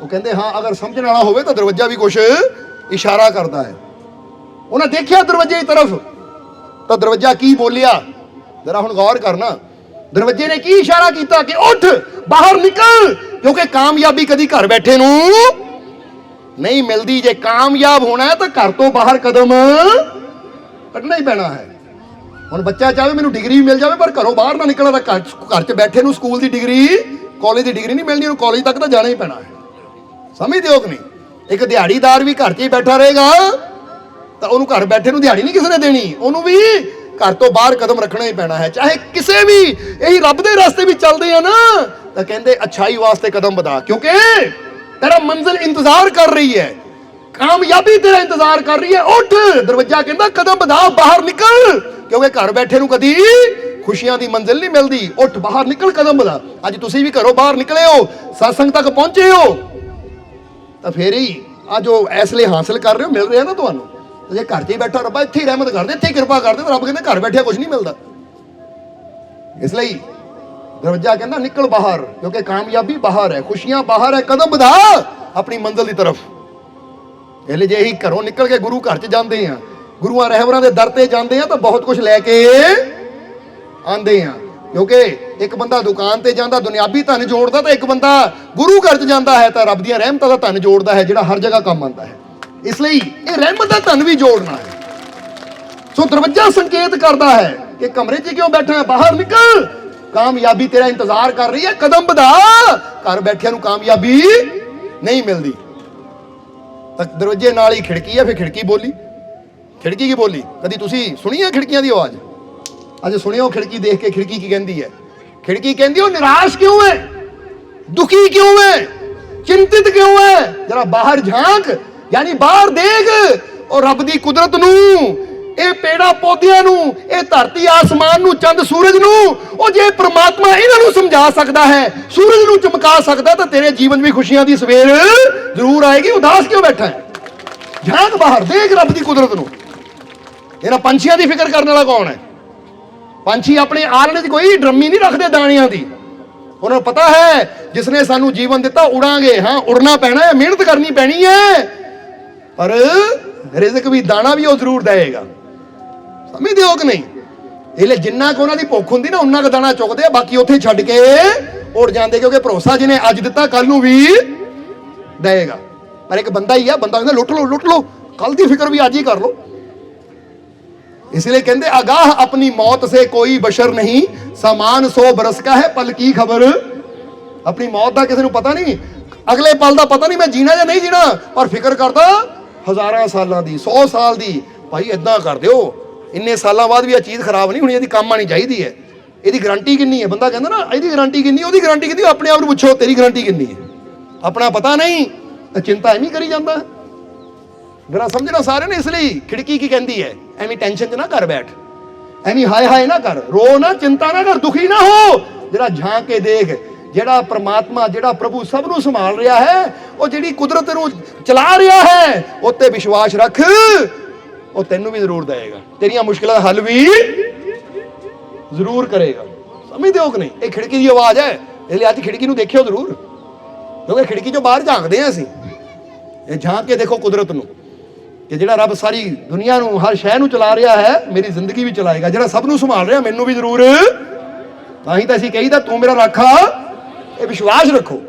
ਉਹ ਕਹਿੰਦੇ ਹਾਂ ਅਗਰ ਸਮਝਣ ਵਾਲਾ ਹੋਵੇ ਤਾਂ ਦਰਵਾਜ਼ਾ ਵੀ ਕੁਛ ਇਸ਼ਾਰਾ ਕਰਦਾ ਹੈ। ਉਹਨੇ ਦੇਖਿਆ ਦਰਵਾਜ਼ੇ ਦੀ ਤਰਫ ਤਾਂ ਦਰਵਾਜ਼ਾ ਕੀ ਬੋਲਿਆ, ਜਰਾ ਹੁਣ ਗੌਰ ਕਰਨਾ। ਦਰਵਾਜ਼ੇ ਨੇ ਕੀ ਇਸ਼ਾਰਾ ਕੀਤਾ ਕਿ ਉੱਠ ਬਾਹਰ ਨਿਕਲ, ਕਿਉਂਕਿ ਕਾਮਯਾਬੀ ਕਦੀ ਘਰ ਬੈਠੇ ਨੂੰ ਨਹੀਂ ਮਿਲਦੀ। ਜੇ ਕਾਮਯਾਬ ਹੋਣਾ ਹੈ ਤਾਂ ਘਰ ਤੋਂ ਬਾਹਰ ਕਦਮ ਕੱਢਣਾ ਹੀ ਪੈਣਾ ਹੈ। ਹੁਣ ਬੱਚਾ ਚਾਹੇ ਮੈਨੂੰ ਡਿਗਰੀ ਮਿਲ ਜਾਵੇ ਪਰ ਘਰੋਂ ਬਾਹਰ ਨਾ ਨਿਕਲਣਾ, ਤਾਂ ਘਰ 'ਚ ਬੈਠੇ ਨੂੰ ਸਕੂਲ ਦੀ ਡਿਗਰੀ, ਕਾਲਜ ਦੀ ਡਿਗਰੀ ਨਹੀਂ ਮਿਲਣੀ, ਉਹਨੂੰ ਕਾਲਜ ਤੱਕ ਤਾਂ ਜਾਣਾ ਹੀ ਪੈਣਾ ਹੈ। ਸਮਝਦੇ ਹੋ ਕਿ ਨਹੀਂ? ਇੱਕ ਦਿਹਾੜੀਦਾਰ ਵੀ ਘਰ 'ਚ ਹੀ ਬੈਠਾ ਰਹੇਗਾ ਤਾਂ ਉਹਨੂੰ ਘਰ ਬੈਠੇ ਨੂੰ ਦਿਹਾੜੀ ਨਹੀਂ ਕਿਸੇ ਨੇ ਦੇਣੀ, ਉਹਨੂੰ ਵੀ ਘਰ ਤੋਂ ਬਾਹਰ ਕਦਮ ਰੱਖਣਾ ਹੀ ਪੈਣਾ ਹੈ। ਚਾਹੇ ਕਿਸੇ ਵੀ ਇਹੀ ਰੱਬ ਦੇ ਰਸਤੇ ਵੀ ਚੱਲਦੇ ਆ ਨਾ, ਤਾਂ ਕਹਿੰਦੇ ਅੱਛਾਈ ਵਾਸਤੇ ਕਦਮ ਵਧਾ, ਕਿਉਂਕਿ ਤੇਰਾ ਮੰਜ਼ਿਲ ਇੰਤਜ਼ਾਰ ਕਰ ਰਹੀ ਹੈ, ਕਾਮਯਾਬੀ ਤੇਰਾ ਇੰਤਜ਼ਾਰ ਕਰ ਰਹੀ ਹੈ। ਉੱਠ, ਦਰਵਾਜ਼ਾ ਕਹਿੰਦਾ ਕਦਮ ਵਧਾ, ਬਾਹਰ ਨਿਕਲ, ਕਿਉਂਕਿ ਘਰ ਬੈਠੇ ਨੂੰ ਕਦੀ ਖੁਸ਼ੀਆਂ ਦੀ ਮੰਜ਼ਿਲ ਨਹੀਂ ਮਿਲਦੀ। ਉੱਠ, ਬਾਹਰ ਨਿਕਲ, ਕਦਮ ਵਧਾ। ਅੱਜ ਤੁਸੀਂ ਵੀ ਘਰੋਂ ਬਾਹਰ ਨਿਕਲੇ ਹੋ, ਸਤਸੰਗ ਤੱਕ ਪਹੁੰਚੇ ਹੋ, ਤਾਂ ਫੇਰ ਹੀ ਆ ਜੋ ਐਸਲੇ ਹਾਸਲ ਕਰ ਰਹੇ ਹੋ ਮਿਲ ਰਿਹਾ ਨਾ ਤੁਹਾਨੂੰ। ਜੇ ਘਰ 'ਚ ਹੀ ਬੈਠਾ ਰੱਬਾ ਇੱਥੇ ਹੀ ਰਹਿਮਤ ਕਰਦੇ, ਇੱਥੇ ਹੀ ਕਿਰਪਾ ਕਰਦੇ, ਤਾਂ ਰੱਬ ਕਹਿੰਦੇ ਘਰ ਬੈਠਿਆ ਕੁਝ ਨਹੀਂ ਮਿਲਦਾ। ਇਸ ਲਈ ਦਰਵਾਜ਼ਾ ਕਹਿੰਦਾ ਨਿਕਲ ਬਾਹਰ, ਕਿਉਂਕਿ ਕਾਮਯਾਬੀ ਬਾਹਰ ਹੈ, ਖੁਸ਼ੀਆਂ ਬਾਹਰ ਹੈ, ਕਦਮ ਵਧਾ ਆਪਣੀ ਮੰਜ਼ਿਲ ਦੀ ਤਰਫ। ਇਹਲੇ ਜੇ ਅਸੀਂ ਘਰੋਂ ਨਿਕਲ ਕੇ ਗੁਰੂ ਘਰ 'ਚ ਜਾਂਦੇ ਆ, ਗੁਰੂਆਂ ਰਹਿਬਰਾਂ ਦੇ ਦਰ ਤੇ ਜਾਂਦੇ ਆ, ਤਾਂ ਬਹੁਤ ਕੁਝ ਲੈ ਕੇ ਆਂਦੇ ਆ। ਕਿਉਂਕਿ ਇੱਕ ਬੰਦਾ ਦੁਕਾਨ ਤੇ ਜਾਂਦਾ ਦੁਨਿਆਵੀ ਧਨ ਜੋੜਦਾ, ਤਾਂ ਇੱਕ ਬੰਦਾ ਗੁਰੂ ਘਰ 'ਚ ਜਾਂਦਾ ਹੈ ਤਾਂ ਰੱਬ ਦੀਆਂ ਰਹਿਮਤਾਂ ਦਾ ਧਨ ਜੋੜਦਾ ਹੈ, ਜਿਹੜਾ ਹਰ ਜਗ੍ਹਾ ਕੰਮ ਆਉਂਦਾ ਹੈ। ਇਸ ਲਈ ਇਹ ਰਹਿਮਤ ਦਾ ਧਨ ਵੀ ਜੋੜਨਾ ਹੈ। ਸੋ ਦਰਵਾਜ਼ਾ ਸੰਕੇਤ ਕਰਦਾ ਹੈ ਕਿ ਕਮਰੇ 'ਚ ਕਿਉਂ ਬੈਠਾ ਹੈ, ਬਾਹਰ ਨਿਕਲ, ਕਾਮਯਾਬੀ ਤੇਰਾ ਇੰਤਜ਼ਾਰ ਕਰ ਰਹੀ ਹੈ, ਕਦਮ ਵਧਾ। ਘਰ ਬੈਠਿਆਂ ਨੂੰ ਕਾਮਯਾਬੀ ਨਹੀਂ ਮਿਲਦੀ। ਤਾਂ ਦਰਵਾਜ਼ੇ ਨਾਲ ਹੀ ਖਿੜਕੀ ਹੈ, ਫਿਰ ਖਿੜਕੀ ਬੋਲੀ। ਖਿੜਕੀ ਕੀ ਬੋਲੀ? ਕਦੀ ਤੁਸੀਂ ਸੁਣੀ ਹੈ ਖਿੜਕੀਆਂ ਦੀ ਆਵਾਜ਼? ਅੱਜ ਸੁਣਿਓ ਖਿੜਕੀ ਦੇਖ ਕੇ ਖਿੜਕੀ ਕੀ ਕਹਿੰਦੀ ਹੈ। ਖਿੜਕੀ ਕਹਿੰਦੀ ਉਹ ਨਿਰਾਸ਼ ਕਿਉਂ ਹੈ, ਦੁਖੀ ਕਿਉਂ ਹੈ, ਚਿੰਤਿਤ ਕਿਉਂ ਹੈ? ਜਰਾ ਬਾਹਰ ਝਾਂਕ, ਯਾਨੀ ਬਾਹਰ ਦੇਖ ਉਹ ਰੱਬ ਦੀ ਕੁਦਰਤ ਨੂੰ, ਇਹ ਪੇੜਾਂ ਪੌਦਿਆਂ ਨੂੰ, ਇਹ ਧਰਤੀ ਆਸਮਾਨ ਨੂੰ, ਚੰਦ ਸੂਰਜ ਨੂੰ। ਉਹ ਜੇ ਪ੍ਰਮਾਤਮਾ ਇਹਨਾਂ ਨੂੰ ਸਮਝਾ ਸਕਦਾ ਹੈ, ਸੂਰਜ ਨੂੰ ਚਮਕਾ ਸਕਦਾ, ਤਾਂ ਤੇਰੇ ਜੀਵਨ ਵੀ ਖੁਸ਼ੀਆਂ ਦੀ ਸਵੇਰ ਜ਼ਰੂਰ ਆਏਗੀ। ਉਦਾਸ ਕਿਉਂ ਬੈਠਾ ਹੈ? ਝਾਂਕ ਬਾਹਰ, ਦੇਖ ਰੱਬ ਦੀ ਕੁਦਰਤ ਨੂੰ। ਇਹਨਾਂ ਪੰਛੀਆਂ ਦੀ ਫਿਕਰ ਕਰਨ ਵਾਲਾ ਕੌਣ ਹੈ? ਪੰਛੀ ਆਪਣੇ ਆਲਣੇ 'ਚ ਕੋਈ ਡਰਮੀ ਨਹੀਂ ਰੱਖਦੇ ਦਾਣਿਆਂ ਦੀ। ਉਹਨਾਂ ਨੂੰ ਪਤਾ ਹੈ ਜਿਸਨੇ ਸਾਨੂੰ ਜੀਵਨ ਦਿੱਤਾ, ਉੜਾਂਗੇ, ਹਾਂ ਉੜਨਾ ਪੈਣਾ ਹੈ, ਮਿਹਨਤ ਕਰਨੀ ਪੈਣੀ ਹੈ, ਪਰ ਰਿਜ਼ਕ ਵੀ, ਦਾਣਾ ਵੀ ਉਹ ਜ਼ਰੂਰ ਦੇਵੇਗਾ। ਸਮਝਦੇ ਹੋ ਕਿ ਨਹੀਂ? ਇਹਲੇ ਜਿੰਨਾ ਕੁ ਉਹਨਾਂ ਦੀ ਭੁੱਖ ਹੁੰਦੀ ਨਾ, ਉਨਾ ਕੁ ਦਾਣਾ ਚੁੱਕਦੇ ਆ, ਬਾਕੀ ਉੱਥੇ ਛੱਡ ਕੇ ਉੜ ਜਾਂਦੇ, ਕਿਉਂਕਿ ਭਰੋਸਾ ਜਿਹਨੇ ਅੱਜ ਦਿੱਤਾ ਕੱਲ ਨੂੰ ਵੀ ਦੇਵੇਗਾ। ਪਰ ਇੱਕ ਬੰਦਾ ਹੀ ਆ, ਬੰਦਾ ਕਹਿੰਦਾ ਲੁੱਟ ਲਓ, ਕੱਲ ਦੀ ਫਿਕਰ ਵੀ ਅੱਜ ਹੀ ਕਰ ਲਓ। इसलिए कहते आगाह अपनी मौत से कोई बशर नहीं, सामान 100 बरस का है, पल की खबर। अपनी मौत का किसी को पता नहीं, अगले पल का पता नहीं मैं जीना या नहीं जीना, पर फिक्र करता हज़ारां सालां दी, 100 साल दी। भाई इदां कर दिओ, इन्ने सालां बाद भी यह चीज़ खराब नहीं होनी, यदि काम आनी चाहिए है। ਇਹਦੀ ਗਾਰੰਟੀ ਕਿੰਨੀ ਹੈ? ਬੰਦਾ ਕਹਿੰਦਾ ਨਾ ਇਹਦੀ ਗਾਰੰਟੀ ਕਿੰਨੀ, ਉਹਦੀ ਗਾਰੰਟੀ ਕਿੰਨੀ, ਆਪਣੇ ਆਪ ਨੂੰ ਪੁੱਛੋ ਤੇਰੀ ਗਾਰੰਟੀ ਕਿੰਨੀ ਹੈ। ਆਪਣਾ ਪਤਾ ਨਹੀਂ ਤਾਂ ਚਿੰਤਾ ਐਵੇਂ ਕਰੀ ਜਾਂਦਾ। ਜਰਾ ਸਮਝਣਾ ਸਾਰਿਆਂ ਨੇ। ਇਸ ਲਈ ਖਿੜਕੀ ਕੀ ਕਹਿੰਦੀ ਹੈ? ਐਵੇਂ ਟੈਨਸ਼ਨ 'ਚ ਨਾ ਕਰ ਬੈਠ, ਐਵੇਂ ਹਾਏ ਹਾਏ ਨਾ ਕਰ, ਰੋ ਨਾ, ਚਿੰਤਾ ਨਾ ਕਰ, ਦੁਖੀ ਨਾ ਹੋ। ਜਿਹੜਾ ਝਾਂਕ ਕੇ ਦੇਖ, ਜਿਹੜਾ ਪ੍ਰਮਾਤਮਾ, ਜਿਹੜਾ ਪ੍ਰਭੂ ਸਭ ਨੂੰ ਸੰਭਾਲ ਰਿਹਾ ਹੈ, ਉਹ ਜਿਹੜੀ ਕੁਦਰਤ ਨੂੰ ਚਲਾ ਰਿਹਾ ਹੈ, ਉੱਤੇ ਵਿਸ਼ਵਾਸ ਰੱਖ, ਉਹ ਤੈਨੂੰ ਵੀ ਜ਼ਰੂਰ ਦੇਵੇਗਾ, ਤੇਰੀਆਂ ਮੁਸ਼ਕਿਲਾਂ ਦਾ ਹੱਲ ਵੀ ਜ਼ਰੂਰ ਕਰੇਗਾ। ਸਮਝਦੇ ਹੋ ਕਿ ਨਹੀਂ? ਇਹ ਖਿੜਕੀ ਦੀ ਆਵਾਜ਼ ਹੈ। ਇਸ ਲਈ ਅੱਜ ਖਿੜਕੀ ਨੂੰ ਦੇਖਿਓ ਜ਼ਰੂਰ, ਕਿਉਂਕਿ ਖਿੜਕੀ 'ਚੋਂ ਬਾਹਰ ਝਾਂਕਦੇ ਹਾਂ ਅਸੀਂ। ਇਹ ਝਾਂਕ ਕੇ ਦੇਖੋ ਕੁਦਰਤ ਨੂੰ, ਕਿ ਜਿਹੜਾ ਰੱਬ ਸਾਰੀ ਦੁਨੀਆ ਨੂੰ, ਹਰ ਸ਼ੈ ਨੂੰ ਚਲਾ ਰਿਹਾ ਹੈ, ਮੇਰੀ ਜ਼ਿੰਦਗੀ ਵੀ ਚਲਾਏਗਾ। ਜਿਹੜਾ ਸਭ ਨੂੰ ਸੰਭਾਲ ਰਿਹਾ, ਮੈਨੂੰ ਵੀ ਜ਼ਰੂਰ। ਤਾਂ ਹੀ ਤਾਂ ਅਸੀਂ ਕਹੀਦਾ ਤੂੰ ਮੇਰਾ ਰਾਖਾ, ਇਹ ਵਿਸ਼ਵਾਸ ਰੱਖੋ।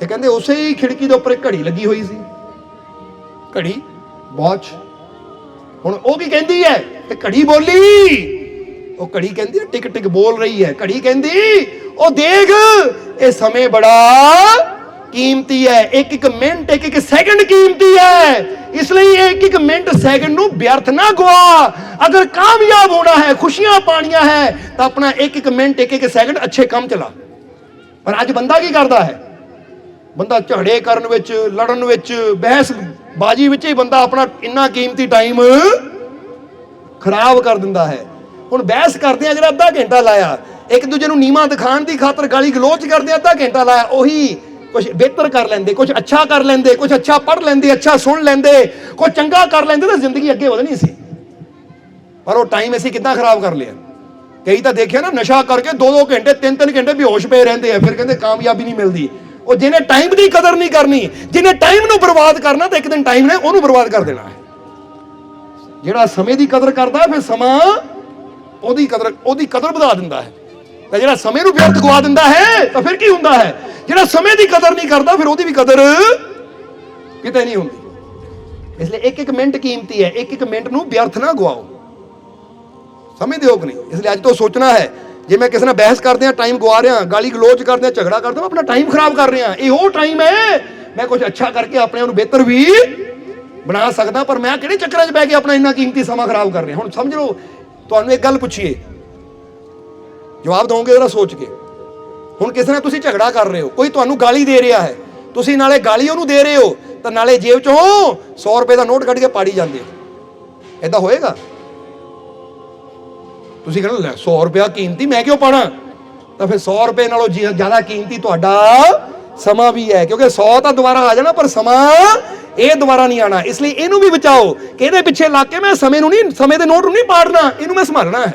ਤੇ ਕਹਿੰਦੇ ਉਸੇ ਹੀ ਖਿੜਕੀ ਦੇ ਉੱਪਰ ਇੱਕ ਘੜੀ ਲੱਗੀ ਹੋਈ ਸੀ, ਘੜੀ, ਵਾਚ। ਹੁਣ ਉਹ ਕੀ ਕਹਿੰਦੀ ਹੈ? ਤੇ ਘੜੀ ਬੋਲੀ। ਉਹ ਘੜੀ ਕਹਿੰਦੀ ਟਿਕ ਟਿਕ ਬੋਲ ਰਹੀ ਹੈ। ਘੜੀ ਕਹਿੰਦੀ ਉਹ ਦੇਖ, ਇਹ ਸਮੇਂ ਬੜਾ कीमती है, एक एक मिनट, एक एक सेकंड कीमती है। इसलिए एक एक मिनट सेकंड ਨੂੰ व्यर्थ ना गवा। अगर कामयाब होना है, खुशियां पानियां है, तो अपना एक एक मिनट, एक एक सेकंड अच्छे काम चला। पर ਅੱਜ ਬੰਦਾ ਕੀ ਕਰਦਾ ਹੈ? ਬੰਦਾ ਝਗੜੇ ਕਰਨ ਵਿੱਚ, ਲੜਨ ਵਿੱਚ, ਬਹਿਸ ਬਾਜੀ ਵਿੱਚ ਹੀ ਬੰਦਾ ਆਪਣਾ ਇੰਨਾ ਕੀਮਤੀ ਟਾਈਮ ਖਰਾਬ ਕਰ ਦਿੰਦਾ ਹੈ। ਹੁਣ ਬਹਿਸ ਕਰਦੇ ਆ, ਜਿਹੜਾ ਅੱਧਾ ਘੰਟਾ ਲਾਇਆ, ਇੱਕ ਦੂਜੇ ਨੂੰ ਨੀਵਾਂ ਦਿਖਾਉਣ ਦੀ ਖਾਤਰ ਗਾਲੀ ਗਲੋਚ ਕਰਦੇ, ਅੱਧਾ ਘੰਟਾ ਲਾਇਆ, ਉਹੀ ਕੁਛ ਬਿਹਤਰ ਕਰ ਲੈਂਦੇ, ਕੁਛ ਅੱਛਾ ਕਰ ਲੈਂਦੇ, ਕੁਛ ਅੱਛਾ ਪੜ੍ਹ ਲੈਂਦੇ, ਅੱਛਾ ਸੁਣ ਲੈਂਦੇ, ਕੁਛ ਚੰਗਾ ਕਰ ਲੈਂਦੇ, ਤਾਂ ਜ਼ਿੰਦਗੀ ਅੱਗੇ ਵਧਣੀ ਸੀ। ਪਰ ਉਹ ਟਾਈਮ ਅਸੀਂ ਕਿੱਦਾਂ ਖਰਾਬ ਕਰ ਲਿਆ। ਕਈ ਤਾਂ ਦੇਖਿਆ ਨਾ, ਨਸ਼ਾ ਕਰਕੇ 2-2 ਘੰਟੇ, 3-3 ਘੰਟੇ ਬੇਹੋਸ਼ ਪਏ ਰਹਿੰਦੇ ਆ, ਫਿਰ ਕਹਿੰਦੇ ਕਾਮਯਾਬੀ ਨਹੀਂ ਮਿਲਦੀ। ਉਹ ਜਿਹਨੇ ਟਾਈਮ ਦੀ ਕਦਰ ਨਹੀਂ ਕਰਨੀ, ਜਿਹਨੇ ਟਾਈਮ ਨੂੰ ਬਰਬਾਦ ਕਰਨਾ, ਤਾਂ ਇੱਕ ਦਿਨ ਟਾਈਮ ਨੇ ਉਹਨੂੰ ਬਰਬਾਦ ਕਰ ਦੇਣਾ ਹੈ। ਜਿਹੜਾ ਸਮੇਂ ਦੀ ਕਦਰ ਕਰਦਾ, ਫਿਰ ਸਮਾਂ ਉਹਦੀ ਕਦਰ ਵਧਾ ਦਿੰਦਾ ਹੈ। ਤਾਂ ਜਿਹੜਾ ਸਮੇਂ ਨੂੰ ਵਿਅਰਥ ਗਵਾ ਦਿੰਦਾ ਹੈ, ਤਾਂ ਫਿਰ ਕੀ ਹੁੰਦਾ ਹੈ? ਜਿਹੜਾ ਸਮੇਂ ਦੀ ਕਦਰ ਨਹੀਂ ਕਰਦਾ, ਫਿਰ ਉਹਦੀ ਵੀ ਕਦਰ ਕਿਤੇ ਨਹੀਂ ਹੁੰਦੀ। ਇਸ ਲਈ ਇੱਕ ਇੱਕ ਮਿੰਟ ਕੀਮਤੀ ਹੈ, ਇੱਕ ਇੱਕ ਮਿੰਟ ਨੂੰ ਵਿਅਰਥ ਨਾ ਗਵਾਓ। ਸਮਝਦੇ ਹੋ ਕਿ ਨਹੀਂ? ਇਸ ਲਈ ਅੱਜ ਤੋਂ ਸੋਚਣਾ ਹੈ, ਜੇ ਮੈਂ ਕਿਸੇ ਨਾਲ ਬਹਿਸ ਕਰਦੇ ਆ, ਟਾਈਮ ਗਵਾ ਰਿਹਾ, ਗਾਲੀ ਗਲੋਚ ਕਰਦੇ ਆ, ਝਗੜਾ ਕਰਦੇ ਆ, ਆਪਣਾ ਟਾਈਮ ਖਰਾਬ ਕਰ ਰਿਹਾ। ਇਹ ਉਹ ਟਾਈਮ ਹੈ मैं कुछ अच्छा करके अपने आप ਨੂੰ ਬਿਹਤਰ ਵੀ ਬਣਾ ਸਕਦਾ, ਪਰ ਮੈਂ ਕਿਹੜੇ ਚੱਕਰਾਂ 'ਚ ਬਹਿ ਕੇ ਆਪਣਾ ਇੰਨਾ ਕੀਮਤੀ ਸਮਾਂ ਖਰਾਬ ਕਰ ਰਿਹਾ। ਹੁਣ ਸਮਝ ਲਓ, ਤੁਹਾਨੂੰ ਇੱਕ ਗੱਲ ਪੁੱਛੀਏ, ਜਵਾਬ ਦੋਗੇ ਜਰਾ ਸੋਚ ਕੇ। ਹੁਣ ਕਿਸੇ ਨਾਲ ਤੁਸੀਂ ਝਗੜਾ ਕਰ ਰਹੇ ਹੋ, ਕੋਈ ਤੁਹਾਨੂੰ ਗਾਲੀ ਦੇ ਰਿਹਾ ਹੈ, ਤੁਸੀਂ ਨਾਲੇ ਗਾਲੀ ਉਹਨੂੰ ਦੇ ਰਹੇ ਹੋ ਤਾਂ ਨਾਲੇ ਜੇਬ 'ਚੋਂ 100 ਰੁਪਏ ਦਾ ਨੋਟ ਕੱਢ ਕੇ ਪਾੜੀ ਜਾਂਦੇ ਹੋ। ਏਦਾਂ ਹੋਏਗਾ? ਤੁਸੀਂ ਕਹਿੰਦੇ ਲੈ 100 ਰੁਪਇਆ ਕੀਮਤੀ, ਮੈਂ ਕਿਉਂ ਪਾਣਾ? ਤਾਂ ਫਿਰ 100 ਰੁਪਏ ਨਾਲੋਂ ਜ਼ਿਆਦਾ ਕੀਮਤੀ ਤੁਹਾਡਾ ਸਮਾਂ ਵੀ ਹੈ, ਕਿਉਂਕਿ 100 ਤਾਂ ਦੁਬਾਰਾ ਆ ਜਾਣਾ, ਪਰ ਸਮਾਂ ਇਹ ਦੁਬਾਰਾ ਨਹੀਂ ਆਣਾ। ਇਸ ਲਈ ਇਹਨੂੰ ਵੀ ਬਚਾਓ ਕਿ ਇਹਦੇ ਪਿੱਛੇ ਲੱਗ ਕੇ ਮੈਂ ਸਮੇਂ ਨੂੰ ਨਹੀਂ, ਸਮੇਂ ਦੇ ਨੋਟ ਨੂੰ ਨਹੀਂ ਪਾੜਨਾ, ਇਹਨੂੰ ਮੈਂ ਸੰਭਾਲਣਾ ਹੈ,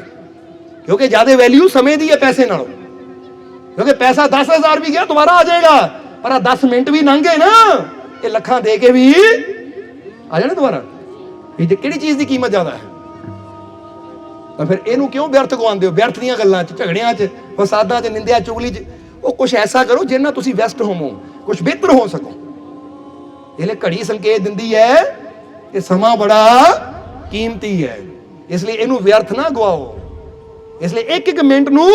ਕਿਉਂਕਿ ਜ਼ਿਆਦਾ ਵੈਲਿਊ ਸਮੇਂ ਦੀ ਹੈ ਪੈਸੇ ਨਾਲੋਂ। ਕਿਉਂਕਿ ਪੈਸਾ 10,000 ਵੀ ਗਿਆ ਦੁਬਾਰਾ ਆ ਜਾਏਗਾ, ਪਰ ਆ 10 ਮਿੰਟ ਵੀ ਲੰਘ ਗਏ ਨਾ, ਇਹ ਲੱਖਾਂ ਦੇ ਕੇ ਵੀ ਆ ਜਾਣਾ ਦੁਬਾਰਾ। ਇਹ ਕਿਹੜੀ ਚੀਜ਼ ਦੀ ਕੀਮਤ ਜ਼ਿਆਦਾ ਹੈ? ਤਾਂ ਫਿਰ ਇਹਨੂੰ ਕਿਉਂ ਵਿਅਰਥ ਗਵਾਉਂਦੇ ਹੋ? ਵਿਅਰਥ ਦੀਆਂ ਗੱਲਾਂ 'ਚ, ਝਗੜਿਆਂ 'ਚ, ਫਸਾਦਾਂ 'ਚ, ਨਿੰਦਿਆ ਚੁਗਲੀ 'ਚ। ਉਹ ਕੁਛ ਐਸਾ ਕਰੋ ਜਿਹਦੇ ਨਾਲ ਤੁਸੀਂ ਬੈਸਟ ਹੋਵੋ, ਕੁਛ ਬਿਹਤਰ ਹੋ ਸਕੋ। ਇਹ ਲਈ ਘੜੀ ਸੰਕੇਤ ਦਿੰਦੀ ਹੈ ਕਿ ਸਮਾਂ ਬੜਾ ਕੀਮਤੀ ਹੈ, ਇਸ ਲਈ ਇਹਨੂੰ ਵਿਅਰਥ ਨਾ ਗਵਾਓ। ਇਸ ਲਈ ਇੱਕ ਇੱਕ ਮਿੰਟ ਨੂੰ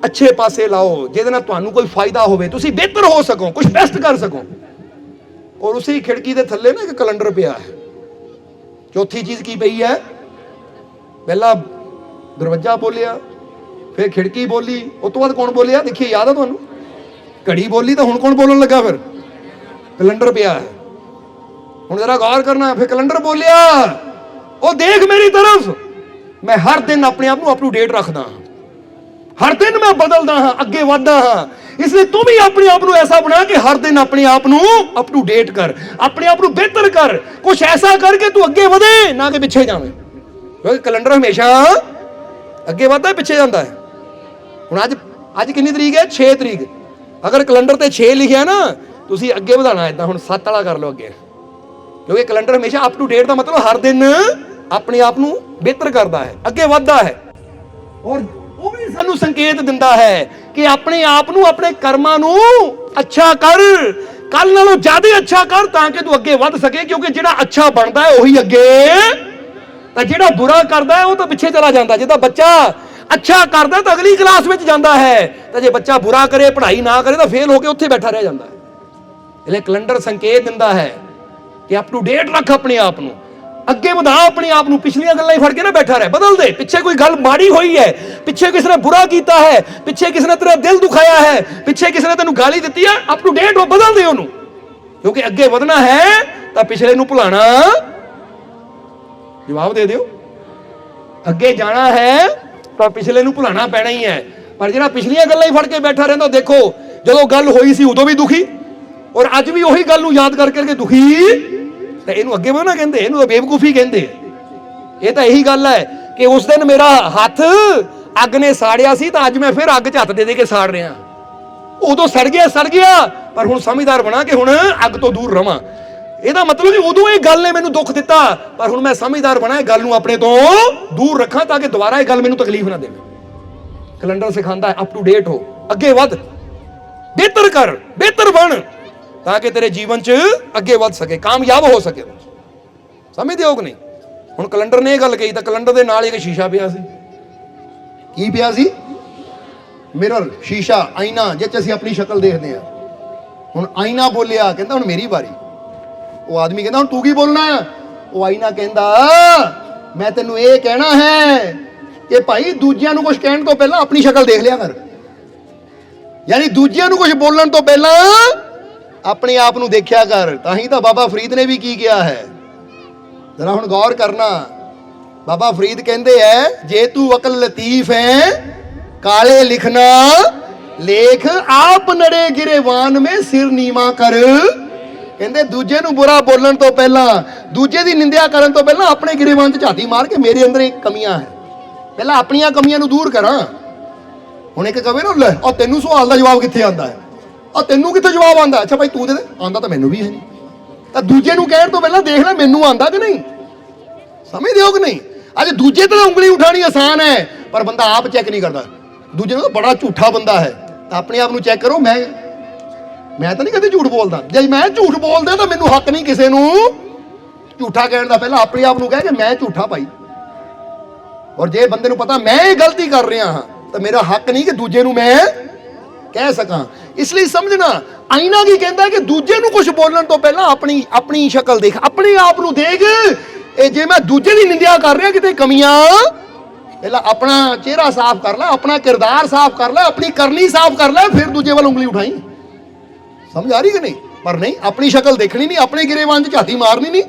ਅੱਛੇ ਪਾਸੇ ਲਾਓ, ਜਿਹਦੇ ਨਾਲ ਤੁਹਾਨੂੰ ਕੋਈ ਫਾਇਦਾ ਹੋਵੇ, ਤੁਸੀਂ ਬਿਹਤਰ ਹੋ ਸਕੋ, ਕੁਛ ਬੈਸਟ ਕਰ ਸਕੋ। ਔਰ ਉਸੇ ਖਿੜਕੀ ਦੇ ਥੱਲੇ ਨਾ ਇੱਕ ਕੈਲੰਡਰ ਪਿਆ ਹੈ। ਚੌਥੀ ਚੀਜ਼ ਕੀ ਪਈ ਹੈ? ਪਹਿਲਾ ਦਰਵਾਜ਼ਾ ਬੋਲਿਆ, ਫਿਰ ਖਿੜਕੀ ਬੋਲੀ, ਉਸ ਤੋਂ ਬਾਅਦ ਕੌਣ ਬੋਲਿਆ? ਦੇਖੀਏ, ਯਾਦ ਆ ਤੁਹਾਨੂੰ? ਘੜੀ ਬੋਲੀ, ਤਾਂ ਹੁਣ ਕੌਣ ਬੋਲਣ ਲੱਗਾ? ਫਿਰ ਕੈਲੰਡਰ ਪਿਆ ਹੈ। ਹੁਣ ਜਰਾ ਗੌਰ ਕਰਨਾ। ਫਿਰ ਕੈਲੰਡਰ ਬੋਲਿਆ, ਉਹ ਦੇਖ ਮੇਰੀ ਤਰਫ, ਮੈਂ ਹਰ ਦਿਨ ਆਪਣੇ ਆਪ ਨੂੰ ਅਪ ਟੂ ਡੇਟ ਰੱਖਦਾ ਹਾਂ, ਹਰ ਦਿਨ ਮੈਂ ਬਦਲਦਾ ਹਾਂ, ਅੱਗੇ ਵਧਦਾ ਹਾਂ। ਇਸ ਲਈ ਤੂੰ ਵੀ ਆਪਣੇ ਆਪ ਨੂੰ ਐਸਾ ਬਣਾ ਕਿ ਹਰ ਦਿਨ ਆਪਣੇ ਆਪ ਨੂੰ ਅਪ ਟੂ ਡੇਟ ਕਰ, ਆਪਣੇ ਆਪ ਨੂੰ ਬਿਹਤਰ ਕਰ, ਕੁਛ ਐਸਾ ਕਰਕੇ ਤੂੰ ਅੱਗੇ ਵਧੇ, ਨਾ ਕਿ ਪਿੱਛੇ ਜਾਵੇਂ। ਕਿਉਂਕਿ ਕੈਲੰਡਰ ਹਮੇਸ਼ਾ ਅੱਗੇ ਵਧਦਾ, ਪਿੱਛੇ ਜਾਂਦਾ ਹੈ। ਹੁਣ ਅੱਜ ਕਿੰਨੀ ਤਰੀਕ ਹੈ? 6 ਤਰੀਕ। ਅਗਰ ਕੈਲੰਡਰ ਤੇ 6 ਲਿਖਿਆ ਨਾ, ਤੁਸੀਂ ਅੱਗੇ ਵਧਾਣਾ ਇਦਾਂ। ਹੁਣ 7 ਵਾਲਾ ਕਰ ਲਓ ਅੱਗੇ, ਕਿਉਂਕਿ ਕੈਲੰਡਰ ਹਮੇਸ਼ਾ ਅਪ ਟੂ ਡੇਟ ਦਾ ਮਤਲਬ ਹਰ ਦਿਨ ਆਪਣੇ ਆਪ ਨੂੰ ਬਿਹਤਰ ਕਰਦਾ ਹੈ, ਅੱਗੇ ਵਧਦਾ ਹੈ। ਔਰ ਉਹ ਵੀ ਸਾਨੂੰ ਸੰਕੇਤ ਦਿੰਦਾ ਹੈ ਕਿ ਆਪਣੇ ਆਪ ਨੂੰ, ਆਪਣੇ ਕਰਮਾਂ ਨੂੰ ਅੱਛਾ ਕਰ, ਕੱਲ ਨਾਲੋਂ ਜ਼ਿਆਦਾ ਅੱਛਾ ਕਰ, ਤਾਂ ਕਿ ਤੂੰ ਅੱਗੇ ਵੱਧ ਸਕੇ। ਕਿਉਂਕਿ ਜਿਹੜਾ ਅੱਛਾ ਬਣਦਾ ਹੈ ਉਹੀ ਅੱਗੇ, ਤਾਂ ਜਿਹੜਾ ਬੁਰਾ ਕਰਦਾ ਹੈ ਉਹ ਤਾਂ ਪਿੱਛੇ ਚਲਾ ਜਾਂਦਾ। ਜਿੱਦਾਂ ਬੱਚਾ ਅੱਛਾ ਕਰਦਾ ਤਾਂ ਅਗਲੀ ਕਲਾਸ ਵਿੱਚ ਜਾਂਦਾ ਹੈ, ਤਾਂ ਜੇ ਬੱਚਾ ਬੁਰਾ ਕਰੇ, ਪੜ੍ਹਾਈ ਨਾ ਕਰੇ, ਤਾਂ ਫੇਲ ਹੋ ਕੇ ਉੱਥੇ ਬੈਠਾ ਰਹਿ ਜਾਂਦਾ ਹੈ। ਇਸ ਲਈ ਕੈਲੰਡਰ ਸੰਕੇਤ ਦਿੰਦਾ ਹੈ ਕਿ ਅਪ ਟੂ ਡੇਟ ਰੱਖ ਆਪਣੇ ਆਪ ਨੂੰ, ਅੱਗੇ ਵਧਾ ਆਪਣੇ ਆਪ ਨੂੰ। ਪਿਛਲੀਆਂ ਗੱਲਾਂ ਹੀ ਫੜ ਕੇ ਨਾ ਬੈਠਾ ਰਹਿ, ਬਦਲ ਦੇ। ਪਿੱਛੇ ਕੋਈ ਗੱਲ ਮਾੜੀ ਹੋਈ ਹੈ, ਪਿੱਛੇ ਕਿਸੇ ਨੇ ਬੁਰਾ ਕੀਤਾ ਹੈ, ਪਿੱਛੇ ਕਿਸੇ ਨੇ ਤੇਰਾ ਦਿਲ ਦੁਖਾਇਆ ਹੈ, ਪਿੱਛੇ ਕਿਸੇ ਨੇ ਤੈਨੂੰ ਗਾਲੀ ਦਿੱਤੀ ਹੈ, ਅਪ ਟੂ ਡੇਟ ਹੋ, ਬਦਲ ਦੇ ਉਹਨੂੰ। ਕਿਉਂਕਿ ਅੱਗੇ ਵਧਣਾ ਹੈ ਤਾਂ ਪਿਛਲੇ ਨੂੰ ਭੁਲਾਣਾ, ਜਵਾਬ ਦੇ ਦਿਓ, ਅੱਗੇ ਜਾਣਾ ਹੈ ਤਾਂ ਪਿਛਲੇ ਨੂੰ ਭੁਲਾਣਾ ਪੈਣਾ ਹੀ ਹੈ। ਪਰ ਜਿਹੜਾ ਪਿਛਲੀਆਂ ਗੱਲਾਂ ਹੀ ਫੜ ਕੇ ਬੈਠਾ ਰਹਿੰਦਾ, ਦੇਖੋ ਜਦੋਂ ਗੱਲ ਹੋਈ ਸੀ ਉਦੋਂ ਵੀ ਦੁਖੀ, ਔਰ ਅੱਜ ਵੀ ਉਹੀ ਗੱਲ ਨੂੰ ਯਾਦ ਕਰਕੇ ਦੁਖੀ, ਤਾਂ ਇਹਨੂੰ ਅੱਗੇ ਵਧਣਾ ਕਹਿੰਦੇ? ਇਹਨੂੰ ਤਾਂ ਬੇਵਕੂਫੀ ਕਹਿੰਦੇ। ਇਹ ਤਾਂ ਇਹੀ ਗੱਲ ਹੈ ਕਿ ਉਸ ਦਿਨ ਮੇਰਾ ਹੱਥ ਅੱਗ ਨੇ ਸਾੜਿਆ ਸੀ, ਤਾਂ ਅੱਜ ਮੈਂ ਫਿਰ ਅੱਗ 'ਚ ਹੱਥ ਦੇ ਕੇ ਸਾੜ ਰਿਹਾ। ਉਦੋਂ ਸੜ ਗਿਆ, ਪਰ ਹੁਣ ਸਮਝਦਾਰ ਬਣਾ ਕਿ ਹੁਣ ਅੱਗ ਤੋਂ ਦੂਰ ਰਵਾਂ। ਇਹਦਾ ਮਤਲਬ ਕਿ ਉਦੋਂ ਇਹ ਗੱਲ ਨੇ ਮੈਨੂੰ ਦੁੱਖ ਦਿੱਤਾ, ਪਰ ਹੁਣ ਮੈਂ ਸਮਝਦਾਰ ਬਣਾ, ਇਹ ਗੱਲ ਨੂੰ ਆਪਣੇ ਤੋਂ ਦੂਰ ਰੱਖਾਂ, ਤਾਂ ਕਿ ਦੁਬਾਰਾ ਇਹ ਗੱਲ ਮੈਨੂੰ ਤਕਲੀਫ ਨਾ ਦੇਵੇ। ਕੈਲੰਡਰ ਸਿਖਾਉਂਦਾ ਹੈ ਅਪ ਟੂ ਡੇਟ ਹੋ, ਅੱਗੇ ਵੱਧ, ਬਿਹਤਰ ਕਰ, ਬਿਹਤਰ ਬਣ, ਤਾਂ ਕਿ ਤੇਰੇ ਜੀਵਨ 'ਚ ਅੱਗੇ ਵੱਧ ਸਕੇ, ਕਾਮਯਾਬ ਹੋ ਸਕੇ। ਸਮਝਦੇ ਹੋ ਕਿ ਨਹੀਂ? ਹੁਣ ਕੈਲੰਡਰ ਨੇ ਇਹ ਗੱਲ ਕਹੀ, ਤਾਂ ਕੈਲੰਡਰ ਦੇ ਨਾਲ ਇੱਕ ਸ਼ੀਸ਼ਾ ਪਿਆ ਸੀ। ਕੀ ਪਿਆ ਸੀ? ਮਿਰਰ, ਸ਼ੀਸ਼ਾ, ਆਈਨਾ, ਜਿਸ 'ਚ ਅਸੀਂ ਆਪਣੀ ਸ਼ਕਲ ਦੇਖਦੇ ਹਾਂ। ਹੁਣ ਆਈਨਾ ਬੋਲਿਆ, ਕਹਿੰਦਾ ਹੁਣ ਮੇਰੀ ਵਾਰੀ। ਉਹ ਆਦਮੀ ਕਹਿੰਦਾ ਹੁਣ ਤੂੰ ਕੀ ਬੋਲਣਾ? ਉਹ ਆਈਨਾ ਕਹਿੰਦਾ ਮੈਂ ਤੈਨੂੰ ਇਹ ਕਹਿਣਾ ਹੈ ਕਿ ਭਾਈ ਦੂਜਿਆਂ ਨੂੰ ਕੁਝ ਕਹਿਣ ਤੋਂ ਪਹਿਲਾਂ ਆਪਣੀ ਸ਼ਕਲ ਦੇਖ ਲਿਆ ਕਰ। ਯਾਨੀ ਦੂਜਿਆਂ ਨੂੰ ਕੁਝ ਬੋਲਣ ਤੋਂ ਪਹਿਲਾਂ ਆਪਣੇ ਆਪ ਨੂੰ ਦੇਖਿਆ ਕਰ। ਤਾਂ ਹੀ ਤਾਂ ਬਾਬਾ ਫਰੀਦ ਨੇ ਵੀ ਕੀ ਕਿਹਾ ਹੈ, ਜਰਾ ਹੁਣ ਗੌਰ ਕਰਨਾ। ਬਾਬਾ ਫਰੀਦ ਕਹਿੰਦੇ ਐ, ਜੇ ਤੂੰ ਅਕਲ ਲਤੀਫ ਹੈ ਕਾਲੇ ਲਿਖਣਾ ਲੇਖ, ਆਪ ਨੜੇ ਗਿਰੇਵਾਨ ਮੇ ਸਿਰ ਨੀਵਾ ਕਰ। ਕਹਿੰਦੇ ਦੂਜੇ ਨੂੰ ਬੁਰਾ ਬੋਲਣ ਤੋਂ ਪਹਿਲਾਂ, ਦੂਜੇ ਦੀ ਨਿੰਦਿਆ ਕਰਨ ਤੋਂ ਪਹਿਲਾਂ ਆਪਣੇ ਗਿਰੇਵਾਨ 'ਚ ਝਾਤੀ ਮਾਰ ਕੇ ਮੇਰੇ ਅੰਦਰ ਇੱਕ ਕਮੀਆਂ ਹੈ, ਪਹਿਲਾਂ ਆਪਣੀਆਂ ਕਮੀਆਂ ਨੂੰ ਦੂਰ ਕਰਾਂ। ਹੁਣ ਇੱਕ ਕਵੇ ਨਾ, ਲੈ ਉਹ ਤੈਨੂੰ ਸਵਾਲ ਦਾ ਜਵਾਬ ਕਿੱਥੇ ਆਉਂਦਾ ਹੈ, ਉਹ ਤੈਨੂੰ ਕਿੱਥੇ ਜਵਾਬ ਆਉਂਦਾ? ਅੱਛਾ ਭਾਈ ਤੂੰ ਦੇ ਦੇ, ਆਉਂਦਾ ਤਾਂ ਮੈਨੂੰ ਵੀ ਹੈ ਨਹੀਂ। ਤਾਂ ਦੂਜੇ ਨੂੰ ਕਹਿਣ ਤੋਂ ਪਹਿਲਾਂ ਦੇਖ ਲੈ ਮੈਨੂੰ ਆਉਂਦਾ ਕਿ ਨਹੀਂ। ਸਮਝਦੇ ਹੋ ਕਿ ਨਹੀਂ? ਅੱਜ ਦੂਜੇ ਤੇ ਉਂਗਲੀ ਉਠਾਣੀ ਆਸਾਨ ਹੈ, ਪਰ ਬੰਦਾ ਆਪ ਚੈੱਕ ਨਹੀਂ ਕਰਦਾ। ਦੂਜੇ ਨੂੰ ਤਾਂ ਬੜਾ ਝੂਠਾ ਬੰਦਾ ਹੈ, ਤਾਂ ਆਪਣੇ ਆਪ ਨੂੰ ਚੈੱਕ ਕਰੋ। ਮੈਂ ਤਾਂ ਨਹੀਂ ਕਦੇ ਝੂਠ ਬੋਲਦਾ। ਜੇ ਮੈਂ ਝੂਠ ਬੋਲਦਾ ਤਾਂ ਮੈਨੂੰ ਹੱਕ ਨਹੀਂ ਕਿਸੇ ਨੂੰ ਝੂਠਾ ਕਹਿਣ ਦਾ। ਪਹਿਲਾਂ ਆਪਣੇ ਆਪ ਨੂੰ ਕਹਿ ਕਿ ਮੈਂ ਝੂਠਾ ਭਾਈ। ਔਰ ਜੇ ਬੰਦੇ ਨੂੰ ਪਤਾ ਮੈਂ ਇਹ ਗਲਤੀ ਕਰ ਰਿਹਾ ਹਾਂ, ਤਾਂ ਮੇਰਾ ਹੱਕ ਨਹੀਂ ਕਿ ਦੂਜੇ ਨੂੰ ਮੈਂ ਕਹਿ ਸਕਾਂ। ਇਸ ਲਈ ਸਮਝਣਾ, ਆਈਨਾ ਕੀ ਕਹਿੰਦਾ ਕਿ ਦੂਜੇ ਨੂੰ ਕੁਝ ਬੋਲਣ ਤੋਂ ਪਹਿਲਾਂ ਆਪਣੀ ਸ਼ਕਲ ਦੇਖ, ਆਪਣੇ ਆਪ ਨੂੰ ਦੇਖ। ਇਹ ਜੇ ਮੈਂ ਦੂਜੇ ਦੀ ਨਿੰਦਿਆ ਕਰ ਰਿਹਾ ਕਿਤੇ ਕਮੀਆਂ, ਪਹਿਲਾਂ ਆਪਣਾ ਚਿਹਰਾ ਸਾਫ਼ ਕਰ ਲੈ, ਆਪਣਾ ਕਿਰਦਾਰ ਸਾਫ਼ ਕਰ ਲੈ, ਆਪਣੀ ਕਰਨੀ ਸਾਫ਼ ਕਰ ਲੈ, ਫਿਰ ਦੂਜੇ ਵੱਲ ਉਂਗਲੀ ਉਠਾਈ। ਸਮਝ ਆ ਰਹੀ ਕਿ ਨਹੀਂ? ਪਰ ਨਹੀਂ, ਆਪਣੀ ਸ਼ਕਲ ਦੇਖਣੀ ਨਹੀਂ, ਆਪਣੇ ਗਿਰੇਵਾਨ 'ਚ ਝਾਤੀ ਮਾਰਨੀ ਨਹੀਂ,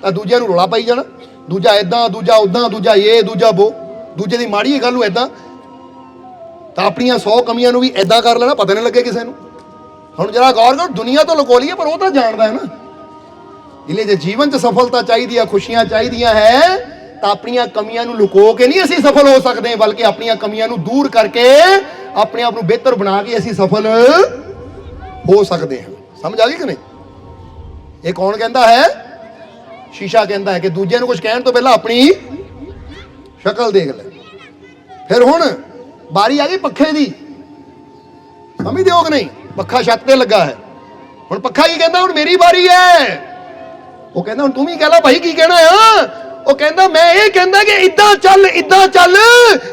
ਤਾਂ ਦੂਜਿਆਂ ਨੂੰ ਰੌਲਾ ਪਾਈ ਜਾਣਾ। ਦੂਜਾ ਇਦਾਂ, ਦੂਜਾ ਉਦਾਂ, ਦੂਜਾ ਇਹ, ਦੂਜਾ ਉਹ, ਦੂਜੇ ਦੀ ਮਾੜੀ ਗੱਲ ਨੂੰ ਇਦਾਂ, ਤਾਂ ਆਪਣੀਆਂ 100 ਕਮੀਆਂ ਨੂੰ ਵੀ ਇਦਾਂ ਕਰ ਲੈਣਾ, ਪਤਾ ਨਹੀਂ ਲੱਗੇ ਕਿਸੇ ਨੂੰ। ਹੁਣ ਜਰਾ ਗੌਰ ਕਰੋ, ਦੁਨੀਆ ਤੋਂ ਲੁਕੋ ਲਈਏ ਪਰ ਉਹ ਤਾਂ ਜਾਣਦਾ ਹੈ ਨਾ। ਜਿਹਨੇ ਜੇ ਜੀਵਨ 'ਚ ਸਫਲਤਾ ਚਾਹੀਦੀ ਆ, ਖੁਸ਼ੀਆਂ ਚਾਹੀਦੀਆਂ ਹੈ, ਤਾਂ ਆਪਣੀਆਂ ਕਮੀਆਂ ਨੂੰ ਲੁਕੋ ਕੇ ਨਹੀਂ ਅਸੀਂ ਸਫਲ ਹੋ ਸਕਦੇ, ਬਲਕਿ ਆਪਣੀਆਂ ਕਮੀਆਂ ਨੂੰ ਦੂਰ ਕਰਕੇ ਆਪਣੇ ਆਪ ਨੂੰ ਬਿਹਤਰ ਬਣਾ ਕੇ ਅਸੀਂ ਸਫਲ ਹੋ ਸਕਦੇ ਹਾਂ। ਸਮਝ ਆ ਗਈ ਕਿ ਨਹੀਂ? ਇਹ ਕੌਣ ਕਹਿੰਦਾ ਹੈ? ਸ਼ੀਸ਼ਾ ਕਹਿੰਦਾ ਹੈ ਕਿ ਦੂਜਿਆਂ ਨੂੰ ਕੁਝ ਕਹਿਣ ਤੋਂ ਪਹਿਲਾਂ ਆਪਣੀ ਸ਼ਕਲ ਦੇਖ ਲੈ। ਫਿਰ ਹੁਣ ਬਾਰੀ ਆ ਗਈ ਪੱਖੇ ਦੀ। ਸਮਝਦੇ ਹੋ ਕਿ ਨਹੀਂ? ਪੱਖਾ ਛੱਤ ਤੇ ਲੱਗਾ ਹੈ। ਹੁਣ ਪੱਖਾ ਕੀ ਕਹਿੰਦਾ? ਹੁਣ ਮੇਰੀ ਵਾਰੀ ਹੈ। ਉਹ ਕਹਿੰਦਾ ਹੁਣ ਤੂੰ ਵੀ ਕਹਿ ਲੈ ਭਾਈ, ਕੀ ਕਹਿਣਾ ਆ? ਉਹ ਕਹਿੰਦਾ ਮੈਂ ਇਹ ਕਹਿੰਦਾ ਕਿ ਇਦਾਂ ਚੱਲ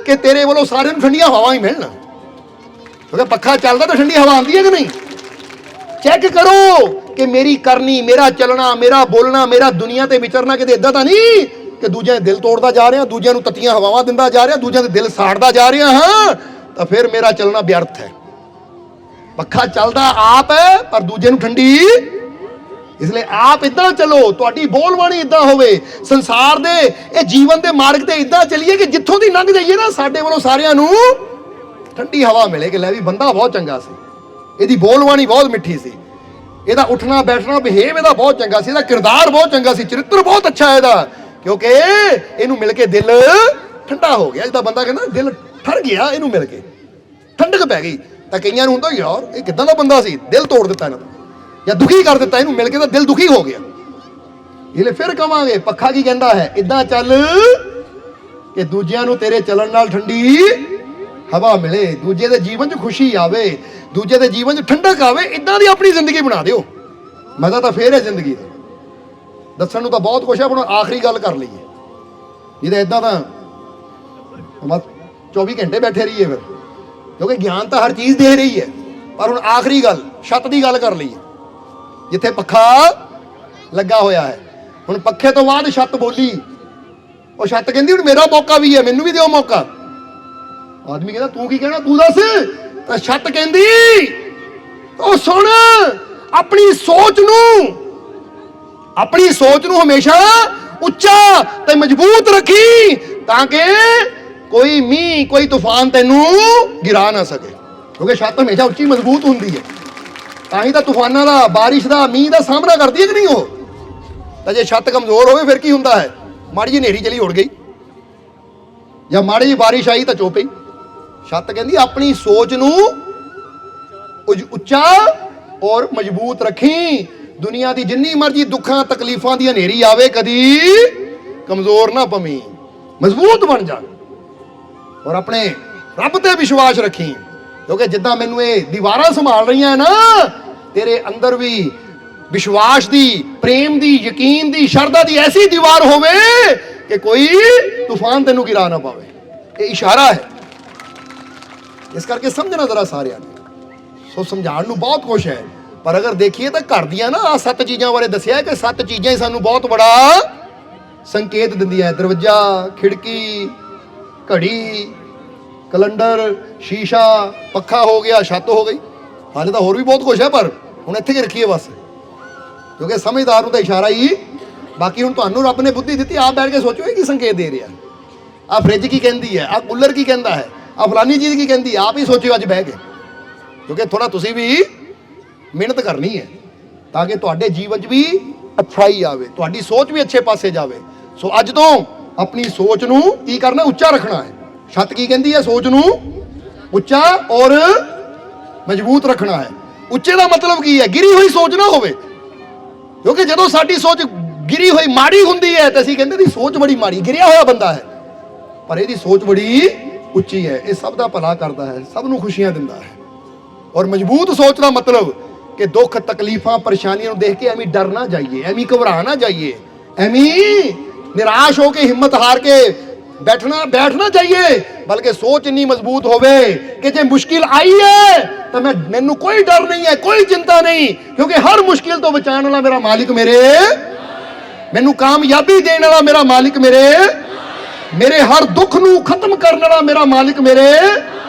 ਕਿ ਤੇਰੇ ਵੱਲੋਂ ਸਾਰਿਆਂ ਨੂੰ ਠੰਡੀਆਂ ਹਵਾਵਾਂ ਹੀ ਮਿਲਣ। ਕਿਉਂਕਿ ਪੱਖਾ ਚੱਲਦਾ ਤਾਂ ਠੰਡੀ ਹਵਾ ਆਉਂਦੀ ਹੈ ਕਿ ਨਹੀਂ? ਚੈੱਕ ਕਰੋ ਕਿ ਮੇਰੀ ਕਰਨੀ, ਮੇਰਾ ਚੱਲਣਾ, ਮੇਰਾ ਬੋਲਣਾ, ਮੇਰਾ ਦੁਨੀਆ ਤੇ ਵਿਚਰਨਾ ਕਿਤੇ ਇਦਾਂ ਤਾਂ ਨਹੀਂ ਕਿ ਦੂਜਿਆਂ ਦੇ ਦਿਲ ਤੋੜਦਾ ਜਾ ਰਿਹਾ, ਦੂਜਿਆਂ ਨੂੰ ਤੱਤੀਆਂ ਹਵਾਵਾਂ ਦਿੰਦਾ ਜਾ ਰਿਹਾ, ਦੂਜਿਆਂ ਦੇ ਦਿਲ ਸਾੜਦਾ ਜਾ ਰਿਹਾ ਹਾਂ, ਤਾਂ ਫਿਰ ਮੇਰਾ ਚੱਲਣਾ ਵਿਅਰਥ ਹੈ। ਪੱਖਾ ਚੱਲਦਾ ਆਪ ਹੈ ਪਰ ਦੂਜੇ ਨੂੰ ਠੰਡੀ, ਇਸ ਲਈ ਆਪ ਇਦਾਂ ਚਲੋ, ਤੁਹਾਡੀ ਬੋਲਬਾਣੀ ਇਦਾਂ ਹੋਵੇ, ਸੰਸਾਰ ਦੇ ਇਹ ਜੀਵਨ ਦੇ ਮਾਰਗ ਤੇ ਇਦਾਂ ਚੱਲੀਏ ਕਿ ਜਿੱਥੋਂ ਦੀ ਲੰਘ ਜਾਈਏ ਨਾ, ਸਾਡੇ ਵੱਲੋਂ ਸਾਰਿਆਂ ਨੂੰ ਠੰਡੀ ਹਵਾ ਮਿਲੇ ਕਿ ਲੈ ਵੀ ਬੰਦਾ ਬਹੁਤ ਚੰਗਾ ਸੀ, ਇਹਦੀ ਬੋਲਬਾਣੀ ਬਹੁਤ ਮਿੱਠੀ ਸੀ, ਇਹਦਾ ਉੱਠਣਾ ਬੈਠਣਾ ਬਿਹੇਵ ਇਹਦਾ ਬਹੁਤ ਚੰਗਾ ਸੀ, ਇਹਦਾ ਕਿਰਦਾਰ ਬਹੁਤ ਚੰਗਾ ਸੀ, ਚਰਿੱਤਰ ਬਹੁਤ ਅੱਛਾ ਇਹਦਾ, ਕਿਉਂਕਿ ਇਹਨੂੰ ਮਿਲ ਕੇ ਦਿਲ ਠੰਡਾ ਹੋ ਗਿਆ। ਜਿਹਦਾ ਬੰਦਾ ਕਹਿੰਦਾ ਦਿਲ ਠਰ ਗਿਆ, ਇਹਨੂੰ ਮਿਲ ਕੇ ਠੰਡਕ ਪੈ ਗਈ। ਤਾਂ ਕਈਆਂ ਨੂੰ ਹੁੰਦਾ ਯਾਰ ਇਹ ਕਿੱਦਾਂ ਦਾ ਬੰਦਾ ਸੀ, ਦਿਲ ਤੋੜ ਦਿੱਤਾ ਇਹਨਾਂ ਦਾ, ਜਾਂ ਦੁਖੀ ਕਰ ਦਿੱਤਾ, ਇਹਨੂੰ ਮਿਲ ਕੇ ਤਾਂ ਦਿਲ ਦੁਖੀ ਹੋ ਗਿਆ। ਇਹ ਲੈ ਫਿਰ ਕਵਾਂਗੇ ਪੱਖਾ ਕੀ ਕਹਿੰਦਾ ਹੈ? ਇਦਾਂ ਚੱਲ ਕਿ ਦੂਜਿਆਂ ਨੂੰ ਤੇਰੇ ਚੱਲਣ ਨਾਲ ਠੰਡੀ ਹਵਾ ਮਿਲੇ, ਦੂਜੇ ਦੇ ਜੀਵਨ 'ਚ ਖੁਸ਼ੀ ਆਵੇ, ਦੂਜੇ ਦੇ ਜੀਵਨ 'ਚ ਠੰਡਕ ਆਵੇ। ਇਦਾਂ ਦੀ ਆਪਣੀ ਜ਼ਿੰਦਗੀ ਬਣਾ ਦਿਓ। ਮਜ਼ਾ ਤਾਂ ਫੇਰ ਹੈ ਜ਼ਿੰਦਗੀ ਦਾ। ਦੱਸਣ ਨੂੰ ਤਾਂ ਬਹੁਤ ਕੁਛ ਹੈ, ਪਰ ਆਖਰੀ ਗੱਲ ਕਰ ਲਈਏ। ਜਿਹਦੇ ਇਦਾਂ ਤਾਂ 24 ਘੰਟੇ ਬੈਠੇ ਰਹੀਏ ਫਿਰ, ਕਿਉਂਕਿ ਗਿਆਨ ਤਾਂ ਹਰ ਚੀਜ਼ ਦੇ ਰਹੀ ਹੈ। ਪਰ ਹੁਣ ਆਖਰੀ ਗੱਲ ਛੱਤ ਦੀ ਗੱਲ ਕਰ ਲਈਏ, ਜਿੱਥੇ ਪੱਖਾ ਲੱਗਾ ਹੋਇਆ ਹੈ। ਹੁਣ ਪੱਖੇ ਤੋਂ ਬਾਅਦ ਛੱਤ ਬੋਲੀ। ਉਹ ਛੱਤ ਕਹਿੰਦੀ ਹੁਣ ਮੇਰਾ ਮੌਕਾ ਵੀ ਹੈ, ਮੈਨੂੰ ਵੀ ਦਿਓ ਮੌਕਾ। ਆਦਮੀ ਕਹਿੰਦਾ ਤੂੰ ਕੀ ਕਹਿਣਾ, ਤੂੰ ਦੱਸ। ਤਾਂ ਛੱਤ ਕਹਿੰਦੀ ਉਹ ਸੁਣ, ਆਪਣੀ ਸੋਚ ਨੂੰ ਹਮੇਸ਼ਾ ਉੱਚਾ ਤੇ ਮਜ਼ਬੂਤ ਰੱਖੀ, ਤਾਂ ਕਿ ਕੋਈ ਮੀਂਹ ਕੋਈ ਤੂਫਾਨ ਤੈਨੂੰ ਗਿਰਾ ਨਾ ਸਕੇ। ਕਿਉਂਕਿ ਛੱਤ ਹਮੇਸ਼ਾ ਉੱਚੀ ਮਜ਼ਬੂਤ ਹੁੰਦੀ ਹੈ, ਤਾਂ ਹੀ ਤਾਂ ਤੂਫਾਨਾਂ ਦਾ, ਬਾਰਿਸ਼ ਦਾ, ਮੀਂਹ ਦਾ ਸਾਹਮਣਾ ਕਰਦੀ ਹੈ ਕਿ ਨਹੀਂ ਉਹ। ਤਾਂ ਜੇ ਛੱਤ ਕਮਜ਼ੋਰ ਹੋਵੇ ਫਿਰ ਕੀ ਹੁੰਦਾ ਹੈ? ਮਾੜੀ ਜਿਹੀ ਹਨੇਰੀ ਚਲੀ ਉੜ ਗਈ, ਜਾਂ ਮਾੜੀ ਜਿਹੀ ਬਾਰਿਸ਼ ਆਈ ਤਾਂ ਚੁੱਪ ਹੀ। ਛੱਤ ਕਹਿੰਦੀ ਆਪਣੀ ਸੋਚ ਨੂੰ ਉੱਚਾ ਔਰ ਮਜ਼ਬੂਤ ਰੱਖੀ। ਦੁਨੀਆ ਦੀ ਜਿੰਨੀ ਮਰਜ਼ੀ ਦੁੱਖਾਂ ਤਕਲੀਫਾਂ ਦੀ ਹਨੇਰੀ ਆਵੇ, ਕਦੀ ਕਮਜ਼ੋਰ ਨਾ ਪਵੀਂ, ਮਜ਼ਬੂਤ ਬਣ ਜਾ। ਔਰ ਆਪਣੇ ਰੱਬ ਤੇ ਵਿਸ਼ਵਾਸ ਰੱਖੀ, ਕਿਉਂਕਿ ਜਿੱਦਾਂ ਮੈਨੂੰ ਇਹ ਦੀਵਾਰਾਂ ਸੰਭਾਲ ਰਹੀਆਂ ਨਾ, ਤੇਰੇ ਅੰਦਰ ਵੀ ਵਿਸ਼ਵਾਸ ਦੀ, ਪ੍ਰੇਮ ਦੀ, ਯਕੀਨ ਦੀ, ਸ਼ਰਧਾ ਦੀ ਐਸੀ ਦੀਵਾਰ ਹੋਵੇ ਕਿ ਕੋਈ ਤੂਫਾਨ ਤੈਨੂੰ ਗਿਰਾ ਨਾ ਪਾਵੇ। ਇਹ ਇਸ਼ਾਰਾ ਹੈ। ਇਸ ਕਰਕੇ ਸਮਝਣਾ ਜ਼ਰਾ ਸਾਰਿਆਂ ਨੇ। ਸੋ ਸਮਝਾਉਣ ਨੂੰ ਬਹੁਤ ਕੁਛ ਹੈ, ਪਰ ਅਗਰ ਦੇਖੀਏ ਤਾਂ ਘਰ ਦੀਆਂ ਨਾ ਆ 7 ਚੀਜ਼ਾਂ ਬਾਰੇ ਦੱਸਿਆ ਕਿ 7 ਚੀਜ਼ਾਂ ਹੀ ਸਾਨੂੰ ਬਹੁਤ ਬੜਾ ਸੰਕੇਤ ਦਿੰਦੀਆਂ। ਦਰਵਾਜ਼ਾ, ਖਿੜਕੀ, ਘੜੀ, ਕੈਲੰਡਰ, ਸ਼ੀਸ਼ਾ, ਪੱਖਾ ਹੋ ਗਿਆ, ਛੱਤ ਹੋ ਗਈ। ਹਾਲੇ ਤਾਂ ਹੋਰ ਵੀ ਬਹੁਤ ਕੁਛ ਹੈ, ਪਰ ਹੁਣ ਇੱਥੇ ਹੀ ਰੱਖੀਏ ਬਸ, ਕਿਉਂਕਿ ਸਮਝਦਾਰ ਨੂੰ ਤਾਂ ਇਸ਼ਾਰਾ ਹੀ। ਬਾਕੀ ਹੁਣ ਤੁਹਾਨੂੰ ਰੱਬ ਨੇ ਬੁੱਧੀ ਦਿੱਤੀ, ਆਪ ਬੈਠ ਕੇ ਸੋਚੋ ਇਹ ਕੀ ਸੰਕੇਤ ਦੇ ਰਿਹਾ। ਆ ਫ੍ਰਿਜ ਕੀ ਕਹਿੰਦੀ ਹੈ, ਆ ਕੂਲਰ ਕੀ ਕਹਿੰਦਾ ਹੈ, ਆ ਫਲਾਨੀ ਚੀਜ਼ ਕੀ ਕਹਿੰਦੀ, ਆਪ ਹੀ ਸੋਚਿਓ ਅੱਜ ਬਹਿ ਕੇ, ਕਿਉਂਕਿ ਥੋੜਾ ਤੁਸੀਂ ਵੀ ਮਿਹਨਤ ਕਰਨੀ ਹੈ ਤਾਂ ਕਿ ਤੁਹਾਡੇ ਜੀਵਨ 'ਚ ਵੀ ਅੱਛਾਈ ਆਵੇ, ਤੁਹਾਡੀ ਸੋਚ ਵੀ ਅੱਛੇ ਪਾਸੇ ਜਾਵੇ। ਸੋ ਅੱਜ ਤੋਂ ਆਪਣੀ ਸੋਚ ਨੂੰ ਕੀ ਕਰਨਾ? ਉੱਚਾ ਰੱਖਣਾ ਹੈ। ਛੱਤ ਕੀ ਕਹਿੰਦੀ ਹੈ? ਸੋਚ ਨੂੰ ਉੱਚਾ ਔਰ ਮਜ਼ਬੂਤ ਰੱਖਣਾ ਹੈ। ਉੱਚੇ ਦਾ ਮਤਲਬ ਕੀ ਹੈ? ਗਿਰੀ ਹੋਈ ਸੋਚ ਨਾ ਹੋਵੇ, ਕਿਉਂਕਿ ਜਦੋਂ ਸਾਡੀ ਸੋਚ ਗਿਰੀ ਹੋਈ ਮਾੜੀ ਹੁੰਦੀ ਹੈ ਤਾਂ ਅਸੀਂ ਕਹਿੰਦੇ ਦੀ ਸੋਚ ਬੜੀ ਮਾੜੀ, ਗਿਰਿਆ ਹੋਇਆ ਬੰਦਾ ਹੈ, ਪਰ ਇਹਦੀ ਸੋਚ ਬੜੀ ਉੱਚੀ ਹੈ। ਇਹ ਸਭ ਦਾ ਭਲਾ ਕਰਦਾ ਹੈ, ਸਭ ਨੂੰ ਖੁਸ਼ੀਆਂ ਦਿੰਦਾ ਹੈ। ਔਰ ਮਜ਼ਬੂਤ ਸੋਚ ਦਾ ਮਤਲਬ ਕਿ ਦੁੱਖ ਤਕਲੀਫਾਂ ਪਰੇਸ਼ਾਨੀਆਂ ਨੂੰ ਦੇਖ ਕੇ ਐਵੇਂ ਡਰ ਨਾ ਜਾਈਏ, ਐਵੇਂ ਘਬਰਾ ਨਾ ਜਾਈਏ, ਐਵੇਂ ਨਿਰਾਸ਼ ਹੋ ਕੇ ਹਿੰਮਤ ਹਾਰ ਕੇ ਬੈਠ ਨਾ ਜਾਈਏ, ਬਲਕਿ ਸੋਚ ਇੰਨੀ ਮਜ਼ਬੂਤ ਹੋਵੇ ਕਿ ਜੇ ਮੁਸ਼ਕਿਲ ਆਈ ਹੈ ਤਾਂ ਮੈਨੂੰ ਕੋਈ ਡਰ ਨਹੀਂ ਹੈ, ਕੋਈ ਚਿੰਤਾ डरना नहीं, क्योंकि हर मुश्किल तो बचाने वाला मेरा मालिक मेरे, मैनू कामयाबी देने वाला मेरा मालिक मेरे, मेरे हर दुख नू खत्म करने वाला मेरा मालिक मेरे,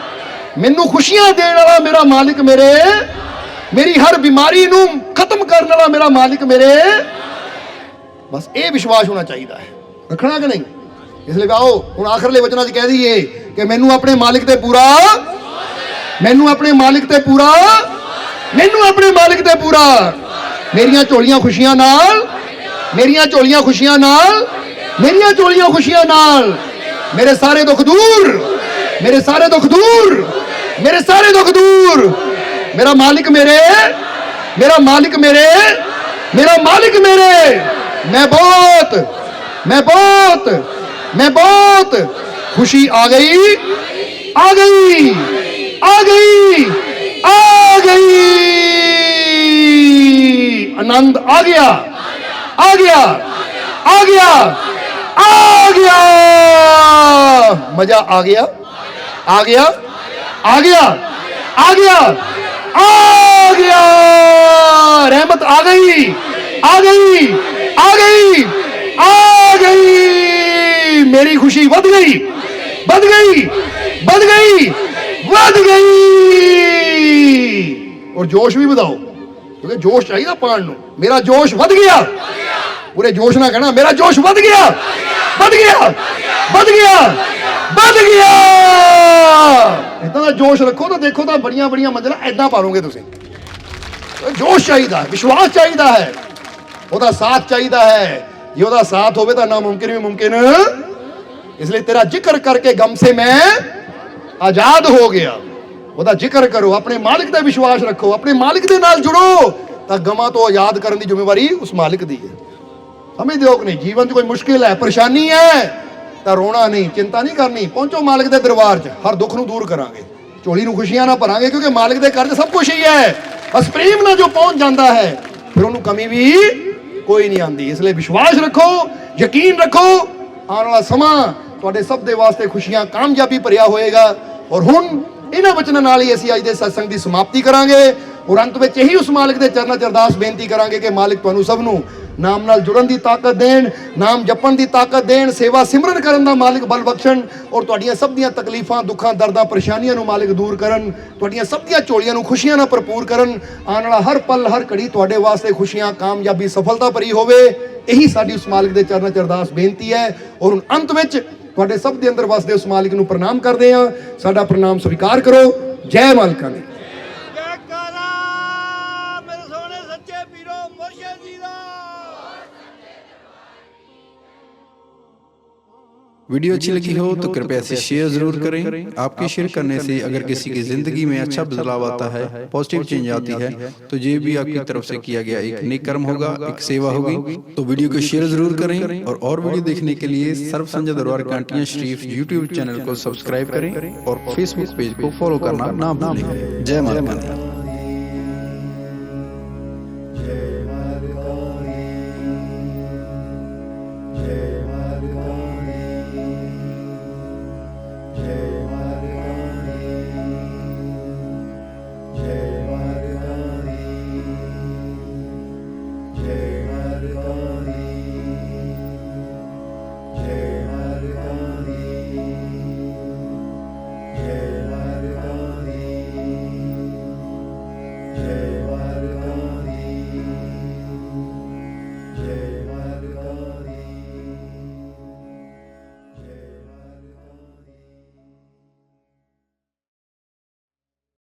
मैनू खुशियां देने वाला मेरा मालिक मेरे, मेरी हर बीमारी नू खत्म करने वाला मेरा मालिक मेरे। बस ये विश्वास होना चाहिए है, रखना कि नहीं? इसलिए आओ हुण आखिरले वचनां 'च कह दईए कि मैनू अपने मालिक ते पूरा, मैनू अपने मालिक ते पूरा, मैनू अपने मालिक ते पूरा, मेरियां झोलियां खुशियां नाल, मेरियां झोलियां खुशियां नाल, मेरियां झोलियां खुशियां नाल, मेरे सारे दुख दूर, मेरे सारे दुख दूर, मेरे सारे दुख दूर, मेरा मालिक मेरे, मेरा मालिक मेरे, मेरा मालिक मेरे। मैं बहुत, मैं बहुत, मैं बहुत, खुशी आ गई, आ गई, आ गई, आ गई, आनंद आ गया, आ गया, आ गया, आ गया, मजा आ गया, आ गया, आ गया, आ गया, आ गया, रहमत आ गई, आ गई, आ गई, आ गई, मेरी खुशी बढ़ गई, बढ़ गई, बढ़ गई, बढ़ गई। और जोश भी बढ़ाओ, क्योंकि जोश चाहिए पान नूं। मेरा जोश बढ़ गया, पूरे जोश ना कहना, मेरा जोश बढ़ गया, बढ़ गया, बढ़ गया, बढ़ गया। इतना दा जोश रखो तो देखो तो बड़ियां बड़ियां मंजिलां ऐदां पारोगे तुसीं। जोश चाहिए, विश्वास चाहिए है, ਉਹਦਾ साथ चाहिए है। ਜੇ ਉਹਦਾ साथ ਹੋਵੇ ਤਾਂ नामुमकिन भी मुमकिन। इसलिए तेरा जिक्र करके गम से मैं आजाद हो गया। ਉਹਦਾ जिक्र करो, अपने मालिक ਤੇ विश्वास रखो, अपने मालिक ਦੇ ਨਾਲ जुड़ो, ਤਾਂ ਗਮਾਂ ਤੋਂ आजाद ਕਰਨ ਦੀ ਜ਼ਿੰਮੇਵਾਰੀ ਉਸ ਮਾਲਿਕ ਦੀ ਹੈ। ਸਮਝਦੇ ਹੋ ਕਿ ਨਹੀਂ? ਜੀਵਨ 'ਚ ਕੋਈ ਮੁਸ਼ਕਿਲ ਹੈ, ਪਰੇਸ਼ਾਨੀ ਹੈ ਤਾਂ ਰੋਣਾ ਨਹੀਂ, ਚਿੰਤਾ ਨਹੀਂ ਕਰਨੀ। ਪਹੁੰਚੋ ਮਾਲਿਕ ਦੇ ਦਰਬਾਰ 'ਚ, ਹਰ ਦੁੱਖ ਨੂੰ ਦੂਰ ਕਰਾਂਗੇ, ਝੋਲੀ ਨੂੰ ਖੁਸ਼ੀਆਂ ਨਾਲ ਭਰਾਂਗੇ, ਕਿਉਂਕਿ ਮਾਲਿਕ ਦੇ ਘਰ 'ਚ ਸਭ ਕੁਝ ਹੀ ਹੈ। ਬਸ ਪ੍ਰੇਮ ਨਾਲ ਜੋ ਪਹੁੰਚ ਜਾਂਦਾ ਹੈ ਫਿਰ ਉਹਨੂੰ ਕਮੀ ਵੀ ਕੋਈ ਨਹੀਂ ਆਉਂਦੀ। ਇਸ ਲਈ ਵਿਸ਼ਵਾਸ ਰੱਖੋ, ਯਕੀਨ ਰੱਖੋ, ਆਉਣ ਵਾਲਾ ਸਮਾਂ ਤੁਹਾਡੇ ਸਭ ਦੇ ਵਾਸਤੇ ਖੁਸ਼ੀਆਂ, ਕਾਮਯਾਬੀ ਭਰਿਆ ਹੋਏਗਾ। ਔਰ ਹੁਣ ਇਹਨਾਂ ਵਚਨਾਂ ਨਾਲ ਹੀ ਅਸੀਂ ਅੱਜ ਦੇ ਸਤਸੰਗ ਦੀ ਸਮਾਪਤੀ ਕਰਾਂਗੇ। ਔਰ ਅੰਤ ਵਿੱਚ ਇਹੀ ਉਸ ਮਾਲਿਕ ਦੇ ਚਰਨਾਂ 'ਚ ਅਰਦਾਸ ਬੇਨਤੀ ਕਰਾਂਗੇ ਕਿ ਮਾਲਿਕ ਤੁਹਾਨੂੰ ਸਭ ਨੂੰ ਨਾਮ ਨਾਲ ਜੁੜਨ ਦੀ ਤਾਕਤ ਦੇਣ, ਨਾਮ ਜਪਣ ਦੀ ਤਾਕਤ ਦੇਣ, ਸੇਵਾ ਸਿਮਰਨ ਕਰਨ ਦਾ ਮਾਲਿਕ ਬਲ ਬਖਸ਼ਣ। ਔਰ ਤੁਹਾਡੀਆਂ ਸਭ ਦੀਆਂ ਤਕਲੀਫਾਂ, ਦੁੱਖਾਂ, ਦਰਦਾਂ, ਪਰੇਸ਼ਾਨੀਆਂ ਨੂੰ ਮਾਲਿਕ ਦੂਰ ਕਰਨ, ਤੁਹਾਡੀਆਂ ਸਭ ਦੀਆਂ ਝੋਲੀਆਂ ਨੂੰ ਖੁਸ਼ੀਆਂ ਨਾਲ ਭਰਪੂਰ ਕਰਨ। ਆਉਣ ਵਾਲਾ ਹਰ ਪਲ, ਹਰ ਘੜੀ ਤੁਹਾਡੇ ਵਾਸਤੇ ਖੁਸ਼ੀਆਂ, ਕਾਮਯਾਬੀ, ਸਫਲਤਾ ਭਰੀ ਹੋਵੇ। ਇਹੀ ਸਾਡੀ ਉਸ ਮਾਲਿਕ ਦੇ ਚਰਨਾਂ 'ਚ ਅਰਦਾਸ ਬੇਨਤੀ ਹੈ। ਔਰ ਹੁਣ ਅੰਤ ਵਿੱਚ ਤੁਹਾਡੇ ਸਭ ਦੇ ਅੰਦਰ ਵਸਦੇ ਉਸ ਮਾਲਿਕ ਨੂੰ ਪ੍ਰਣਾਮ ਕਰਦੇ ਹਾਂ। ਸਾਡਾ ਪ੍ਰਣਾਮ ਸਵੀਕਾਰ ਕਰੋ। ਜੈ ਮਾਲਕਾਂ ਦੀ। वीडियो अच्छी लगी हो तो कृपया इसे शेयर जरूर करें। आपके शेयर करने से अगर किसी की जिंदगी में अच्छा बदलाव आता है, पॉजिटिव चेंज आती है, तो ये भी आपकी तरफ से किया गया एक नेक कर्म होगा, एक सेवा होगी। तो वीडियो को शेयर जरूर करें। और वीडियो देखने के लिए सर्व संजय दरबार कांटियां शरीफ यूट्यूब चैनल को सब्सक्राइब करें और फेसबुक पेज को फॉलो करना ना भूलें। जय माता दी।